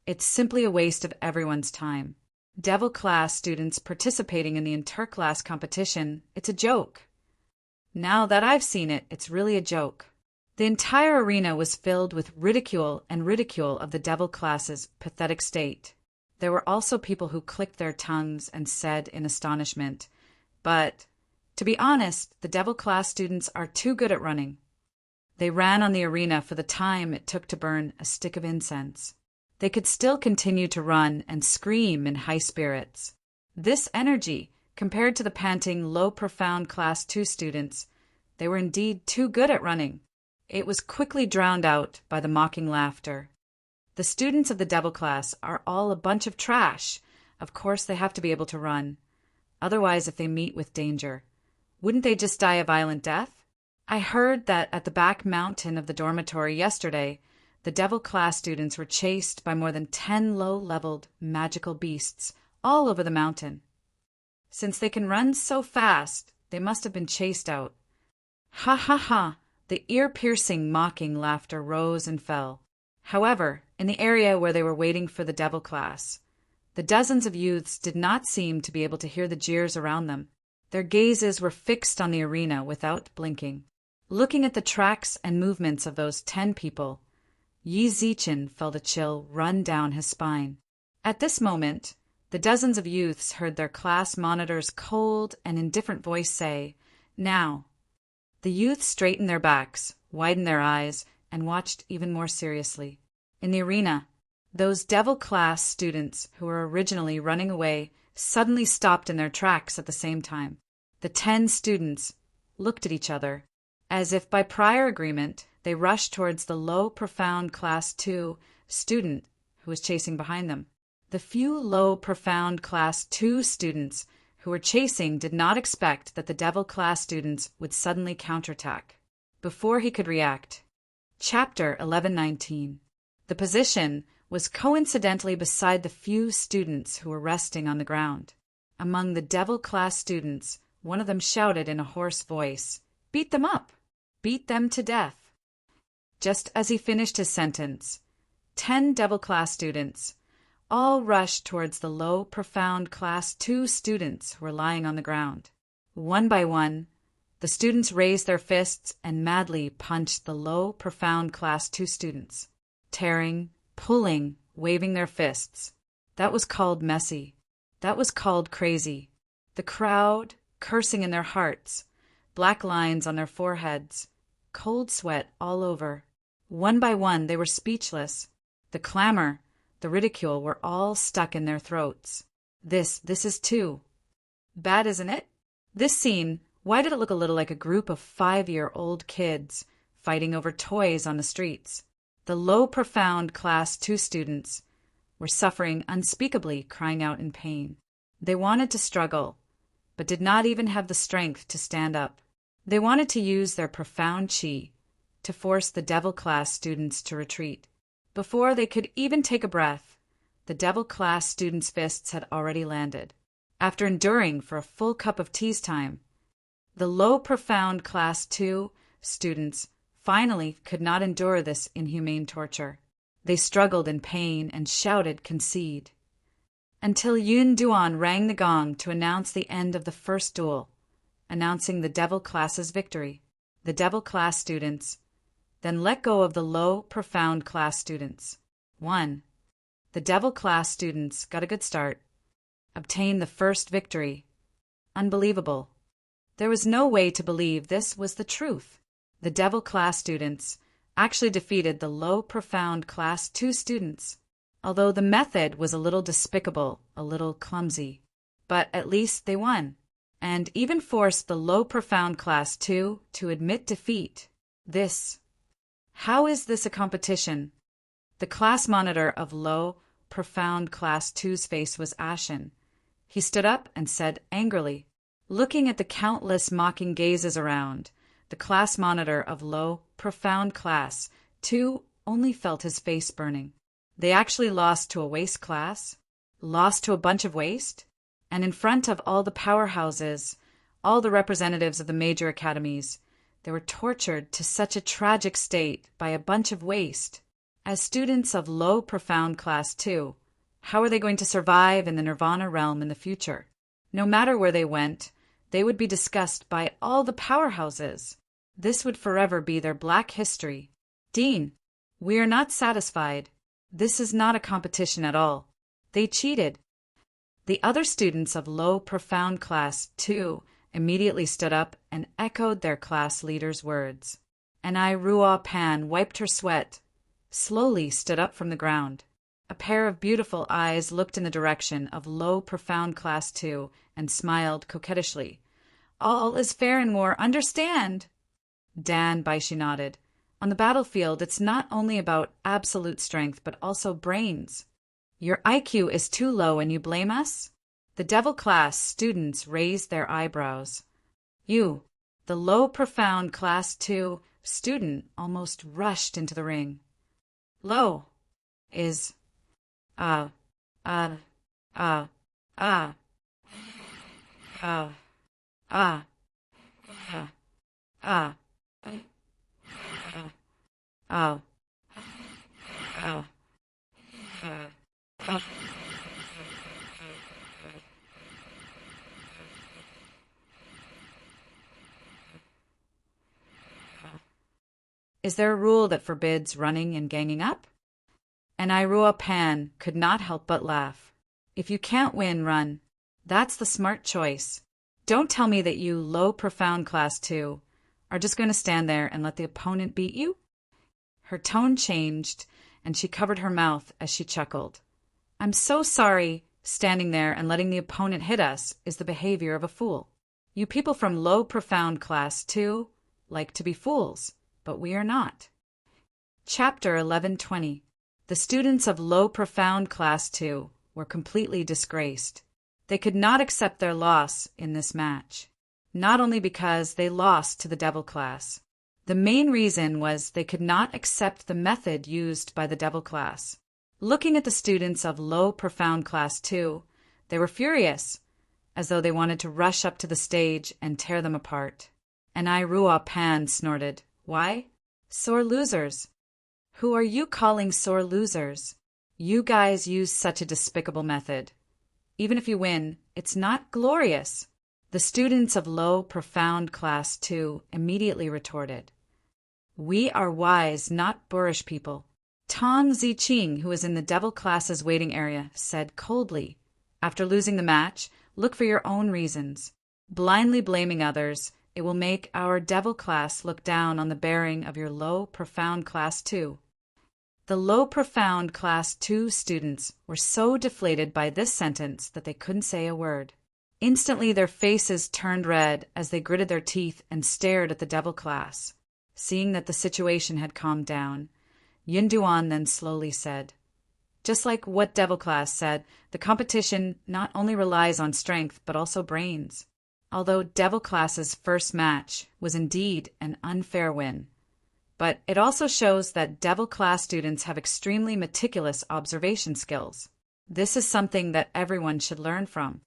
It's simply a waste of everyone's time. Devil class students participating in the interclass competition, it's a joke. Now that I've seen it, it's really a joke. The entire arena was filled with ridicule of the Devil class's pathetic state. There were also people who clicked their tongues and said in astonishment, "But, to be honest, the Devil class students are too good at running." They ran on the arena for the time it took to burn a stick of incense. They could still continue to run and scream in high spirits. This energy, compared to the panting, low profound class 2 students, they were indeed too good at running. It was quickly drowned out by the mocking laughter. The students of the Devil class are all a bunch of trash. Of course they have to be able to run. Otherwise, if they meet with danger, wouldn't they just die a violent death? I heard that at the back mountain of the dormitory yesterday, the Devil class students were chased by more than 10 low-leveled magical beasts all over the mountain. Since they can run so fast, they must have been chased out. Ha ha ha! The ear-piercing, mocking laughter rose and fell. However, in the area where they were waiting for the Devil class, the dozens of youths did not seem to be able to hear the jeers around them. Their gazes were fixed on the arena without blinking. Looking at the tracks and movements of those 10 people, Yi Zichen felt a chill run down his spine. At this moment, the dozens of youths heard their class monitor's cold and indifferent voice say, "Now." The youths straightened their backs, widened their eyes, and watched even more seriously. In the arena, those Devil class students who were originally running away suddenly stopped in their tracks at the same time. The 10 students looked at each other. As if by prior agreement, they rushed towards the low, profound class 2 student who was chasing behind them. The few low, profound class 2 students who were chasing did not expect that the Devil class students would suddenly counterattack. Before he could react. Chapter 1119. The position was coincidentally beside the few students who were resting on the ground. Among the Devil class students, one of them shouted in a hoarse voice, "Beat them up! Beat them to death!" Just as he finished his sentence, 10 Devil class students all rushed towards the low, profound class 2 students who were lying on the ground. One by one, the students raised their fists and madly punched the low, profound class 2 students, tearing, pulling, waving their fists. That was called messy. That was called crazy. The crowd, cursing in their hearts, black lines on their foreheads, cold sweat all over. One by one, they were speechless. The clamor, the ridicule were all stuck in their throats. This is too bad, isn't it? This scene, why did it look a little like a group of 5-year-old kids fighting over toys on the streets? The low, profound class 2 students were suffering unspeakably, crying out in pain. They wanted to struggle, but did not even have the strength to stand up. They wanted to use their profound chi to force the Devil class students to retreat. Before they could even take a breath, the Devil class students' fists had already landed. After enduring for a full cup of tea's time, the low profound Class 2 students finally could not endure this inhumane torture. They struggled in pain and shouted concede. Until Yun Duan rang the gong to announce the end of the first duel, announcing the Devil Class's victory. The Devil Class students then let go of the low profound Class students. 1. The Devil Class students got a good start, obtained the first victory. Unbelievable. There was no way to believe this was the truth. The Devil Class students actually defeated the low profound Class 2 students, although the method was a little despicable, a little clumsy. But at least they won, and even forced the low profound Class 2 to admit defeat. How is this a competition? The class monitor of low profound Class 2's face was ashen. He stood up and said angrily, looking at the countless mocking gazes around, the class monitor of low profound Class 2 only felt his face burning. They actually lost to a waste class? Lost to a bunch of waste? And in front of all the powerhouses, all the representatives of the major academies, they were tortured to such a tragic state by a bunch of waste. As students of low profound Class 2, how are they going to survive in the Nirvana realm in the future? No matter where they went, they would be discussed by all the powerhouses. This would forever be their black history. Dean, we are not satisfied. This is not a competition at all. They cheated. The other students of low profound Class 2 immediately stood up and echoed their class leader's words. And Ruo Pan wiped her sweat, slowly stood up from the ground. A pair of beautiful eyes looked in the direction of low profound Class 2 and smiled coquettishly. All is fair in war, understand? Dan Baishi nodded. On the battlefield, it's not only about absolute strength, but also brains. Your IQ is too low and you blame us? The Devil Class students raised their eyebrows. You, the low profound Class 2 student, almost rushed into the ring. Low is ah ah ah ah ah ah ah ah ah. Is there a rule that forbids running and ganging up? And Ruo Pan could not help but laugh. If you can't win, run. That's the smart choice. Don't tell me that you low profound Class 2 are just going to stand there and let the opponent beat you? Her tone changed, and she covered her mouth as she chuckled. I'm so sorry. Standing there and letting the opponent hit us is the behavior of a fool. You people from low profound Class 2 like to be fools, but we are not. Chapter 1120. The students of low profound Class 2 were completely disgraced. They could not accept their loss in this match, not only because they lost to the Devil Class. The main reason was they could not accept the method used by the Devil Class. Looking at the students of low profound Class 2, they were furious, as though they wanted to rush up to the stage and tear them apart. And Ruo Pan snorted, Why? Sore losers. Who are you calling sore losers? You guys use such a despicable method. Even if you win, it's not glorious. The students of low profound Class 2 immediately retorted. We are wise, not boorish people. Tong Ziqing, who was in the Devil Class's waiting area, said coldly, After losing the match, look for your own reasons. Blindly blaming others, it will make our Devil Class look down on the bearing of your low profound Class 2. The low profound Class 2 students were so deflated by this sentence that they couldn't say a word. Instantly their faces turned red as they gritted their teeth and stared at the Devil Class. Seeing that the situation had calmed down, Yin Duan then slowly said, Just like what Devil Class said, the competition not only relies on strength but also brains. Although Devil Class's first match was indeed an unfair win, but it also shows that Devil Class students have extremely meticulous observation skills. This is something that everyone should learn from.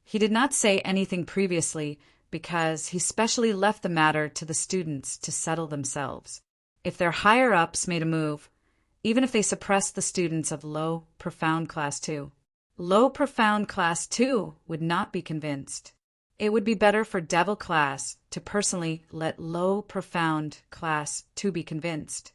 He did not say anything previously because he specially left the matter to the students to settle themselves. If their higher-ups made a move, even if they suppressed the students of low, profound Class 2, low, profound Class 2 would not be convinced. It would be better for Devil Class to personally let low, profound Class 2 be convinced.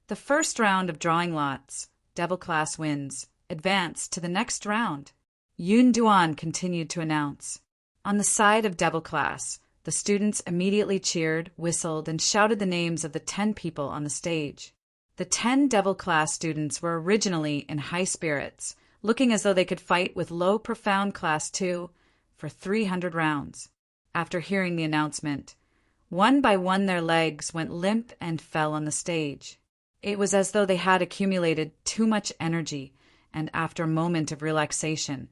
The first round of drawing lots, Devil Class wins, advance to the next round. Yun Duan continued to announce. On the side of Devil Class, the students immediately cheered, whistled, and shouted the names of the 10 people on the stage. The 10 Devil Class students were originally in high spirits, looking as though they could fight with low, profound Class 2 for 300 rounds. After hearing the announcement, one by one their legs went limp and fell on the stage. It was as though they had accumulated too much energy, and after a moment of relaxation,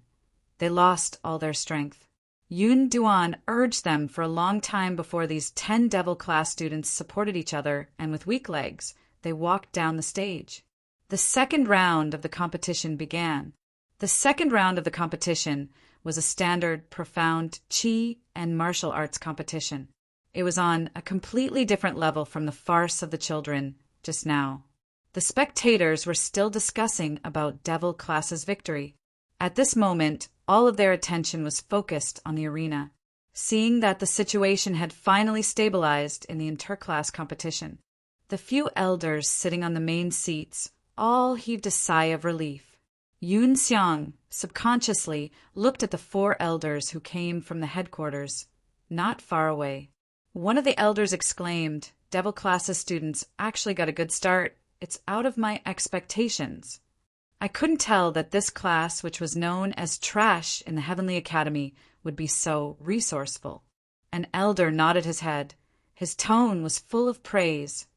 they lost all their strength. Yun Duan urged them for a long time before these 10 Devil Class students supported each other, and with weak legs, they walked down the stage. The second round of the competition began. The second round of the competition was a standard, profound Qi and martial arts competition. It was on a completely different level from the farce of the children just now. The spectators were still discussing about Devil Class's victory. At this moment, all of their attention was focused on the arena. Seeing that the situation had finally stabilized in the interclass competition, the few elders sitting on the main seats all heaved a sigh of relief. Yun Xiang subconsciously looked at the 4 elders who came from the headquarters, not far away. One of the elders exclaimed, "Devil Class's students actually got a good start. It's out of my expectations. I couldn't tell that this class, which was known as trash in the Heavenly Academy, would be so resourceful." An elder nodded his head. His tone was full of praise.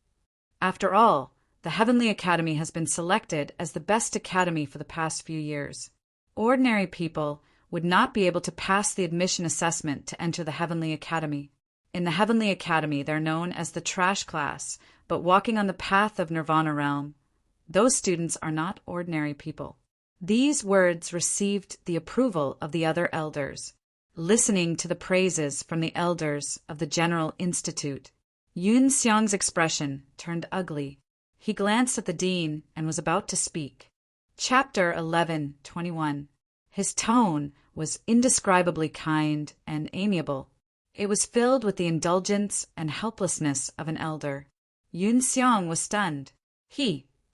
After all, the Heavenly Academy has been selected as the best academy for the past few years. Ordinary people would not be able to pass the admission assessment to enter the Heavenly Academy. In the Heavenly Academy, they're known as the trash class, but walking on the path of Nirvana realm, those students are not ordinary people. These words received the approval of the other elders. Listening to the praises from the elders of the General Institute, Yun Xiang's expression turned ugly. He glanced at the dean and was about to speak. Chapter 11:21. His tone was indescribably kind and amiable. It was filled with the indulgence and helplessness of an elder. Yun Xiang was stunned.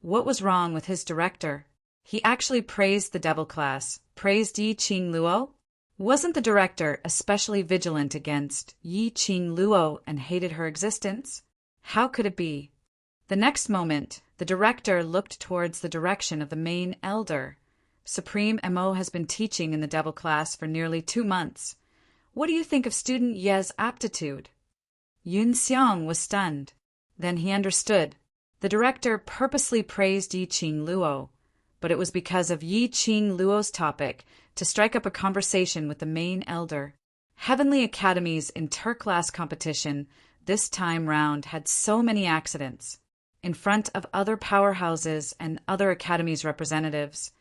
What was wrong with his director? He actually praised the Devil Class, praised Yi Qing Luo? Wasn't the director especially vigilant against Yi Qing Luo and hated her existence? How could it be? The next moment, the director looked towards the direction of the main elder. Supreme Mo has been teaching in the Devil Class for nearly 2 months. What do you think of student Ye's aptitude? Yun Xiang was stunned. Then he understood. The director purposely praised Yi Qing Luo, but it was because of Yi Qing Luo's topic to strike up a conversation with the main elder. Heavenly Academy's interclass competition this time round had so many accidents. In front of other powerhouses and other academies' representatives,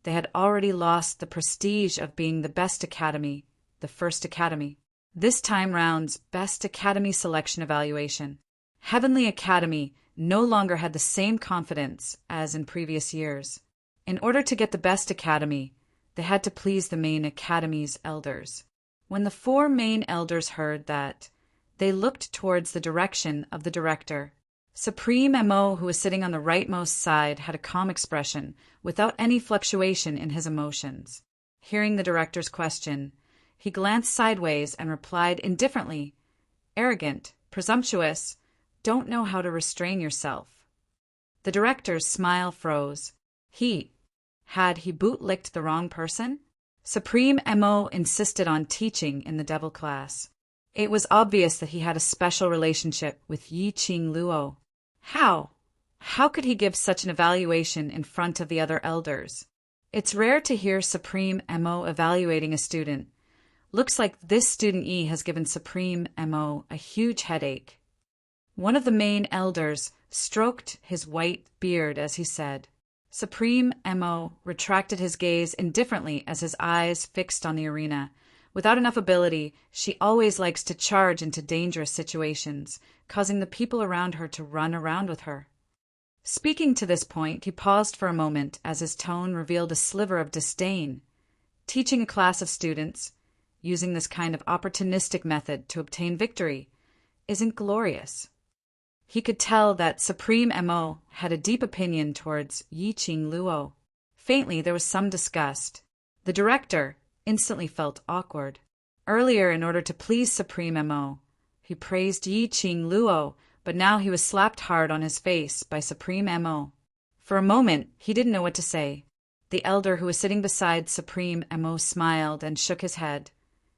they had already lost the prestige of being the best academy, the first academy. This time round's best academy selection evaluation, Heavenly Academy no longer had the same confidence as in previous years. In order to get the best academy, they had to please the main academy's elders. When the 4 main elders heard that, they looked towards the direction of the director. Supreme Mo, who was sitting on the rightmost side, had a calm expression, without any fluctuation in his emotions. Hearing the director's question, he glanced sideways and replied indifferently, "Arrogant, presumptuous, don't know how to restrain yourself." The director's smile froze. Had he bootlicked the wrong person? Supreme Mo insisted on teaching in the Devil Class. It was obvious that he had a special relationship with Yi Qing Luo. How could he give such an evaluation in front of the other elders? It's rare to hear Supreme Mo evaluating a student. Looks like this student Yi has given Supreme Mo a huge headache. One of the main elders stroked his white beard as he said. Supreme Mo retracted his gaze indifferently as his eyes fixed on the arena, Without enough ability, she always likes to charge into dangerous situations, causing the people around her to run around with her. Speaking to this point, he paused for a moment as his tone revealed a sliver of disdain. Teaching a class of students, using this kind of opportunistic method to obtain victory, isn't glorious. He could tell that Supreme Mo had a deep opinion towards Yiqing Luo. Faintly, there was some disgust. The director instantly felt awkward. Earlier, in order to please Supreme Mo, he praised Yiqing Luo, but now he was slapped hard on his face by Supreme Mo. For a moment, he didn't know what to say. The elder who was sitting beside Supreme Mo smiled and shook his head.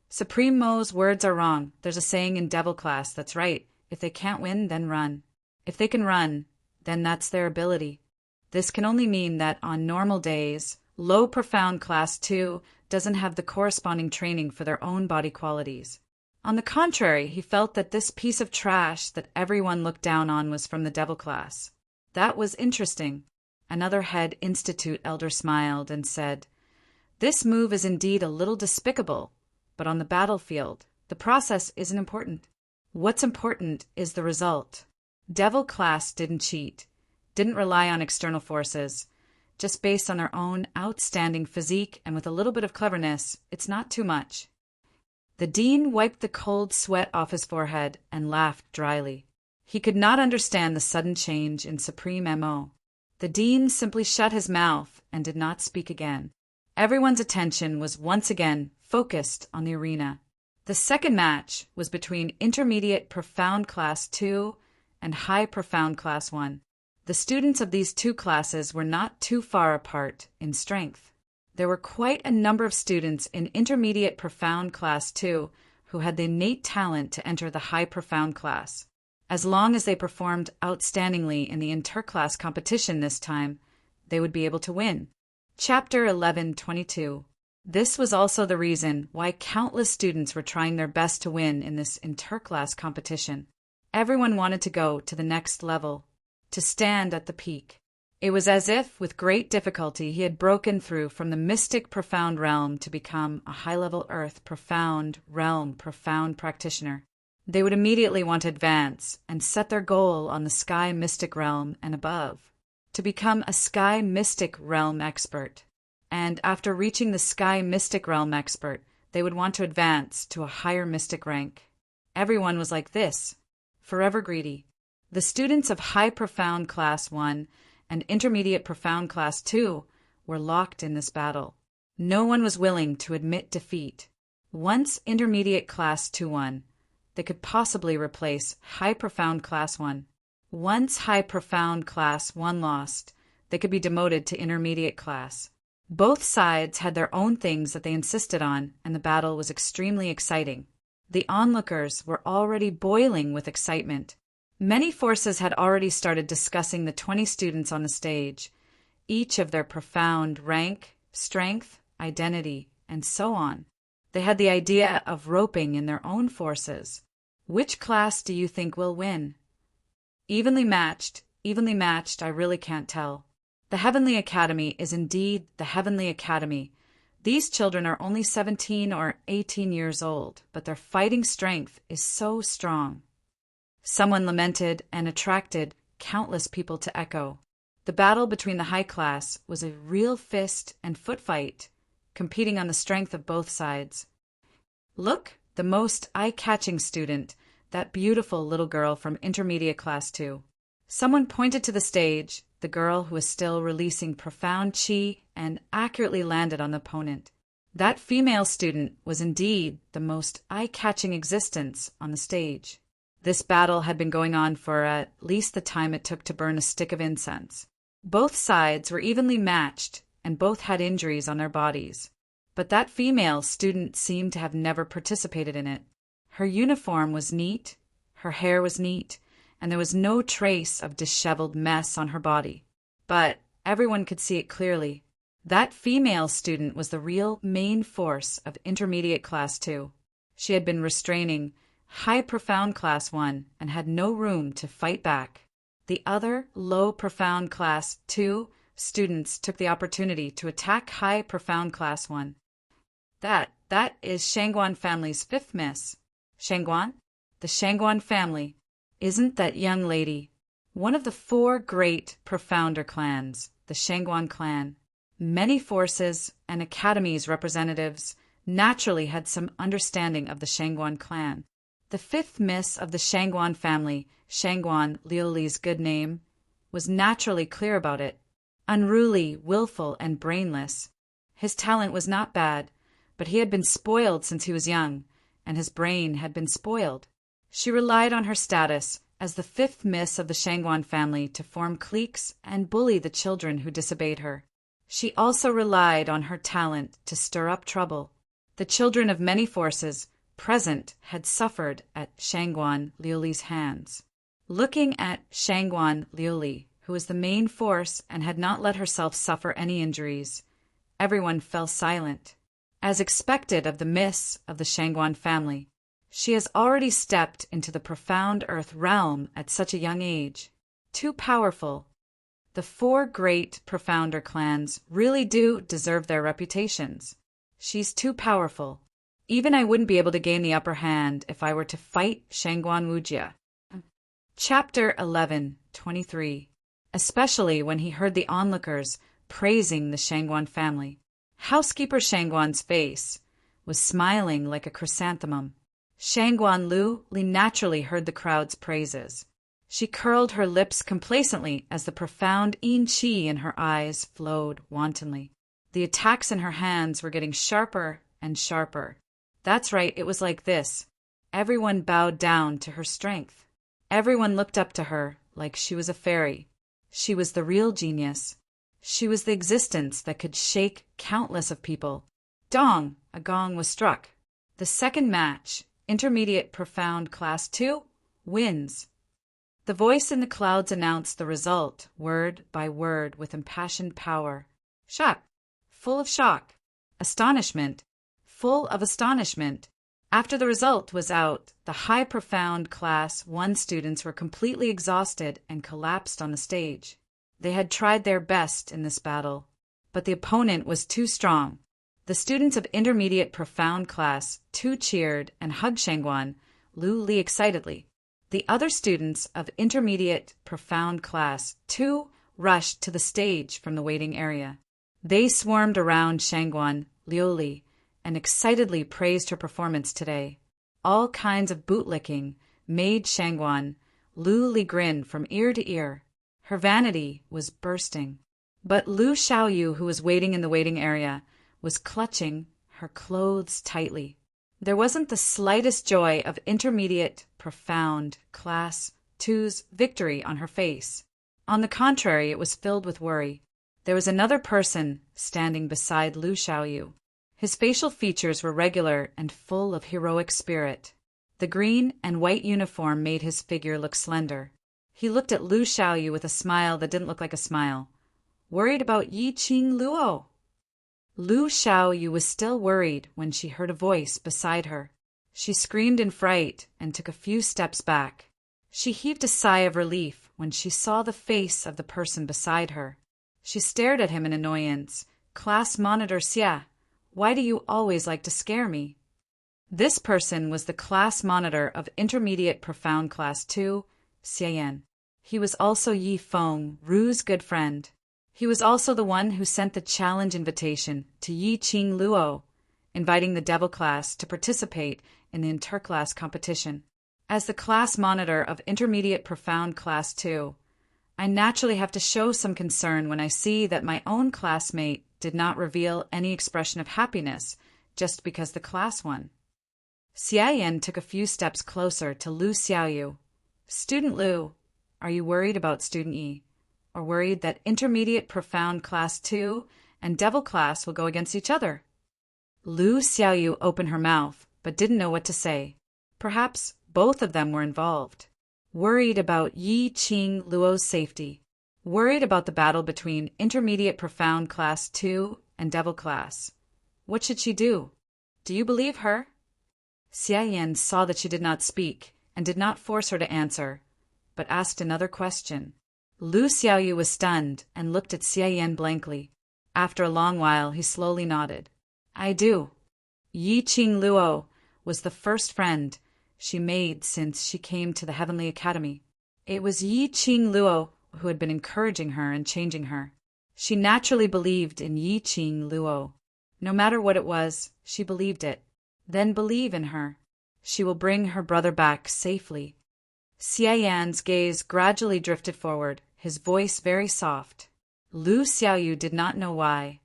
Supreme Mo's words are wrong. There's a saying in Devil Class that's right. If they can't win, then run. If they can run, then that's their ability. This can only mean that on normal days, low profound class 2 doesn't have the corresponding training for their own body qualities. On the contrary, he felt that this piece of trash that everyone looked down on was from the Devil Class. That was interesting. Another head institute elder smiled and said, "This move is indeed a little despicable, but on the battlefield, the process isn't important. What's important is the result. Devil Class didn't cheat, didn't rely on external forces. Just based on their own outstanding physique and with a little bit of cleverness, it's not too much." The dean wiped the cold sweat off his forehead and laughed dryly. He could not understand the sudden change in Supreme Mo. The dean simply shut his mouth and did not speak again. Everyone's attention was once again focused on the arena. The second match was between Intermediate Profound Class 2 and High Profound Class 1. The students of these two classes were not too far apart in strength. There were quite a number of students in Intermediate Profound Class 2 who had the innate talent to enter the High Profound class. As long as they performed outstandingly in the interclass competition this time, they would be able to win. Chapter 11:22. This was also the reason why countless students were trying their best to win in this interclass competition. Everyone wanted to go to the next level, to stand at the peak. It was as if, with great difficulty, he had broken through from the mystic profound realm to become a high-level earth profound realm profound practitioner. They would immediately want to advance and set their goal on the sky mystic realm and above, to become a sky mystic realm expert. And after reaching the sky mystic realm expert, they would want to advance to a higher mystic rank. Everyone was like this, forever greedy. The students of High Profound Class 1 and Intermediate Profound Class 2 were locked in this battle. No one was willing to admit defeat. Once Intermediate Class 2 won, they could possibly replace High Profound Class 1. Once High Profound Class 1 lost, they could be demoted to Intermediate Class. Both sides had their own things that they insisted on, and the battle was extremely exciting. The onlookers were already boiling with excitement. Many forces had already started discussing the 20 students on the stage, each of their profound rank, strength, identity, and so on. They had the idea of roping in their own forces. Which class do you think will win? Evenly matched, I really can't tell. The Heavenly Academy is indeed the Heavenly Academy. These children are only 17 or 18 years old, but their fighting strength is so strong. Someone lamented and attracted countless people to echo. The battle between the high class was a real fist and foot fight, competing on the strength of both sides. Look, the most eye-catching student, that beautiful little girl from Intermediate Class 2. Someone pointed to the stage, the girl who was still releasing profound chi and accurately landed on the opponent. That female student was indeed the most eye-catching existence on the stage. This battle had been going on for at least the time it took to burn a stick of incense. Both sides were evenly matched, and both had injuries on their bodies. But that female student seemed to have never participated in it. Her uniform was neat, her hair was neat, and there was no trace of disheveled mess on her body. But everyone could see it clearly. That female student was the real main force of Intermediate Class 2. She had been restraining High Profound Class 1 and had no room to fight back. The other Low Profound Class 2 students took the opportunity to attack High Profound Class 1. That is Shangguan family's fifth miss. Shangguan? The Shangguan family. Isn't that young lady one of the four great profounder clans, the Shangguan clan? Many forces and academies representatives naturally had some understanding of the Shangguan clan. The fifth miss of the Shangguan family, Shangguan Liuli's good name, was naturally clear about it. Unruly, willful, and brainless. His talent was not bad, but he had been spoiled since he was young, and his brain had been spoiled. She relied on her status as the fifth miss of the Shangguan family to form cliques and bully the children who disobeyed her. She also relied on her talent to stir up trouble. The children of many forces present had suffered at Shangguan Liuli's hands. Looking at Shangguan Liuli, who was the main force and had not let herself suffer any injuries, everyone fell silent. As expected of the miss of the Shangguan family, she has already stepped into the profound earth realm at such a young age. Too powerful. The four great profounder clans really do deserve their reputations. She's too powerful. Even I wouldn't be able to gain the upper hand if I were to fight Shangguan Wujia. Chapter 11:23. Especially when he heard the onlookers praising the Shangguan family. Housekeeper Shangguan's face was smiling like a chrysanthemum. Shangguan Li naturally heard the crowd's praises. She curled her lips complacently as the profound yin qi in her eyes flowed wantonly. The attacks in her hands were getting sharper and sharper. That's right, it was like this. Everyone bowed down to her strength. Everyone looked up to her like she was a fairy. She was the real genius. She was the existence that could shake countless of people. Dong! A gong was struck. The second match, Intermediate Profound Class 2, wins. The voice in the clouds announced the result, word by word, with impassioned power. Shock. Full of shock. Astonishment. Full of astonishment. After the result was out, the high profound Class 1 students were completely exhausted and collapsed on the stage. They had tried their best in this battle, but the opponent was too strong. The students of Intermediate Profound Class 2 cheered and hugged Shangguan Li excitedly. The other students of Intermediate Profound Class 2 rushed to the stage from the waiting area. They swarmed around Shangguan Liuli and excitedly praised her performance today. All kinds of bootlicking made Shangguan Liuli grin from ear to ear. Her vanity was bursting. But Lu Xiaoyu, who was waiting in the waiting area, was clutching her clothes tightly. There wasn't the slightest joy of Intermediate Profound Class 2's victory on her face. On the contrary, it was filled with worry. There was another person standing beside Lu Xiaoyu. His facial features were regular and full of heroic spirit. The green and white uniform made his figure look slender. He looked at Lu Xiaoyu with a smile that didn't look like a smile. Worried about Yiqing Luo? Lu Xiaoyu was still worried when she heard a voice beside her. She screamed in fright and took a few steps back. She heaved a sigh of relief when she saw the face of the person beside her. She stared at him in annoyance. Class Monitor Xia, why do you always like to scare me? This person was the class monitor of Intermediate Profound Class 2, Xia. He was also Yi Feng, Ru's good friend. He was also the one who sent the challenge invitation to Yiqing Luo, inviting the Devil class to participate in the interclass competition. As the class monitor of Intermediate Profound Class 2, I naturally have to show some concern when I see that my own classmate did not reveal any expression of happiness just because the class won. Xia Yan took a few steps closer to Lu Xiaoyu. Student Lu, are you worried about Student Yi? Or worried that Intermediate Profound Class 2 and Devil class will go against each other? Lu Xiaoyu opened her mouth, but didn't know what to say. Perhaps both of them were involved. Worried about Yiqing Luo's safety. Worried about the battle between Intermediate Profound Class 2 and Devil class. What should she do? Do you believe her? Xia Yan saw that she did not speak and did not force her to answer, but asked another question. Lu Xiaoyu was stunned and looked at Xia Yan blankly. After a long while, he slowly nodded. I do. Yi Qing Luo was the first friend she made since she came to the Heavenly Academy. It was Yi Qing Luo who had been encouraging her and changing her. She naturally believed in Yi Qing Luo. No matter what it was, she believed it. Then believe in her. She will bring her brother back safely. Xie Yan's gaze gradually drifted forward, his voice very soft. Lu Xiaoyu did not know why,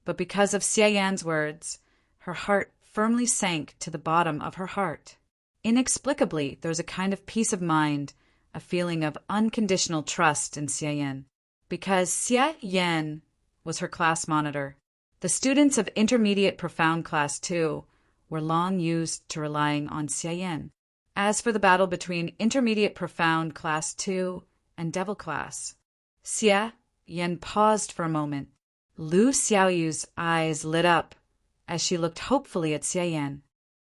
but because of Xie Yan's words, her heart firmly sank to the bottom of her heart. Inexplicably, there was a kind of peace of mind, a feeling of unconditional trust in Xie Yan. Because Xie Yan was her class monitor, the students of Intermediate Profound Class 2 were long used to relying on Xie Yan. As for the battle between Intermediate Profound Class 2 and Devil Class, Xie Yan paused for a moment. Lu Xiaoyu's eyes lit up as she looked hopefully at Xie Yan.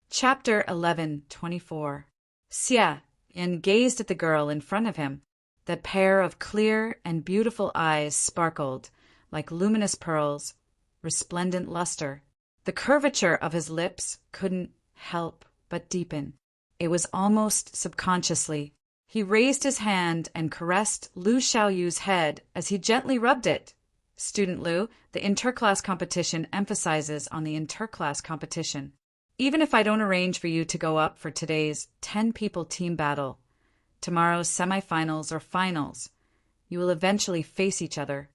Chapter 11:24. Xie Yan gazed at the girl in front of him. That pair of clear and beautiful eyes sparkled like luminous pearls, resplendent luster. The curvature of his lips couldn't help but deepen. It was almost subconsciously. He raised his hand and caressed Lu Xiaoyu's head as he gently rubbed it. Student Lu, the interclass competition emphasizes on the interclass competition. Even if I don't arrange for you to go up for today's 10-people team battle, tomorrow's semifinals or finals, you will eventually face each other.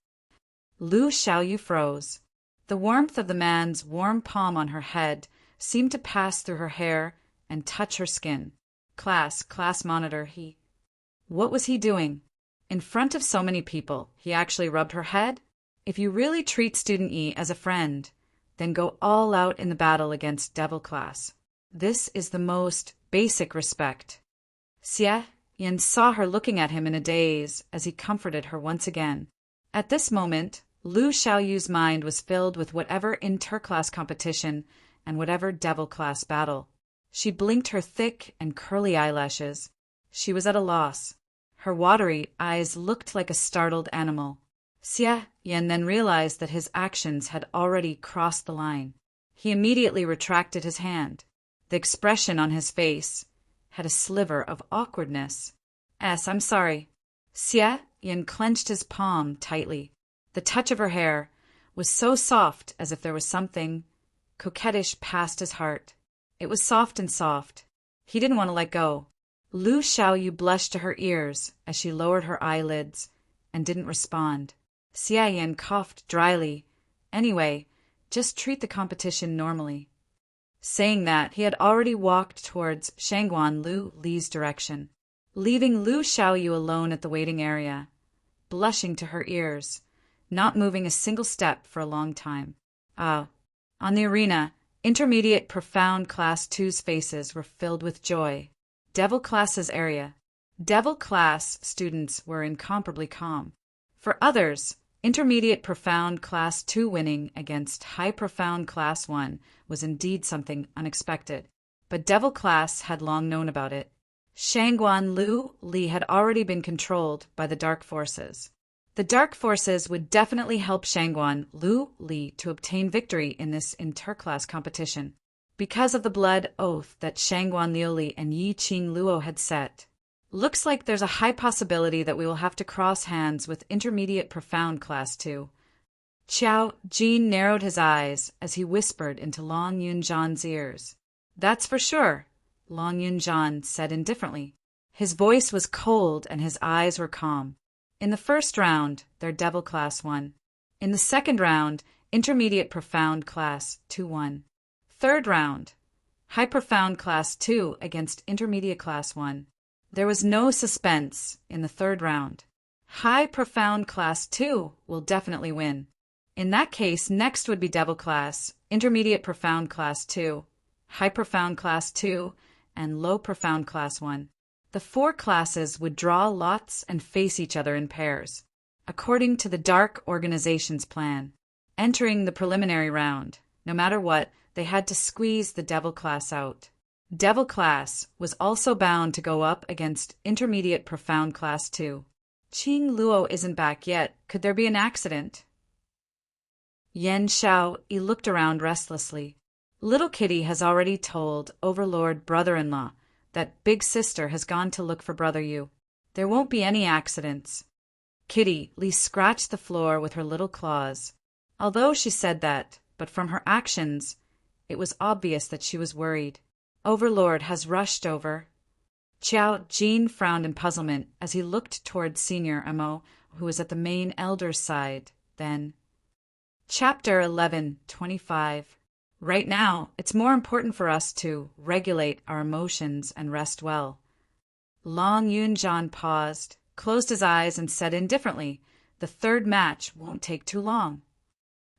Lu Xiaoyu froze. The warmth of the man's warm palm on her head seemed to pass through her hair and touch her skin. Class monitor, he. What was he doing? In front of so many people, he actually rubbed her head? If you really treat Student E as a friend, then go all out in the battle against Devil Class. This is the most basic respect. Xie Yan saw her looking at him in a daze as he comforted her once again. At this moment, Lu Xiaoyu's mind was filled with whatever interclass competition and whatever Devil Class battle. She blinked her thick and curly eyelashes. She was at a loss. Her watery eyes looked like a startled animal. Xie Yan then realized that his actions had already crossed the line. He immediately retracted his hand. The expression on his face had a sliver of awkwardness. I'm sorry. Xie Yan clenched his palm tightly. The touch of her hair was so soft as if there was something coquettish past his heart. It was soft and soft. He didn't want to let go. Lu Xiaoyu blushed to her ears as she lowered her eyelids and didn't respond. Xie Yan coughed dryly. Anyway, just treat the competition normally. Saying that, he had already walked towards Shangguan Lu Li's direction, leaving Lu Xiaoyu alone at the waiting area, blushing to her ears, not moving a single step for a long time. On the arena, Intermediate Profound Class 2's faces were filled with joy. Devil Class's area. Devil Class students were incomparably calm. For others, Intermediate Profound Class 2 winning against High Profound Class 1 was indeed something unexpected, but Devil Class had long known about it. Shangguan Lu Li had already been controlled by the Dark Forces. The Dark Forces would definitely help Shangguan Lu Li to obtain victory in this interclass competition, because of the blood oath that Shangguan Liuli and Yi Qing Luo had set. Looks like there's a high possibility that we will have to cross hands with Intermediate Profound Class 2. Qiao Jin narrowed his eyes as he whispered into Long Yunzhan's ears. That's for sure, Long Yunzhan said indifferently. His voice was cold and his eyes were calm. In the first round, their Devil Class won. In the second round, Intermediate Profound Class 2 won. Third round, High Profound Class 2 against Intermediate Class 1. There was no suspense in the third round. High Profound Class 2 will definitely win. In that case, next would be Devil Class, Intermediate Profound Class 2, High Profound Class 2, and Low Profound Class 1. The four classes would draw lots and face each other in pairs, according to the Dark Organization's plan. Entering the preliminary round, no matter what, they had to squeeze the Devil Class out. Devil Class was also bound to go up against Intermediate Profound Class 2. Qing Luo isn't back yet. Could there be an accident? Yan Xiao looked around restlessly. Little Kitty has already told Overlord brother-in-law that Big Sister has gone to look for Brother You. There won't be any accidents. Kitty Lee scratched the floor with her little claws. Although she said that, but from her actions, it was obvious that she was worried. Overlord has rushed over. Chiao Jean frowned in puzzlement as he looked toward Senior Amo, who was at the main elder's side. Then, Chapter 11:25. Right now, it's more important for us to regulate our emotions and rest well. Long Yunjan paused, closed his eyes, and said indifferently, "The third match won't take too long."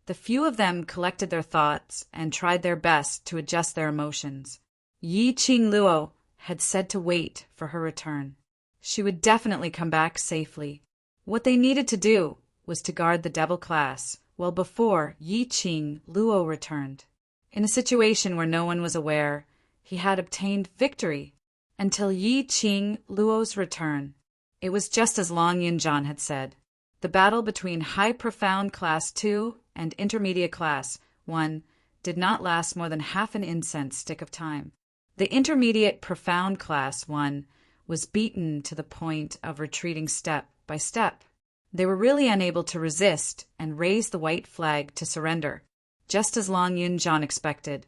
The few of them collected their thoughts and tried their best to adjust their emotions. Yi Qing Luo had said to wait for her return. She would definitely come back safely. What they needed to do was to guard the devil class well before Yi Qing Luo returned. In a situation where no one was aware, he had obtained victory until Yi Qing Luo's return. It was just as Long Yunjan had said. The battle between High Profound Class 2 and Intermediate Class 1 did not last more than half an incense stick of time. The Intermediate Profound Class 1 was beaten to the point of retreating step by step. They were really unable to resist and raised the white flag to surrender, just as Long Yunjan expected.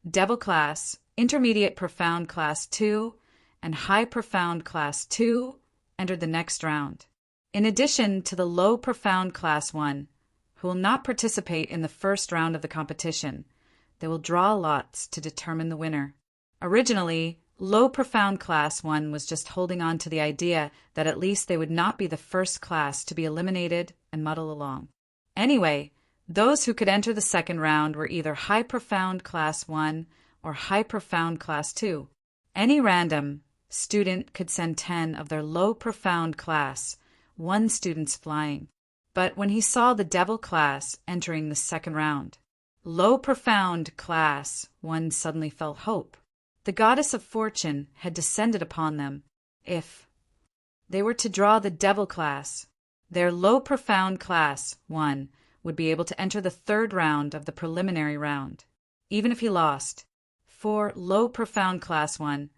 Devil Class, Intermediate Profound Class 2, and High Profound Class 2 entered the next round. In addition to the Low Profound Class 1, who will not participate in the first round of the competition, they will draw lots to determine the winner. Originally, Low Profound Class 1 was just holding on to the idea that at least they would not be the first class to be eliminated and muddle along. Anyway, those who could enter the second round were either High Profound Class 1 or High Profound Class 2. Any random student could send 10 of their Low Profound Class 1 students flying. But when he saw the Devil Class entering the second round, Low Profound Class 1 suddenly felt hope. The goddess of fortune had descended upon them. If they were to draw the Devil Class, their Low Profound Class 1 would be able to enter the third round of the preliminary round, even if he lost. For Low Profound Class 1,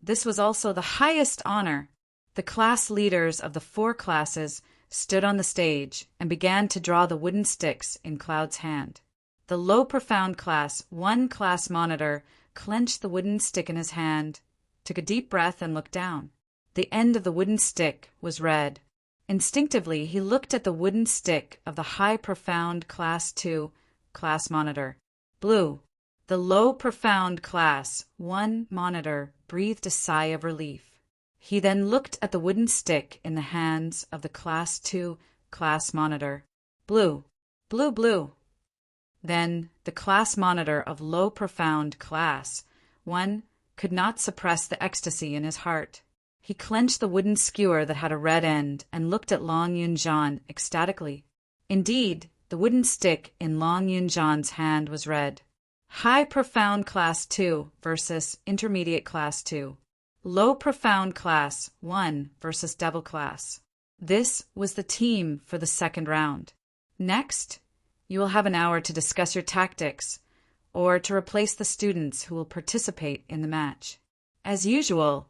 this was also the highest honor. The class leaders of the 4 classes stood on the stage and began to draw the wooden sticks in Cloud's hand. The Low Profound Class 1 class monitor clenched the wooden stick in his hand, took a deep breath, and looked down. The end of the wooden stick was red. Instinctively, he looked at the wooden stick of the High Profound Class 2 class monitor. Blue. The Low Profound Class 1 monitor breathed a sigh of relief. He then looked at the wooden stick in the hands of the Class 2 class monitor. Blue. Blue, blue. Then the class monitor of Low Profound Class 1 could not suppress the ecstasy in his heart. He clenched the wooden skewer that had a red end and looked at Long Yunjan ecstatically. Indeed, the wooden stick in Long Yunjan's hand was red. High Profound Class 2 versus Intermediate Class 2. Low Profound Class 1 versus Devil Class. This was the team for the second round. Next, you will have an hour to discuss your tactics, or to replace the students who will participate in the match. As usual,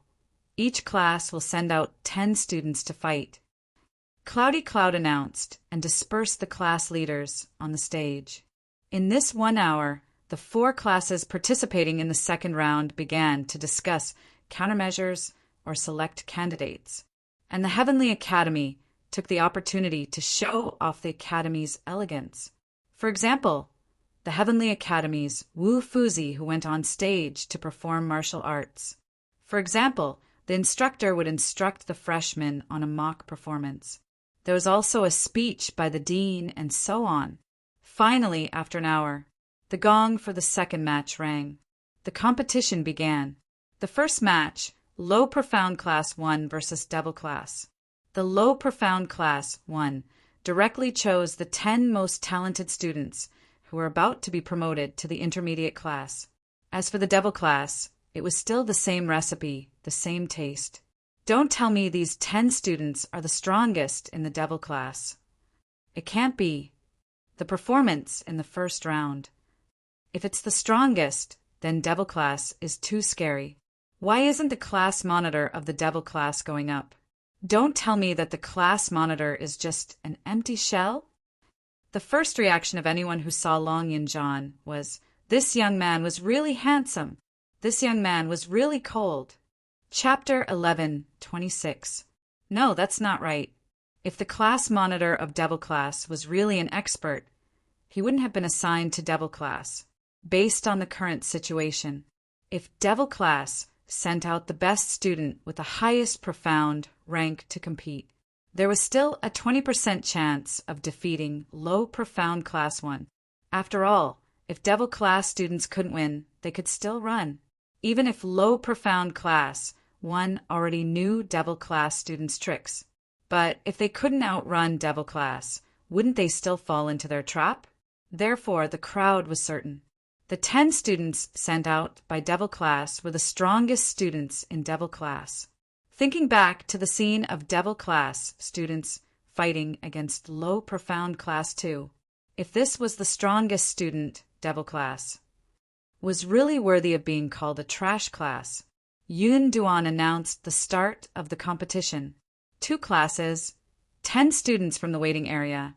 each class will send out 10 students to fight. Cloudy Cloud announced and dispersed the class leaders on the stage. In this 1 hour, the 4 classes participating in the second round began to discuss countermeasures or select candidates. And the Heavenly Academy took the opportunity to show off the Academy's elegance. For example, the Heavenly Academy's Wu Fuzi, who went on stage to perform martial arts. For example, the instructor would instruct the freshmen on a mock performance. There was also a speech by the dean, and so on. Finally, after an hour, the gong for the second match rang. The competition began. The first match, Low Profound Class 1 versus Devil Class. The Low Profound Class 1 directly chose the 10 most talented students who were about to be promoted to the Intermediate Class. As for the Devil Class, it was still the same recipe, the same taste. Don't tell me these 10 students are the strongest in the Devil Class. It can't be. The performance in the first round If it's the strongest, then devil class is too scary. Why isn't the class monitor of the devil class going up? Don't tell me that the class monitor is just an empty shell? The first reaction of anyone who saw Long Yin John was, "This young man was really handsome. This young man was really cold." Chapter 11:26. No, that's not right. If the class monitor of devil class was really an expert, he wouldn't have been assigned to devil class. Based on the current situation, if devil class sent out the best student with the highest profound rank to compete, there was still a 20% chance of defeating low profound class 1. After all, if devil class students couldn't win, they could still run. Even if low profound class 1 already knew devil class students' tricks. But if they couldn't outrun devil class, wouldn't they still fall into their trap? Therefore, the crowd was certain. The 10 students sent out by devil class were the strongest students in devil class. Thinking back to the scene of devil class students fighting against low profound class 2, if this was the strongest student, devil class was really worthy of being called a trash class. Yun Duan announced the start of the competition. 2 classes, 10 students from the waiting area,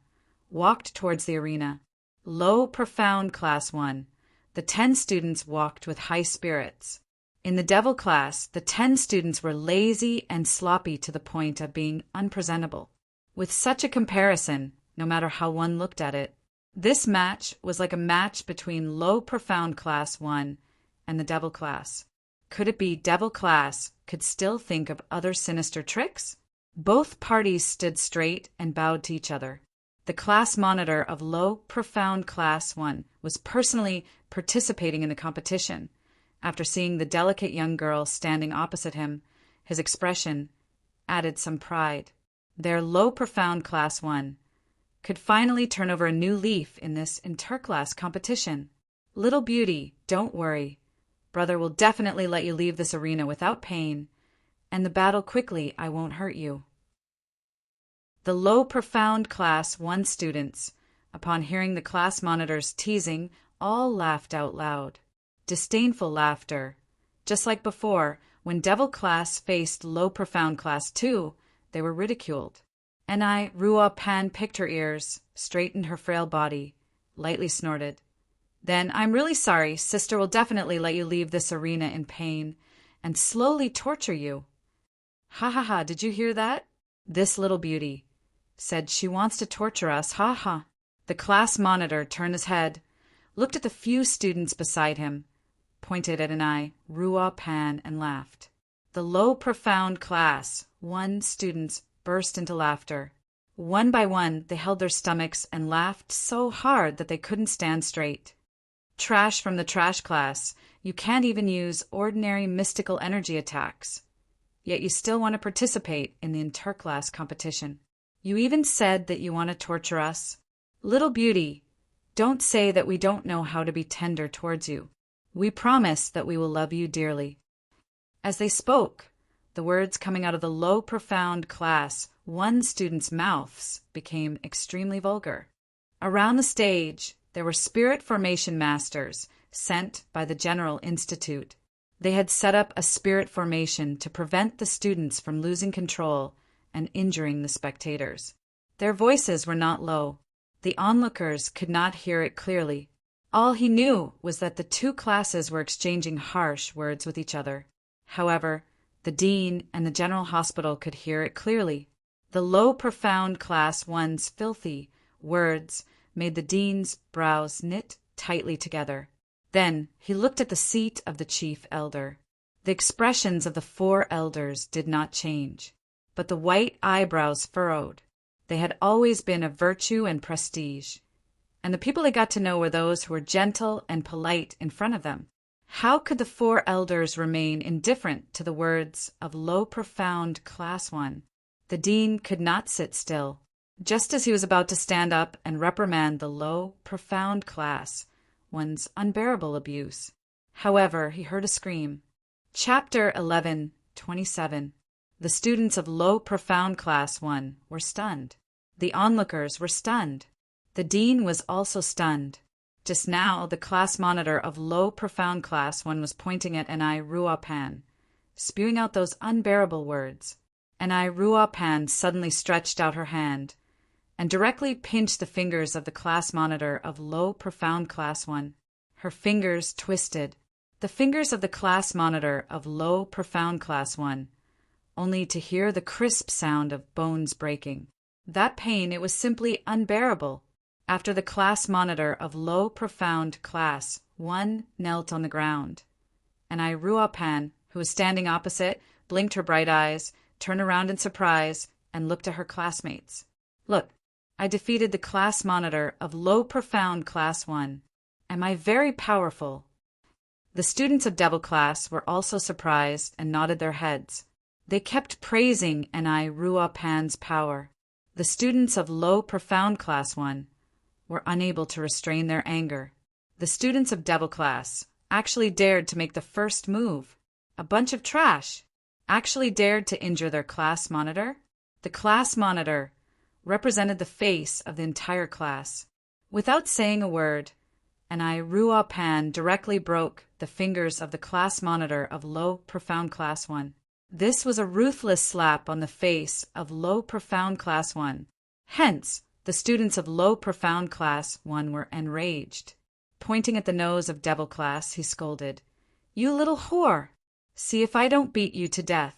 walked towards the arena. Low profound class 1. The 10 students walked with high spirits. In the devil class, the 10 students were lazy and sloppy to the point of being unpresentable. With such a comparison, no matter how one looked at it, this match was like a match between low profound class 1 and the devil class. Could it be devil class could still think of other sinister tricks? Both parties stood straight and bowed to each other. The class monitor of low profound class 1 was personally participating in the competition. After seeing the delicate young girl standing opposite him, his expression added some pride. Their low profound class 1 could finally turn over a new leaf in this interclass competition. Little beauty, don't worry. Brother will definitely let you leave this arena without pain, and the battle quickly. I won't hurt you. The low profound class 1 students, upon hearing the class monitor's teasing, all laughed out loud. Disdainful laughter. Just like before, when devil class faced low profound class 2, they were ridiculed. Ruo Pan picked her ears, straightened her frail body, lightly snorted. Then, I'm really sorry. Sister will definitely let you leave this arena in pain and slowly torture you. Ha ha ha, did you hear that? This little beauty said she wants to torture us, ha ha. The class monitor turned his head, looked at the few students beside him, pointed at Ruo Pan, and laughed. The low profound class 1 students burst into laughter. One by one, they held their stomachs and laughed so hard that they couldn't stand straight. Trash from the trash class, you can't even use ordinary mystical energy attacks. Yet you still want to participate in the interclass competition. You even said that you want to torture us. Little beauty, don't say that we don't know how to be tender towards you. We promise that we will love you dearly. As they spoke, the words coming out of the low profound class 1 student's mouths became extremely vulgar. Around the stage, there were spirit formation masters sent by the General Institute. They had set up a spirit formation to prevent the students from losing control and injuring the spectators. Their voices were not low. The onlookers could not hear it clearly. All he knew was that the 2 classes were exchanging harsh words with each other. However, the dean and the general hospital could hear it clearly. The low profound class 1's filthy words made the dean's brows knit tightly together. Then he looked at the seat of the chief elder. The expressions of the 4 elders did not change, but the white eyebrows furrowed. They had always been of virtue and prestige, and the people they got to know were those who were gentle and polite in front of them. How could the 4 elders remain indifferent to the words of low profound class 1? The dean could not sit still. Just as he was about to stand up and reprimand the low profound class 1's unbearable abuse, however, he heard a scream. Chapter 11:27. The students of low profound class 1 were stunned. The onlookers were stunned. The dean was also stunned. Just now, the class monitor of low profound class 1 was pointing at Anai Ruapan, spewing out those unbearable words. Anai Ruapan suddenly stretched out her hand and directly pinched the fingers of the class monitor of low profound class 1. Her fingers twisted. The fingers of the class monitor of low profound class 1, only to hear the crisp sound of bones breaking. That pain, it was simply unbearable. After the class monitor of low profound class 1 knelt on the ground, Anai Ruapan, who was standing opposite, blinked her bright eyes, turned around in surprise, and looked at her classmates. Look, I defeated the class monitor of low profound class 1. Am I very powerful? The students of Devil class were also surprised and nodded their heads. They kept praising Anai Ruapan's power. The students of low profound class 1 were unable to restrain their anger. The students of Devil class actually dared to make the first move. A bunch of trash actually dared to injure their class monitor. The class monitor represented the face of the entire class. Without saying a word, Anai Ruapan directly broke the fingers of the class monitor of low profound class 1. This was a ruthless slap on the face of low profound class 1. Hence, the students of low profound class 1 were enraged. Pointing at the nose of Devil class, he scolded, "You little whore! See if I don't beat you to death."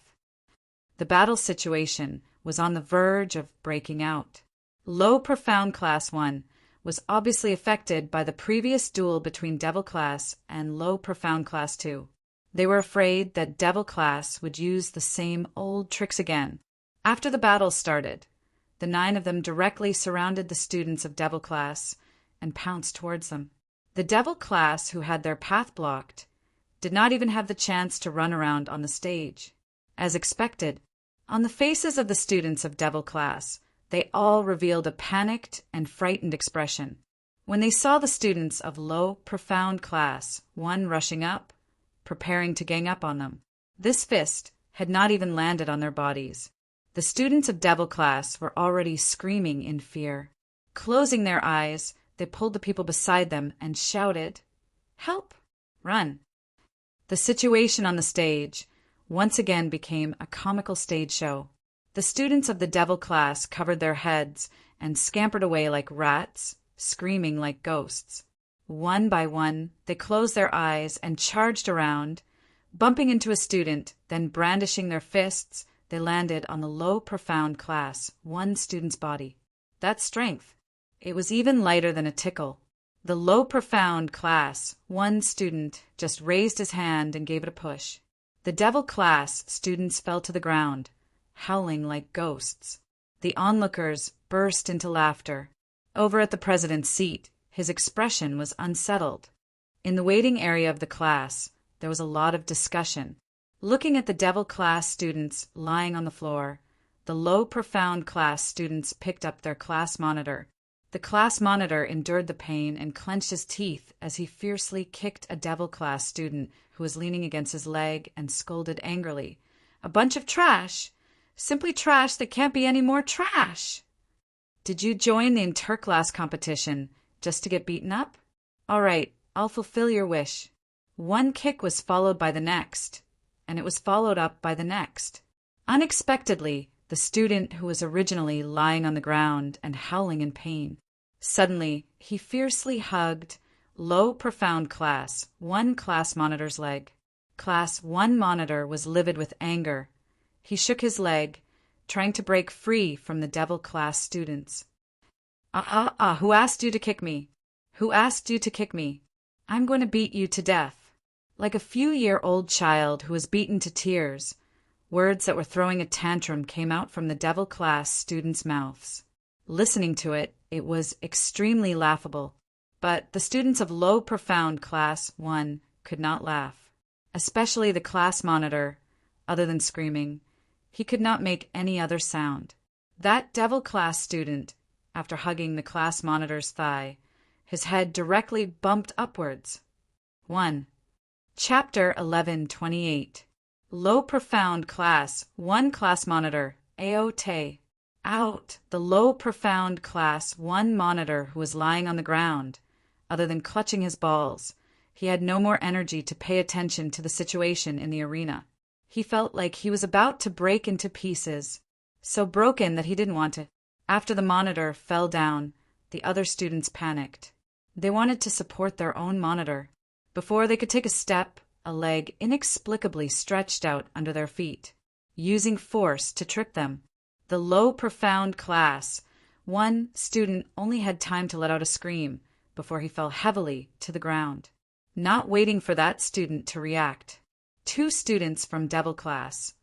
The battle situation was on the verge of breaking out. Low profound class 1 was obviously affected by the previous duel between Devil class and low profound class 2. They were afraid that Devil class would use the same old tricks again. After the battle started, the 9 of them directly surrounded the students of Devil class and pounced towards them. The Devil class, who had their path blocked, did not even have the chance to run around on the stage. As expected, on the faces of the students of Devil class, they all revealed a panicked and frightened expression when they saw the students of low profound class 1 rushing up, preparing to gang up on them. This fist had not even landed on their bodies. The students of Devil class were already screaming in fear. Closing their eyes, they pulled the people beside them and shouted, "Help! Run!" The situation on the stage once again became a comical stage show. The students of the Devil class covered their heads and scampered away like rats, screaming like ghosts. One by one, they closed their eyes and charged around, bumping into a student, then brandishing their fists, they landed on the low profound class 1 student's body. That strength, it was even lighter than a tickle. The low profound class 1 student just raised his hand and gave it a push. The Devil class students fell to the ground, howling like ghosts. The onlookers burst into laughter. Over at the president's seat, his expression was unsettled. In the waiting area of the class, there was a lot of discussion. Looking at the Devil class students lying on the floor, the low profound class students picked up their class monitor. The class monitor endured the pain and clenched his teeth as he fiercely kicked a Devil class student who was leaning against his leg and scolded angrily, "A bunch of trash! Simply trash that can't be any more trash! Did you join the interclass competition just to get beaten up? All right, I'll fulfill your wish." One kick was followed by the next, and it was followed up by the next. Unexpectedly, the student who was originally lying on the ground and howling in pain, suddenly he fiercely hugged low profound class 1 class monitor's leg. Class 1 monitor was livid with anger. He shook his leg, trying to break free from the Devil class students. Who asked you to kick me? Who asked you to kick me? I'm going to beat you to death." Like a few-year-old child who was beaten to tears, words that were throwing a tantrum came out from the Devil class students' mouths. Listening to it, it was extremely laughable. But the students of low profound class 1 could not laugh, especially the class monitor. Other than screaming, he could not make any other sound. That Devil class student, after hugging the class monitor's thigh, his head directly bumped upwards. 1. Chapter 1128. Low profound class 1 class monitor, Aote. Out! The low profound class 1 monitor who was lying on the ground, other than clutching his balls. He had no more energy to pay attention to the situation in the arena. He felt like he was about to break into pieces, so broken that he didn't want to. After the monitor fell down, the other students panicked. They wanted to support their own monitor. Before they could take a step, a leg inexplicably stretched out under their feet, using force to trip them. The low, profound class. One student only had time to let out a scream before he fell heavily to the ground. Not waiting for that student to react, two students from Devil class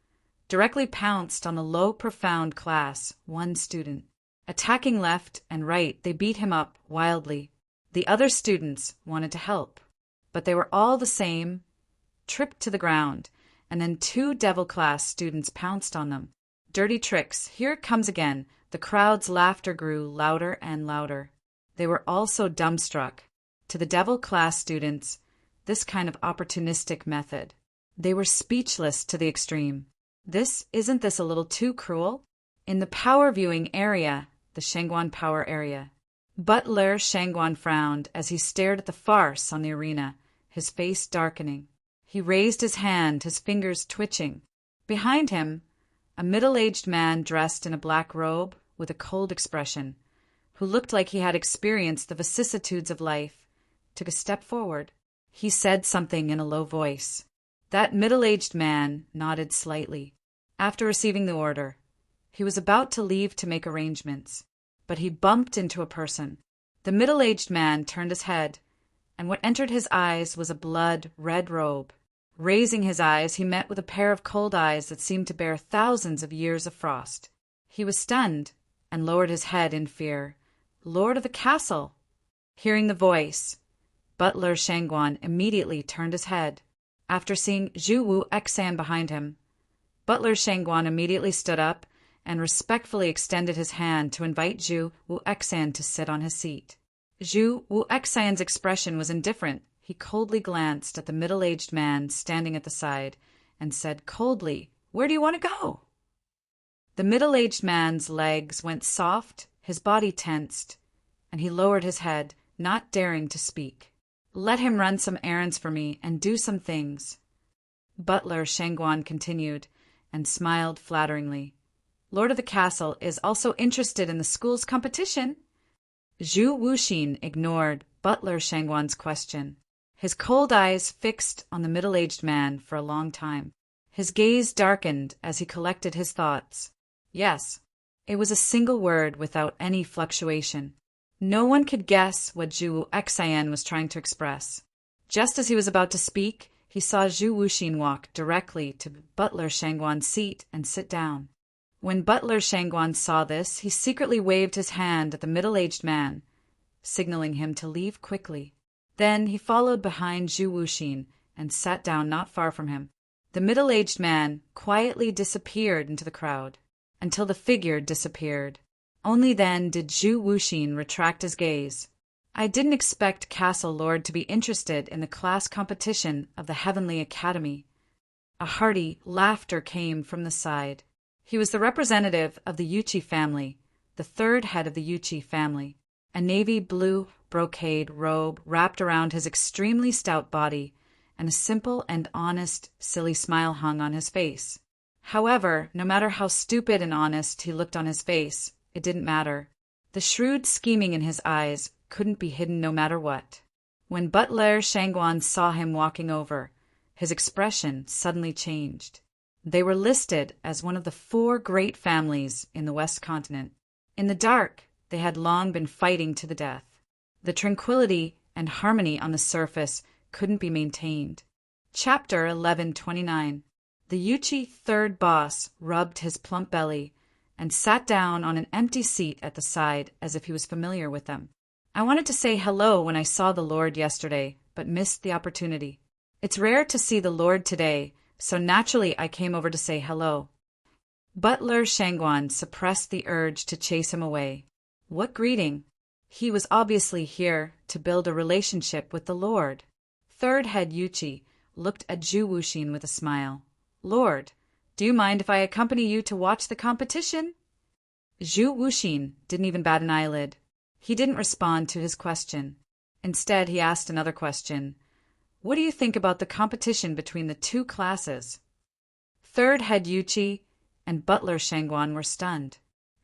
directly pounced on the low, profound class, one student. Attacking left and right, they beat him up wildly. The other students wanted to help, but they were all the same, tripped to the ground, and then two Devil class students pounced on them. Dirty tricks, here it comes again. The crowd's laughter grew louder and louder. They were all so dumbstruck. To the Devil class students, this kind of opportunistic method. They were speechless to the extreme. Isn't this a little too cruel? In the power viewing area, the Shangguan power area, Butler Shangguan frowned as he stared at the farce on the arena, his face darkening. He raised his hand, his fingers twitching. Behind him, a middle-aged man dressed in a black robe with a cold expression, who looked like he had experienced the vicissitudes of life, took a step forward. He said something in a low voice. That middle-aged man nodded slightly. After receiving the order, he was about to leave to make arrangements, but he bumped into a person. The middle-aged man turned his head, and what entered his eyes was a blood-red robe. Raising his eyes, he met with a pair of cold eyes that seemed to bear thousands of years of frost. He was stunned and lowered his head in fear. Lord of the castle! Hearing the voice, Butler Shangguan immediately turned his head. After seeing Zhu Wu Exan behind him, Butler Shangguan immediately stood up and respectfully extended his hand to invite Zhu Wu Exan to sit on his seat. Zhu Wu Exan's expression was indifferent. He coldly glanced at the middle-aged man standing at the side and said coldly, "Where do you want to go?" The middle-aged man's legs went soft, his body tensed, and he lowered his head, not daring to speak. "Let him run some errands for me and do some things." Butler Shangguan continued and smiled flatteringly. "Lord of the castle is also interested in the school's competition." Zhu Wuxin ignored Butler Shangguan's question. His cold eyes fixed on the middle-aged man for a long time. His gaze darkened as he collected his thoughts. Yes, it was a single word without any fluctuation. No one could guess what Zhu Exayan was trying to express. Just as he was about to speak, he saw Zhu Wuxin walk directly to Butler Shangguan's seat and sit down. When Butler Shangguan saw this, he secretly waved his hand at the middle-aged man, signaling him to leave quickly. Then he followed behind Zhu Wuxin and sat down not far from him. The middle-aged man quietly disappeared into the crowd, until the figure disappeared. Only then did Zhu Wuxin retract his gaze. "I didn't expect Castle Lord to be interested in the class competition of the Heavenly Academy." A hearty laughter came from the side. He was the representative of the Yuchi family, the third head of the Yuchi family. A navy blue brocade robe wrapped around his extremely stout body, and a simple and honest, silly smile hung on his face. However, no matter how stupid and honest he looked on his face, it didn't matter. The shrewd scheming in his eyes couldn't be hidden no matter what. When Butler Shangguan saw him walking over, his expression suddenly changed. They were listed as one of the 4 great families in the West Continent. In the dark, they had long been fighting to the death. The tranquility and harmony on the surface couldn't be maintained. Chapter 1129. The Yuchi third boss rubbed his plump belly and sat down on an empty seat at the side as if he was familiar with them. "I wanted to say hello when I saw the Lord yesterday, but missed the opportunity. It's rare to see the Lord today, so naturally I came over to say hello." Butler Shangguan suppressed the urge to chase him away. What greeting! He was obviously here to build a relationship with the Lord. Third head Yuchi looked at Zhu Wuxin with a smile. "Lord, do you mind if I accompany you to watch the competition?" Zhu Wuxin didn't even bat an eyelid. He didn't respond to his question. Instead, he asked another question. What do you think about the competition between the two classes? Third head Yuchi and Butler Shangguan were stunned.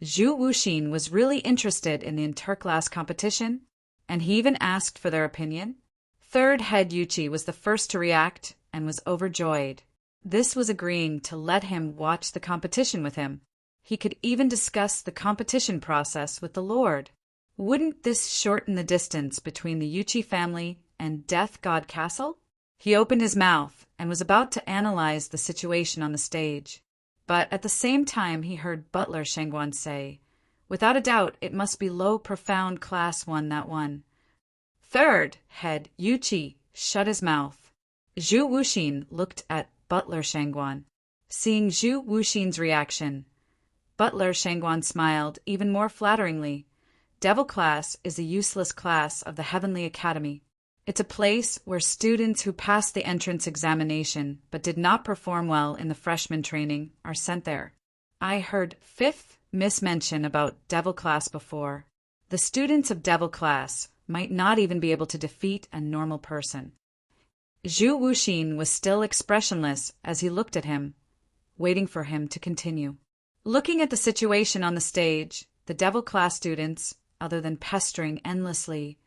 Zhu Wuxin was really interested in the interclass competition, and he even asked for their opinion. Third head Yuchi was the first to react and was overjoyed. This was agreeing to let him watch the competition with him. He could even discuss the competition process with the Lord. Wouldn't this shorten the distance between the Yuchi family and Death God Castle? He opened his mouth and was about to analyze the situation on the stage. But at the same time he heard Butler Shangguan say, "Without a doubt, it must be low profound class 1 that won." Third head Yuchi shut his mouth. Zhu Wuxin looked at Butler Shangguan. Seeing Zhu Wuxin's reaction, Butler Shangguan smiled even more flatteringly. Devil class is a useless class of the Heavenly Academy. It's a place where students who passed the entrance examination but did not perform well in the freshman training are sent there. I heard fifth Miss mention about Devil class before. The students of Devil class might not even be able to defeat a normal person. Zhu Wuxin was still expressionless as he looked at him, waiting for him to continue. Looking at the situation on the stage, the Devil class students, other than pestering endlessly,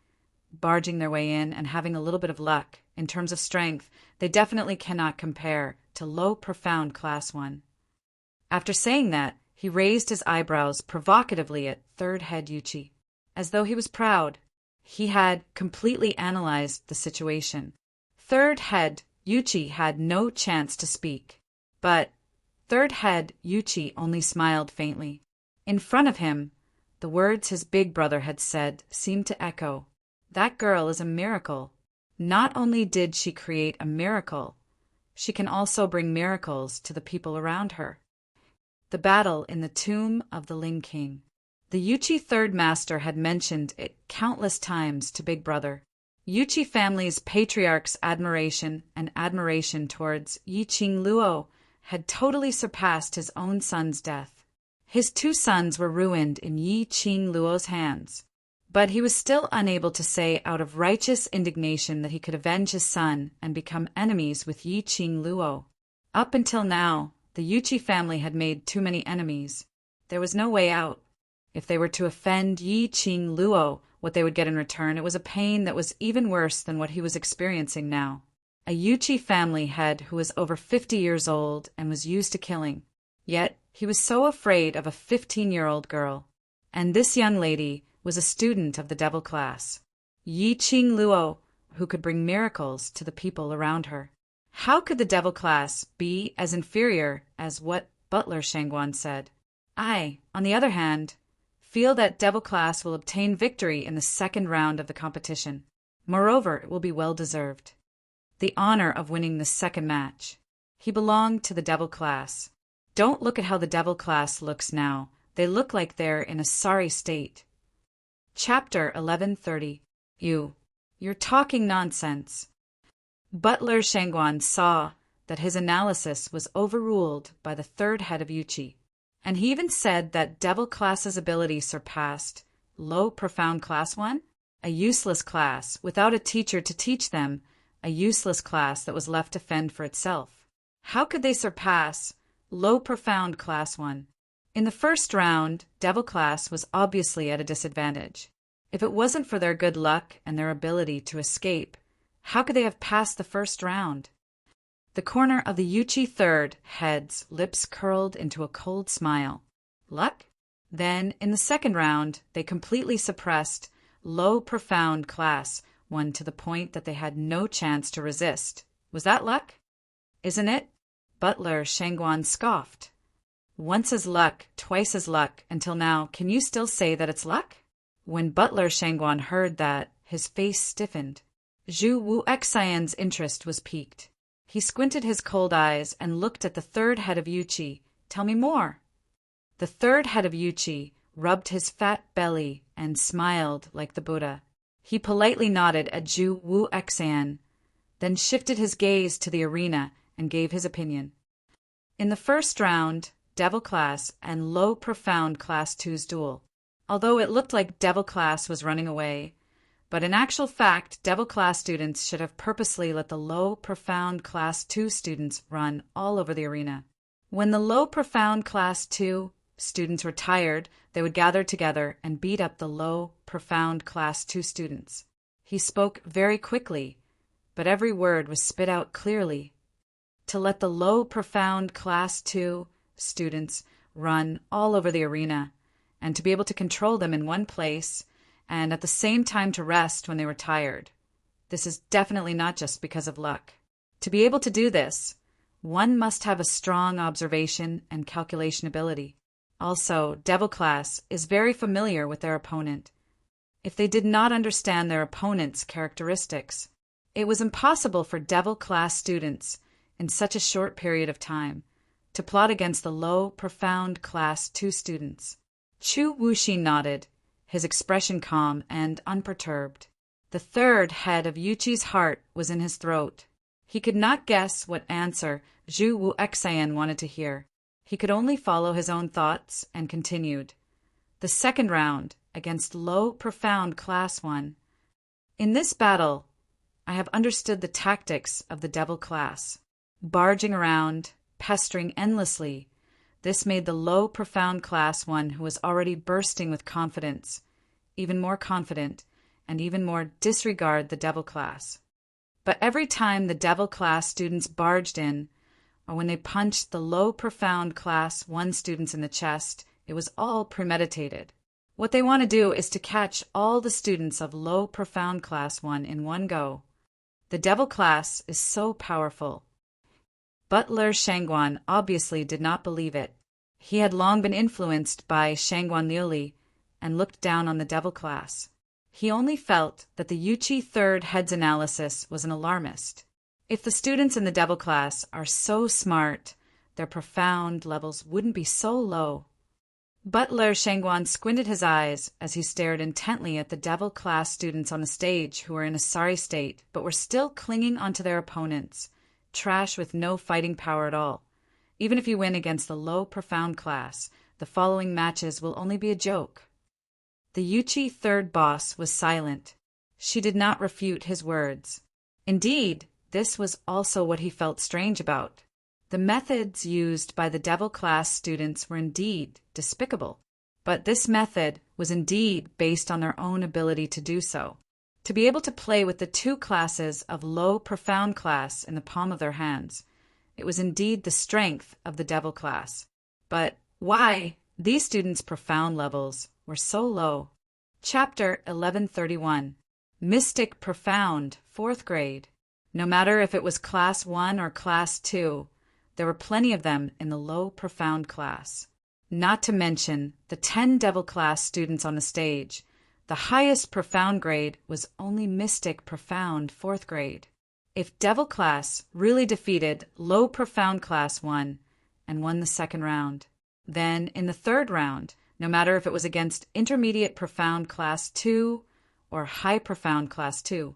barging their way in and having a little bit of luck, in terms of strength, they definitely cannot compare to low profound class 1. After saying that, he raised his eyebrows provocatively at third head Yuchi, as though he was proud. He had completely analyzed the situation. Third head Yuchi had no chance to speak, but third head Yuchi only smiled faintly. In front of him, the words his big brother had said seemed to echo. That girl is a miracle. Not only did she create a miracle, she can also bring miracles to the people around her. The battle in the tomb of the Ling King. The Yuchi third master had mentioned it countless times to Big Brother. Yuchi family's patriarch's admiration towards Yiqing Luo had totally surpassed his own son's death. His 2 sons were ruined in Yiqing Luo's hands, but he was still unable to say out of righteous indignation that he could avenge his son and become enemies with Yiqing Luo. Up until now, the Yuchi family had made too many enemies. There was no way out. If they were to offend Yiqing Luo, what they would get in return, it was a pain that was even worse than what he was experiencing now. A Yuchi family head who was over 50 years old and was used to killing. Yet he was so afraid of a 15-year-old girl. And this young lady was a student of the Devil class. Yiqing Luo, who could bring miracles to the people around her. How could the Devil class be as inferior as what Butler Shangguan said? I, on the other hand, feel that Devil class will obtain victory in the second round of the competition. Moreover, it will be well deserved. The honor of winning the second match. He belonged to the Devil class. Don't look at how the Devil class looks now. They look like they're in a sorry state. Chapter 1130. You're talking nonsense. Butler Shangguan saw that his analysis was overruled by the third head of Yuchi, and he even said that Devil class's ability surpassed low profound class 1, a useless class without a teacher to teach them, a useless class that was left to fend for itself. How could they surpass low profound class 1? In the first round, Devil class was obviously at a disadvantage. If it wasn't for their good luck and their ability to escape, how could they have passed the first round? The corner of the Yuchi third head's lips curled into a cold smile. Luck? Then, in the second round, they completely suppressed low profound class 1 to the point that they had no chance to resist. Was that luck? Isn't it? Butler Shangguan scoffed. Once as luck, twice as luck, until now, can you still say that it's luck? When Butler Shangguan heard that, his face stiffened. Zhu Wuxian's interest was piqued. He squinted his cold eyes and looked at the third head of Yuchi. Tell me more. The third head of Yuchi rubbed his fat belly and smiled like the Buddha. He politely nodded at Zhu Wuxian, then shifted his gaze to the arena and gave his opinion. In the first round, Devil class and low profound class 2's duel. Although it looked like Devil class was running away, But in actual fact, Devil Class students should have purposely let the low, profound Class 2 students run all over the arena. When the low, profound Class 2 students were tired, they would gather together and beat up the low, profound Class 2 students. He spoke very quickly, but every word was spit out clearly. To let the low, profound Class 2 students run all over the arena, and to be able to control them in one place, and at the same time to rest when they were tired. This is definitely not just because of luck. To be able to do this, one must have a strong observation and calculation ability. Also, Devil Class is very familiar with their opponent. If they did not understand their opponent's characteristics, it was impossible for Devil Class students, in such a short period of time, to plot against the low, profound Class 2 students. Chu Wuxi nodded, his expression calm and unperturbed. The third head of Yuqi's heart was in his throat. He could not guess what answer Zhu Wu Exayan wanted to hear. He could only follow his own thoughts and continued. The second round, against low, profound Class 1. In this battle, I have understood the tactics of the Devil Class. Barging around, pestering endlessly, this made the low, profound Class 1, who was already bursting with confidence, even more confident, and even more disregard the Devil Class. But every time the Devil Class students barged in, or when they punched the low, profound Class 1 students in the chest, it was all premeditated. What they want to do is to catch all the students of low, profound Class 1 in one go. The Devil Class is so powerful. Butler Shangguan obviously did not believe it. He had long been influenced by Shangguan Liuli and looked down on the Devil Class. He only felt that the Yuqi third head's analysis was an alarmist. If the students in the Devil Class are so smart, their profound levels wouldn't be so low. Butler Shangguan squinted his eyes as he stared intently at the Devil Class students on the stage who were in a sorry state but were still clinging onto their opponents. Trash with no fighting power at all. Even if you win against the low, profound class, the following matches will only be a joke. The Yuqi third boss was silent. She did not refute his words. Indeed, this was also what he felt strange about. The methods used by the Devil Class students were indeed despicable, but this method was indeed based on their own ability to do so. To be able to play with the two classes of low, profound class in the palm of their hands, it was indeed the strength of the Devil Class. But why these students' profound levels were so low? Chapter 1131. Mystic Profound, 4th grade. No matter if it was Class 1 or Class 2, there were plenty of them in the low, profound class. Not to mention the 10 Devil Class students on the stage. The highest profound grade was only Mystic Profound, 4th grade. If Devil Class really defeated Low Profound Class 1 and won the second round, then in the third round, no matter if it was against Intermediate Profound Class 2 or High Profound Class 2,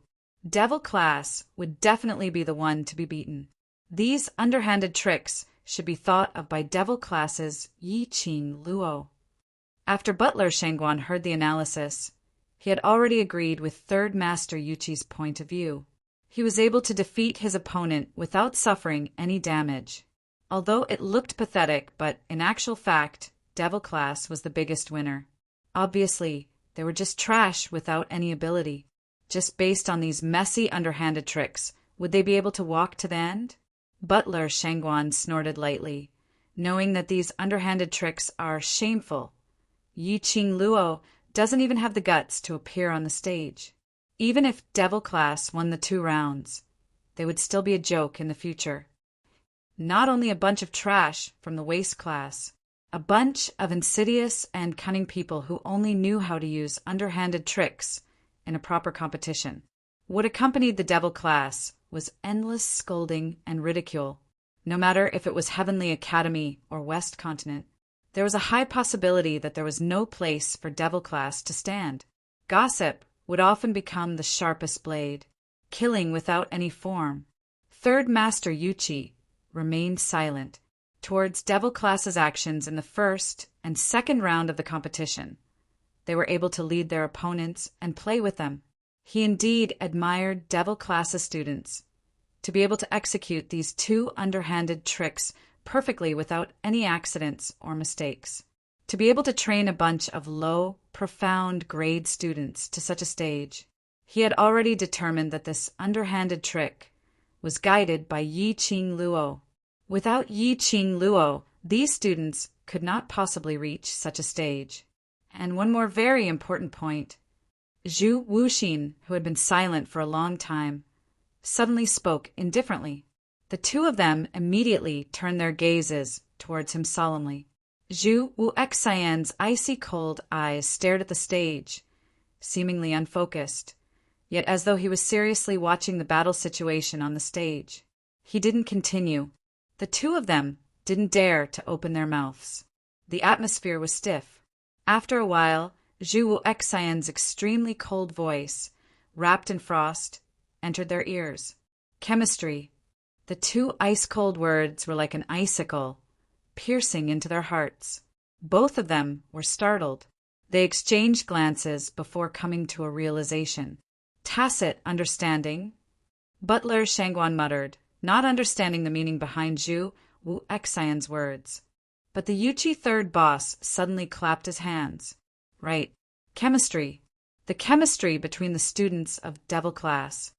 Devil Class would definitely be the one to be beaten. These underhanded tricks should be thought of by Devil Class's Yiqing Luo. After Butler Shangguan heard the analysis, he had already agreed with Third Master Yuqi's point of view. He was able to defeat his opponent without suffering any damage. Although it looked pathetic, but in actual fact, Devil Class was the biggest winner. Obviously, they were just trash without any ability. Just based on these messy underhanded tricks, would they be able to walk to the end? Butler Shangguan snorted lightly, knowing that these underhanded tricks are shameful. Yiqing Luo doesn't even have the guts to appear on the stage. Even if Devil Class won the 2 rounds, they would still be a joke in the future. Not only a bunch of trash from the waste class, a bunch of insidious and cunning people who only knew how to use underhanded tricks in a proper competition. What accompanied the Devil Class was endless scolding and ridicule, no matter if it was Heavenly Academy or West Continent. There was a high possibility that there was no place for Devil Class to stand. Gossip would often become the sharpest blade, killing without any form. Third Master Yuqi remained silent towards Devil Class's actions in the first and second round of the competition. They were able to lead their opponents and play with them. He indeed admired Devil Class's students. To be able to execute these two underhanded tricks perfectly without any accidents or mistakes. To be able to train a bunch of low, profound grade students to such a stage. He had already determined that this underhanded trick was guided by Yi Qing Luo. Without Yi Qing Luo, these students could not possibly reach such a stage. And one more very important point. Zhu Wuxin, who had been silent for a long time, suddenly spoke indifferently. The two of them immediately turned their gazes towards him solemnly. Zhu Wuxian's icy cold eyes stared at the stage, seemingly unfocused, yet as though he was seriously watching the battle situation on the stage. He didn't continue. The two of them didn't dare to open their mouths. The atmosphere was stiff. After a while, Zhu Wuxian's extremely cold voice, wrapped in frost, entered their ears. Chemistry. The two ice-cold words were like an icicle, piercing into their hearts. Both of them were startled. They exchanged glances before coming to a realization. Tacit understanding, Butler Shangguan muttered, not understanding the meaning behind Zhu Wuxian's words. But the Yuchi third boss suddenly clapped his hands. Right. Chemistry. The chemistry between the students of Devil Class.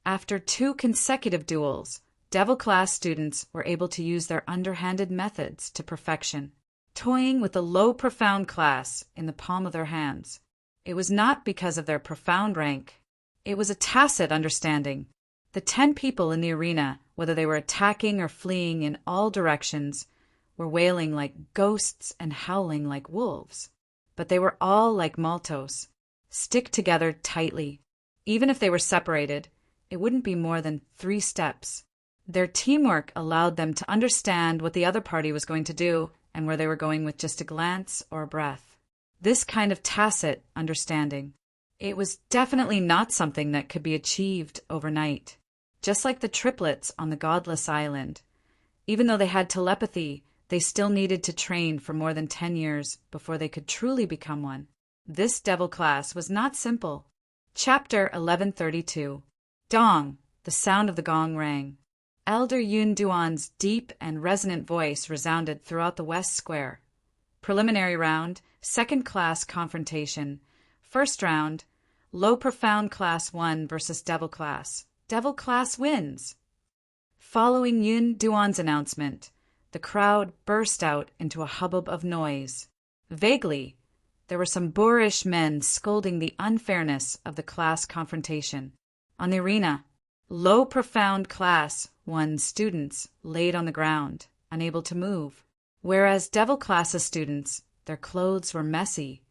After 2 consecutive duels, Devil Class students were able to use their underhanded methods to perfection, toying with the low profound class in the palm of their hands. It was not because of their profound rank. It was a tacit understanding. The 10 people in the arena, whether they were attacking or fleeing in all directions, were wailing like ghosts and howling like wolves. But they were all like Maltos, stick together tightly. Even if they were separated, it wouldn't be more than 3 steps. Their teamwork allowed them to understand what the other party was going to do and where they were going with just a glance or a breath. This kind of tacit understanding. It was definitely not something that could be achieved overnight. Just like the triplets on the Godless Island. Even though they had telepathy, they still needed to train for more than 10 years before they could truly become one. This Devil Class was not simple. Chapter 1132. Dong, the sound of the gong rang. Elder Yun Duan's deep and resonant voice resounded throughout the West Square. Preliminary round, second class confrontation. First round, low profound class 1 versus Devil Class. Devil Class wins. Following Yun Duan's announcement, the crowd burst out into a hubbub of noise. Vaguely, there were some boorish men scolding the unfairness of the class confrontation. On the arena, low profound class 1 students laid on the ground, unable to move, whereas Devil Class's students, their clothes were messy,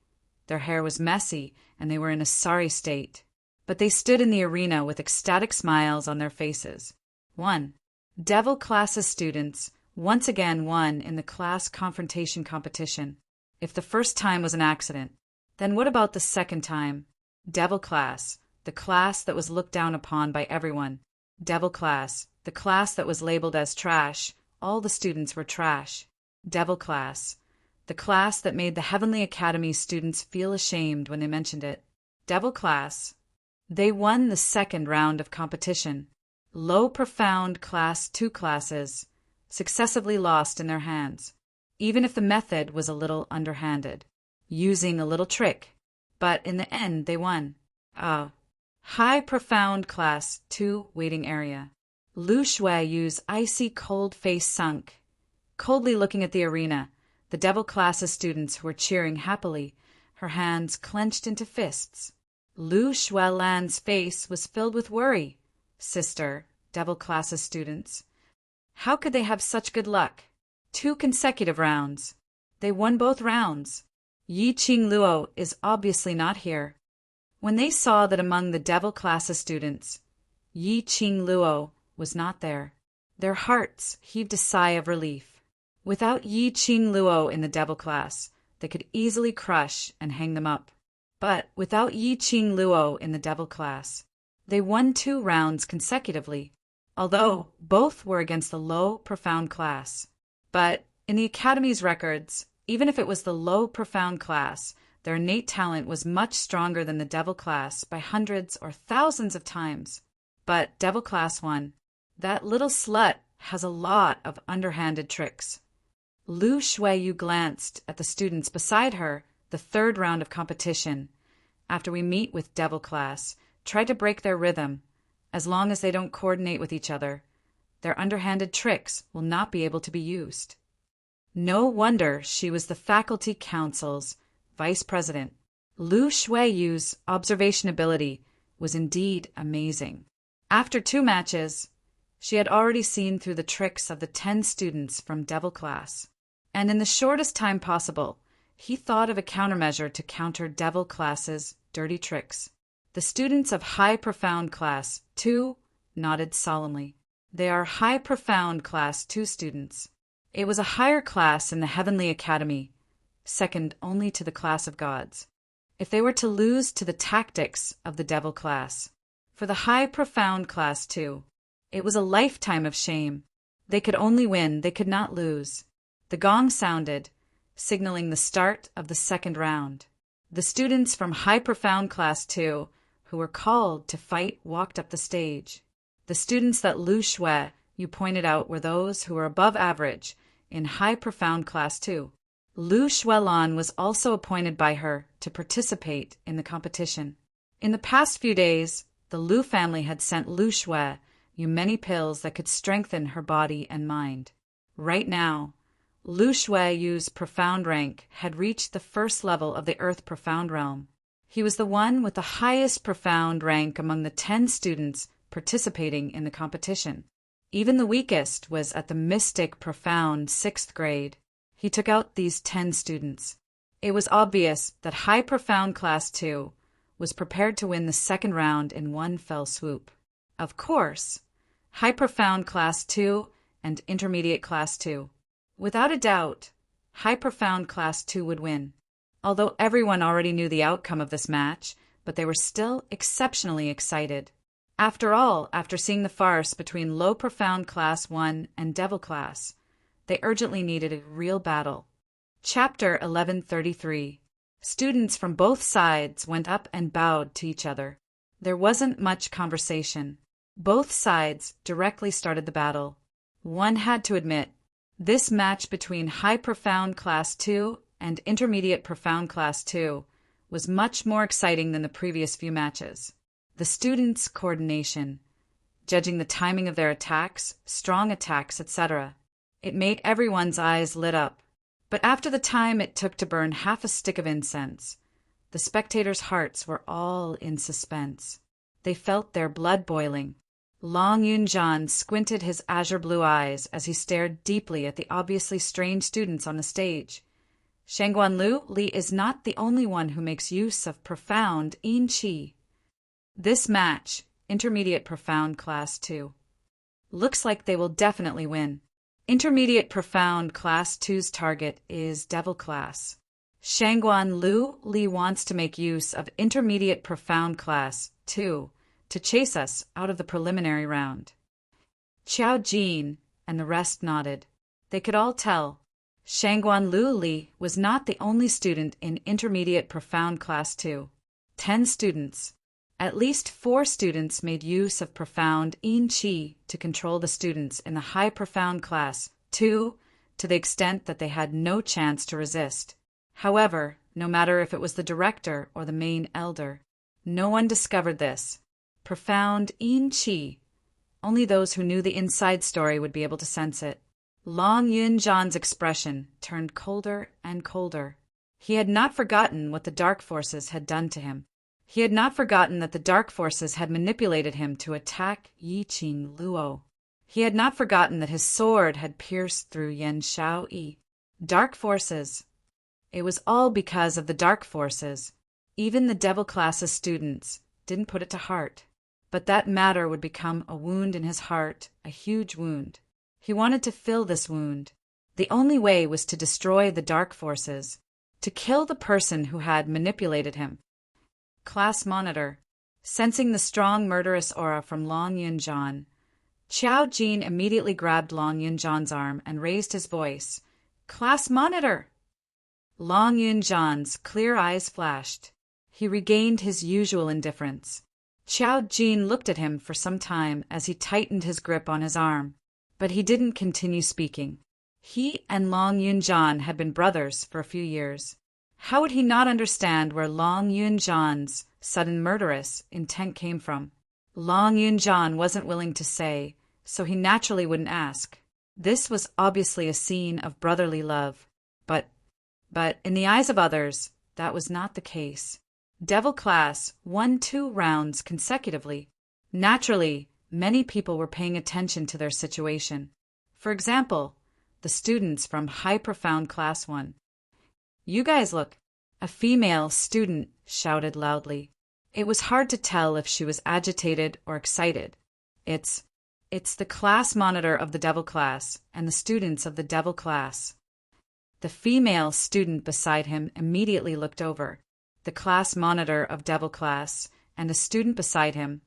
their hair was messy, and they were in a sorry state. But they stood in the arena with ecstatic smiles on their faces. 1. Devil Class's students once again won in the class confrontation competition. If the first time was an accident, then what about the second time? Devil Class, the class that was looked down upon by everyone. Devil Class, the class that was labeled as trash. All the students were trash. Devil Class, the class that made the Heavenly Academy students feel ashamed when they mentioned it. Devil Class. They won the second round of competition. Low profound class 2 classes successively lost in their hands, even if the method was a little underhanded, using a little trick. But in the end, they won. High profound class 2 waiting area. Lu Shuiyu's icy cold face sunk, coldly looking at the arena, the Devil Class's students who were cheering happily, her hands clenched into fists. Lu Shuilan's face was filled with worry. Sister, Devil Class's students. How could they have such good luck? 2 consecutive rounds. They won both rounds. Yi Qing Luo is obviously not here. When they saw that among the Devil Class's students, Yi Qing Luo was not there, their hearts heaved a sigh of relief. Without Yi Qing Luo in the Devil Class, they could easily crush and hang them up. But without Yi Qing Luo in the Devil Class, they won 2 rounds consecutively, although both were against the low, profound class. But in the Academy's records, even if it was the low, profound class, their innate talent was much stronger than the Devil class by hundreds or thousands of times. But Devil Class 1, that little slut, has a lot of underhanded tricks. Lu Shuiyu glanced at the students beside her. The third round of competition, after we meet with Devil Class, try to break their rhythm. As long as they don't coordinate with each other, their underhanded tricks will not be able to be used. No wonder she was the faculty council's vice president. Lu Shuiyu's observation ability was indeed amazing. After 2 matches, she had already seen through the tricks of the 10 students from Devil Class, and in the shortest time possible, he thought of a countermeasure to counter Devil Class's dirty tricks. The students of High Profound Class 2 nodded solemnly. They are High Profound Class 2 students. It was a higher class in the Heavenly Academy, second only to the class of gods. If they were to lose to the tactics of the Devil Class, for the High Profound Class 2, it was a lifetime of shame. They could only win, they could not lose. The gong sounded, signaling the start of the second round. The students from High Profound Class 2, who were called to fight, walked up the stage. The students that Lu Shui, you pointed out, were those who were above average in High Profound Class 2. Lu Shuilan was also appointed by her to participate in the competition. In the past few days, the Lu family had sent Lu Shui you many pills that could strengthen her body and mind. Right now, Lu Shuiyu's profound rank had reached the first level of the Earth Profound Realm. He was the one with the highest profound rank among the 10 students participating in the competition. Even the weakest was at the Mystic Profound 6th grade. He took out these 10 students. It was obvious that High Profound Class 2 was prepared to win the second round in one fell swoop. Of course, High Profound Class 2 and Intermediate Class 2. Without a doubt, High Profound Class 2 would win, although everyone already knew the outcome of this match, but they were still exceptionally excited. After all, after seeing the farce between Low Profound Class 1 and Devil Class, they urgently needed a real battle. Chapter 1133. Students from both sides went up and bowed to each other. There wasn't much conversation. Both sides directly started the battle. One had to admit, this match between High Profound Class 2 and Intermediate Profound Class 2 was much more exciting than the previous few matches. The students' coordination, judging the timing of their attacks, strong attacks, etc. It made everyone's eyes lit up. But after the time it took to burn half a stick of incense, the spectators' hearts were all in suspense. They felt their blood boiling. Long Yunjian squinted his azure blue eyes as he stared deeply at the obviously strange students on the stage. Shangguan Li is not the only one who makes use of profound Yin Qi. This match, Intermediate Profound Class 2. Looks like they will definitely win. Intermediate Profound Class 2's target is Devil Class. Shangguan Li wants to make use of Intermediate Profound Class 2 to chase us out of the preliminary round. Qiao Jin and the rest nodded. They could all tell. Shangguan Li was not the only student in Intermediate Profound Class 2. 10 students. At least 4 students made use of Profound Yin Qi to control the students in the High Profound Class 2 to the extent that they had no chance to resist. However, no matter if it was the director or the main elder, no one discovered this. Profound Yin Qi. Only those who knew the inside story would be able to sense it. Long Yunjian's expression turned colder and colder. He had not forgotten what the dark forces had done to him. He had not forgotten that the dark forces had manipulated him to attack Yiqing Luo. He had not forgotten that his sword had pierced through Yan Shaoyi. Dark forces. It was all because of the dark forces. Even the Devil Class's students didn't put it to heart. But that matter would become a wound in his heart, a huge wound. He wanted to fill this wound. The only way was to destroy the dark forces, to kill the person who had manipulated him. Class Monitor. Sensing the strong murderous aura from Long Yunjian, Qiao Jin immediately grabbed Long Yunjian's arm and raised his voice. Class Monitor! Long Yunjan's clear eyes flashed. He regained his usual indifference. Xiao Jin looked at him for some time as he tightened his grip on his arm, but he didn't continue speaking. He and Long Yunjan had been brothers for a few years. How would he not understand where Long Yunjan's sudden murderous intent came from? Long Yunjan wasn't willing to say, so he naturally wouldn't ask. This was obviously a scene of brotherly love, but in the eyes of others, that was not the case. Devil Class won 2 rounds consecutively. Naturally, many people were paying attention to their situation. For example, the students from High Profound Class 1. "You guys look," a female student shouted loudly. It was hard to tell if she was agitated or excited. It's the class monitor of the Devil Class and the students of the Devil Class." The female student beside him immediately looked over. The class monitor of Devil Class and a student beside him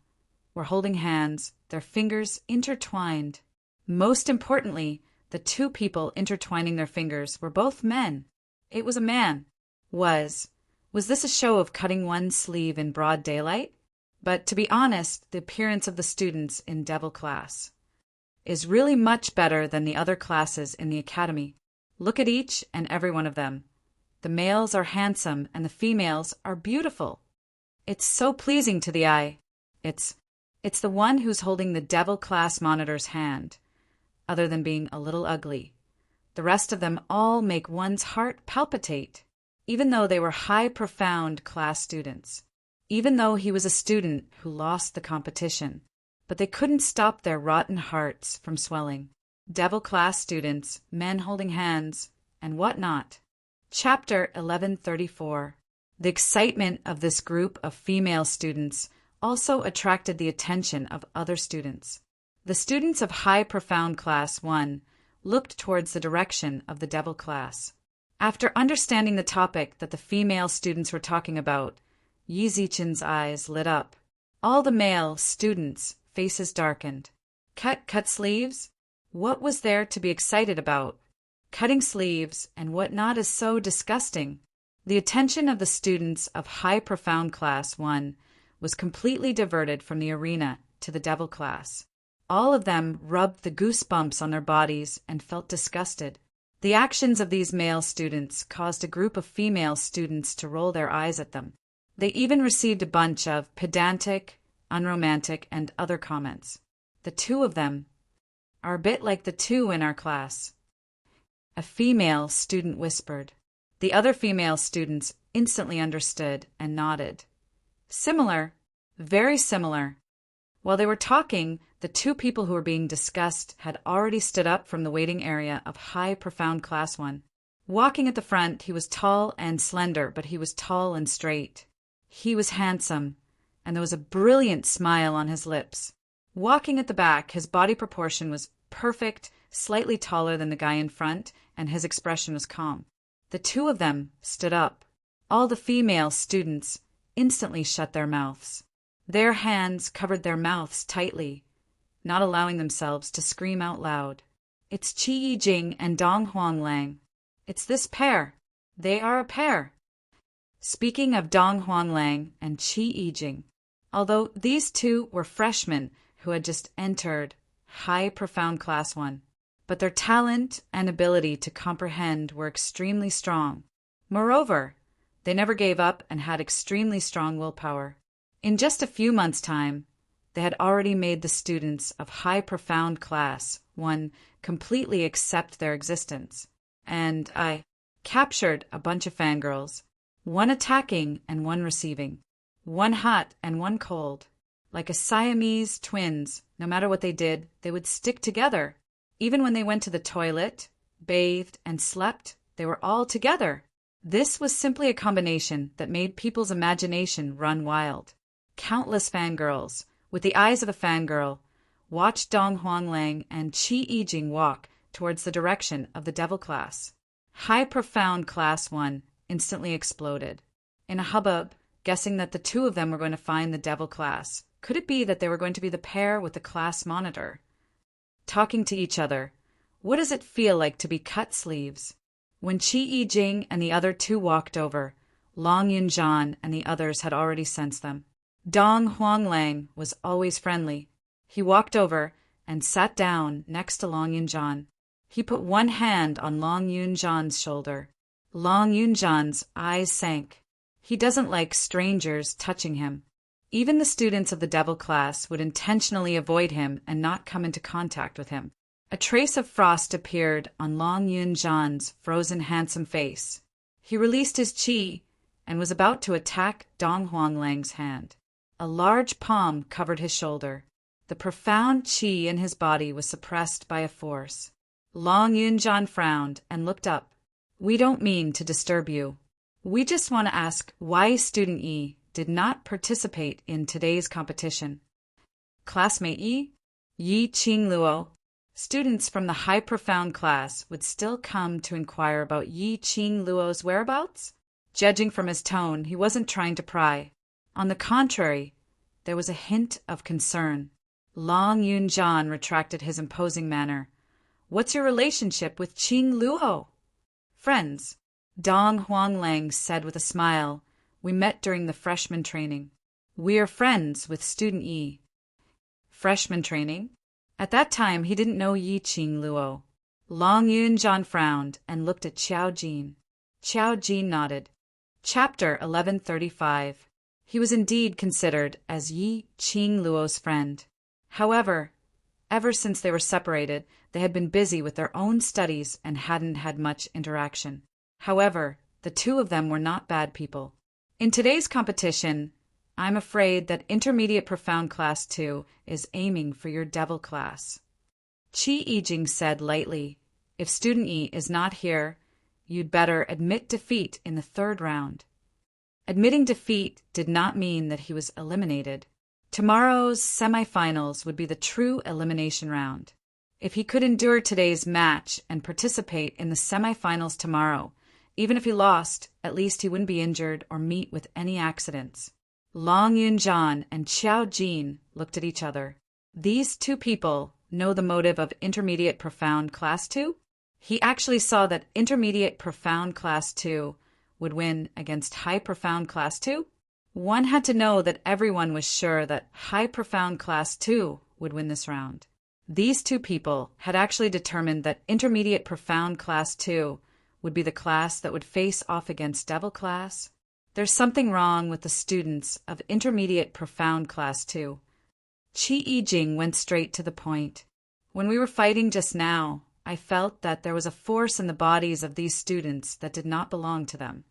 were holding hands, their fingers intertwined. Most importantly, the 2 people intertwining their fingers were both men. It was a man. Was this a show of cutting one's sleeve in broad daylight? But to be honest, the appearance of the students in Devil Class is really much better than the other classes in the academy. Look at each and every one of them. The males are handsome and the females are beautiful. It's so pleasing to the eye. It's the one who's holding the Devil Class monitor's hand, other than being a little ugly. The rest of them all make one's heart palpitate, even though they were High Profound Class students. Even though he was a student who lost the competition, but they couldn't stop their rotten hearts from swelling. Devil Class students, men holding hands, and whatnot. Chapter 1134. The excitement of this group of female students also attracted the attention of other students. The students of High Profound Class 1 looked towards the direction of the Devil Class. After understanding the topic that the female students were talking about, Yi Zichen's eyes lit up. All the male students' faces darkened. Cut sleeves? What was there to be excited about? Cutting sleeves and whatnot is so disgusting. The attention of the students of High Profound Class 1 was completely diverted from the arena to the Devil Class. All of them rubbed the goosebumps on their bodies and felt disgusted. The actions of these male students caused a group of female students to roll their eyes at them. They even received a bunch of pedantic, unromantic, and other comments. The 2 of them are a bit like the 2 in our class. A female student whispered. The other female students instantly understood and nodded. Similar, very similar. While they were talking, the 2 people who were being discussed had already stood up from the waiting area of High Profound Class 1. Walking at the front, he was tall and slender, but he was tall and straight. He was handsome, and there was a brilliant smile on his lips. Walking at the back, his body proportion was perfect, slightly taller than the guy in front, and his expression was calm. The 2 of them stood up. All the female students instantly shut their mouths. Their hands covered their mouths tightly, not allowing themselves to scream out loud. It's Qi Yijing and Dong Huanglang. It's this pair. They are a pair. Speaking of Dong Huanglang and Qi Yijing, although these 2 were freshmen who had just entered High Profound Class 1, but their talent and ability to comprehend were extremely strong. Moreover, they never gave up and had extremely strong willpower. In just a few months' time, they had already made the students of High Profound Class 1 completely accept their existence. And I captured a bunch of fangirls, one attacking and one receiving, one hot and one cold. Like a Siamese twins, no matter what they did, they would stick together. Even when they went to the toilet, bathed, and slept, they were all together. This was simply a combination that made people's imagination run wild. Countless fangirls, with the eyes of a fangirl, watched Dong Huanglang and Qi Yijing walk towards the direction of the Devil Class. High Profound Class 1 instantly exploded. In a hubbub, guessing that the 2 of them were going to find the Devil Class. Could it be that they were going to be the pair with the class monitor? Talking to each other. What does it feel like to be cut sleeves? When Qi Yijing and the other two walked over, Long Yunjian and the others had already sensed them. Dong Huanglang was always friendly. He walked over and sat down next to Long Yunjian. He put one hand on Long Yunjian's shoulder. Long Yunjian's eyes sank. He doesn't like strangers touching him. Even the students of the devil class would intentionally avoid him and not come into contact with him. A trace of frost appeared on Long Yunjian's frozen handsome face. He released his qi and was about to attack Dong Huanglang's hand. A large palm covered his shoulder. The profound qi in his body was suppressed by a force. Long Yunjian frowned and looked up. "We don't mean to disturb you. We just want to ask why Student Yi did not participate in today's competition." Classmate Yi Qingluo. Students from the high profound class would still come to inquire about Yi Qingluo's whereabouts? Judging from his tone, he wasn't trying to pry. On the contrary, there was a hint of concern. Long Yunjian retracted his imposing manner. "What's your relationship with Qingluo?" "Friends," Dong Huanglang said with a smile. "We met during the freshman training. We are friends with Student Yi." Freshman training? At that time, he didn't know Yi Qingluo. Long Yunjian frowned and looked at Qiao Jin. Qiao Jin nodded. Chapter 1135. He was indeed considered as Yi Qingluo's friend. However, ever since they were separated, they had been busy with their own studies and hadn't had much interaction. However, the two of them were not bad people. In today's competition, I'm afraid that Intermediate Profound Class 2 is aiming for your Devil class. Qi Yijing said lightly, "If Student Yi is not here, you'd better admit defeat in the third round." Admitting defeat did not mean that he was eliminated. Tomorrow's semifinals would be the true elimination round. If he could endure today's match and participate in the semifinals tomorrow, even if he lost, at least he wouldn't be injured or meet with any accidents. Long Yunjian and Qiao Jin looked at each other. These two people know the motive of Intermediate Profound Class 2? He actually saw that Intermediate Profound Class 2 would win against High Profound Class 2? One had to know that everyone was sure that High Profound Class 2 would win this round. These two people had actually determined that Intermediate Profound Class 2 would be the class that would face off against Devil class. There's something wrong with the students of Intermediate Profound Class 2. Qi Yijing went straight to the point. "When we were fighting just now, I felt that there was a force in the bodies of these students that did not belong to them."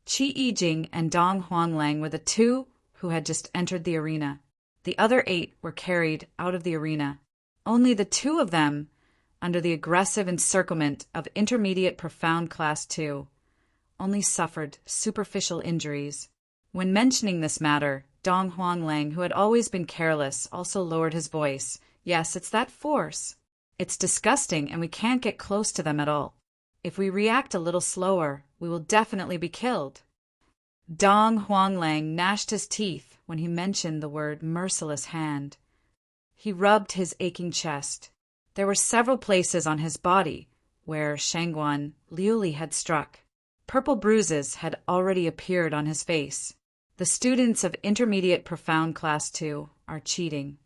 Qi Yijing and Dong Huanglang were the two who had just entered the arena. The other 8 were carried out of the arena. Only the 2 of them, under the aggressive encirclement of Intermediate Profound Class 2, only suffered superficial injuries. When mentioning this matter, Dong Huanglang, who had always been careless, also lowered his voice. "Yes, it's that force. It's disgusting and we can't get close to them at all. If we react a little slower, we will definitely be killed." Dong Huanglang gnashed his teeth when he mentioned the word merciless hand. He rubbed his aching chest. There were several places on his body where Shangguan Liuli had struck. Purple bruises had already appeared on his face. The students of Intermediate Profound Class 2 are cheating.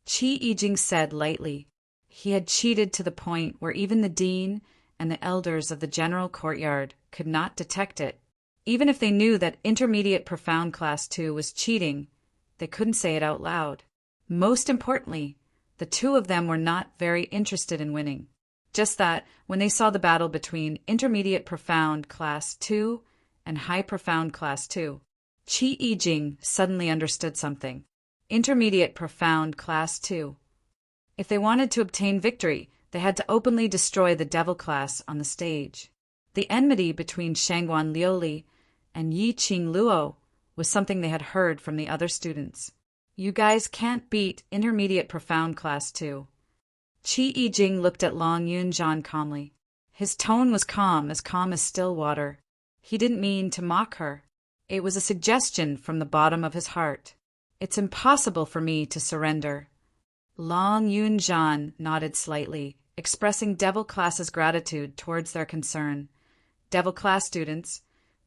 Qi Yijing said lightly. He had cheated to the point where even the dean and the elders of the general courtyard could not detect it. Even if they knew that Intermediate Profound Class 2 was cheating, they couldn't say it out loud. Most importantly, the two of them were not very interested in winning. Just that, when they saw the battle between Intermediate Profound Class 2 and High Profound Class 2, Qi Yijing suddenly understood something. Intermediate Profound Class 2. If they wanted to obtain victory, they had to openly destroy the Devil class on the stage. The enmity between Shangguan Liuli and Yi Qingluo was something they had heard from the other students. "You guys can't beat Intermediate Profound Class 2. Qi Yijing looked at Long Yunjian calmly. His tone was calm as still water. He didn't mean to mock her. It was a suggestion from the bottom of his heart. "It's impossible for me to surrender." Long Yunjian nodded slightly, expressing Devil class's gratitude towards their concern. Devil class students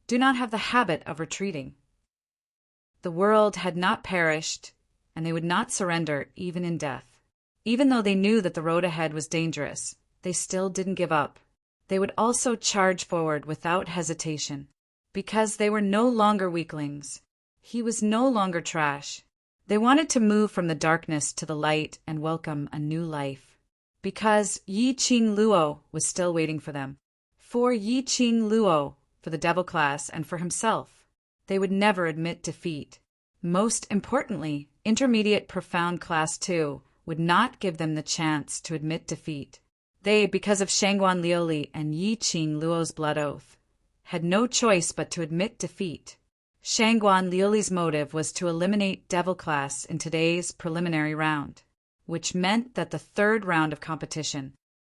do not have the habit of retreating. The world had not perished, and they would not surrender even in death. Even though they knew that the road ahead was dangerous, they still didn't give up. They would also charge forward without hesitation, because they were no longer weaklings. He was no longer trash. They wanted to move from the darkness to the light and welcome a new life, because Yi Qing Luo was still waiting for them. For Yi Qing Luo, for the devil class, and for himself, they would never admit defeat. Most importantly, intermediate profound class 2 would not give them the chance to admit defeat. They, because of Shangguan Liuli and Yi Qing Luo's blood oath, had no choice but to admit defeat. Shangguan Liuli's motive was to eliminate devil class in today's preliminary round, which meant that the third round of competition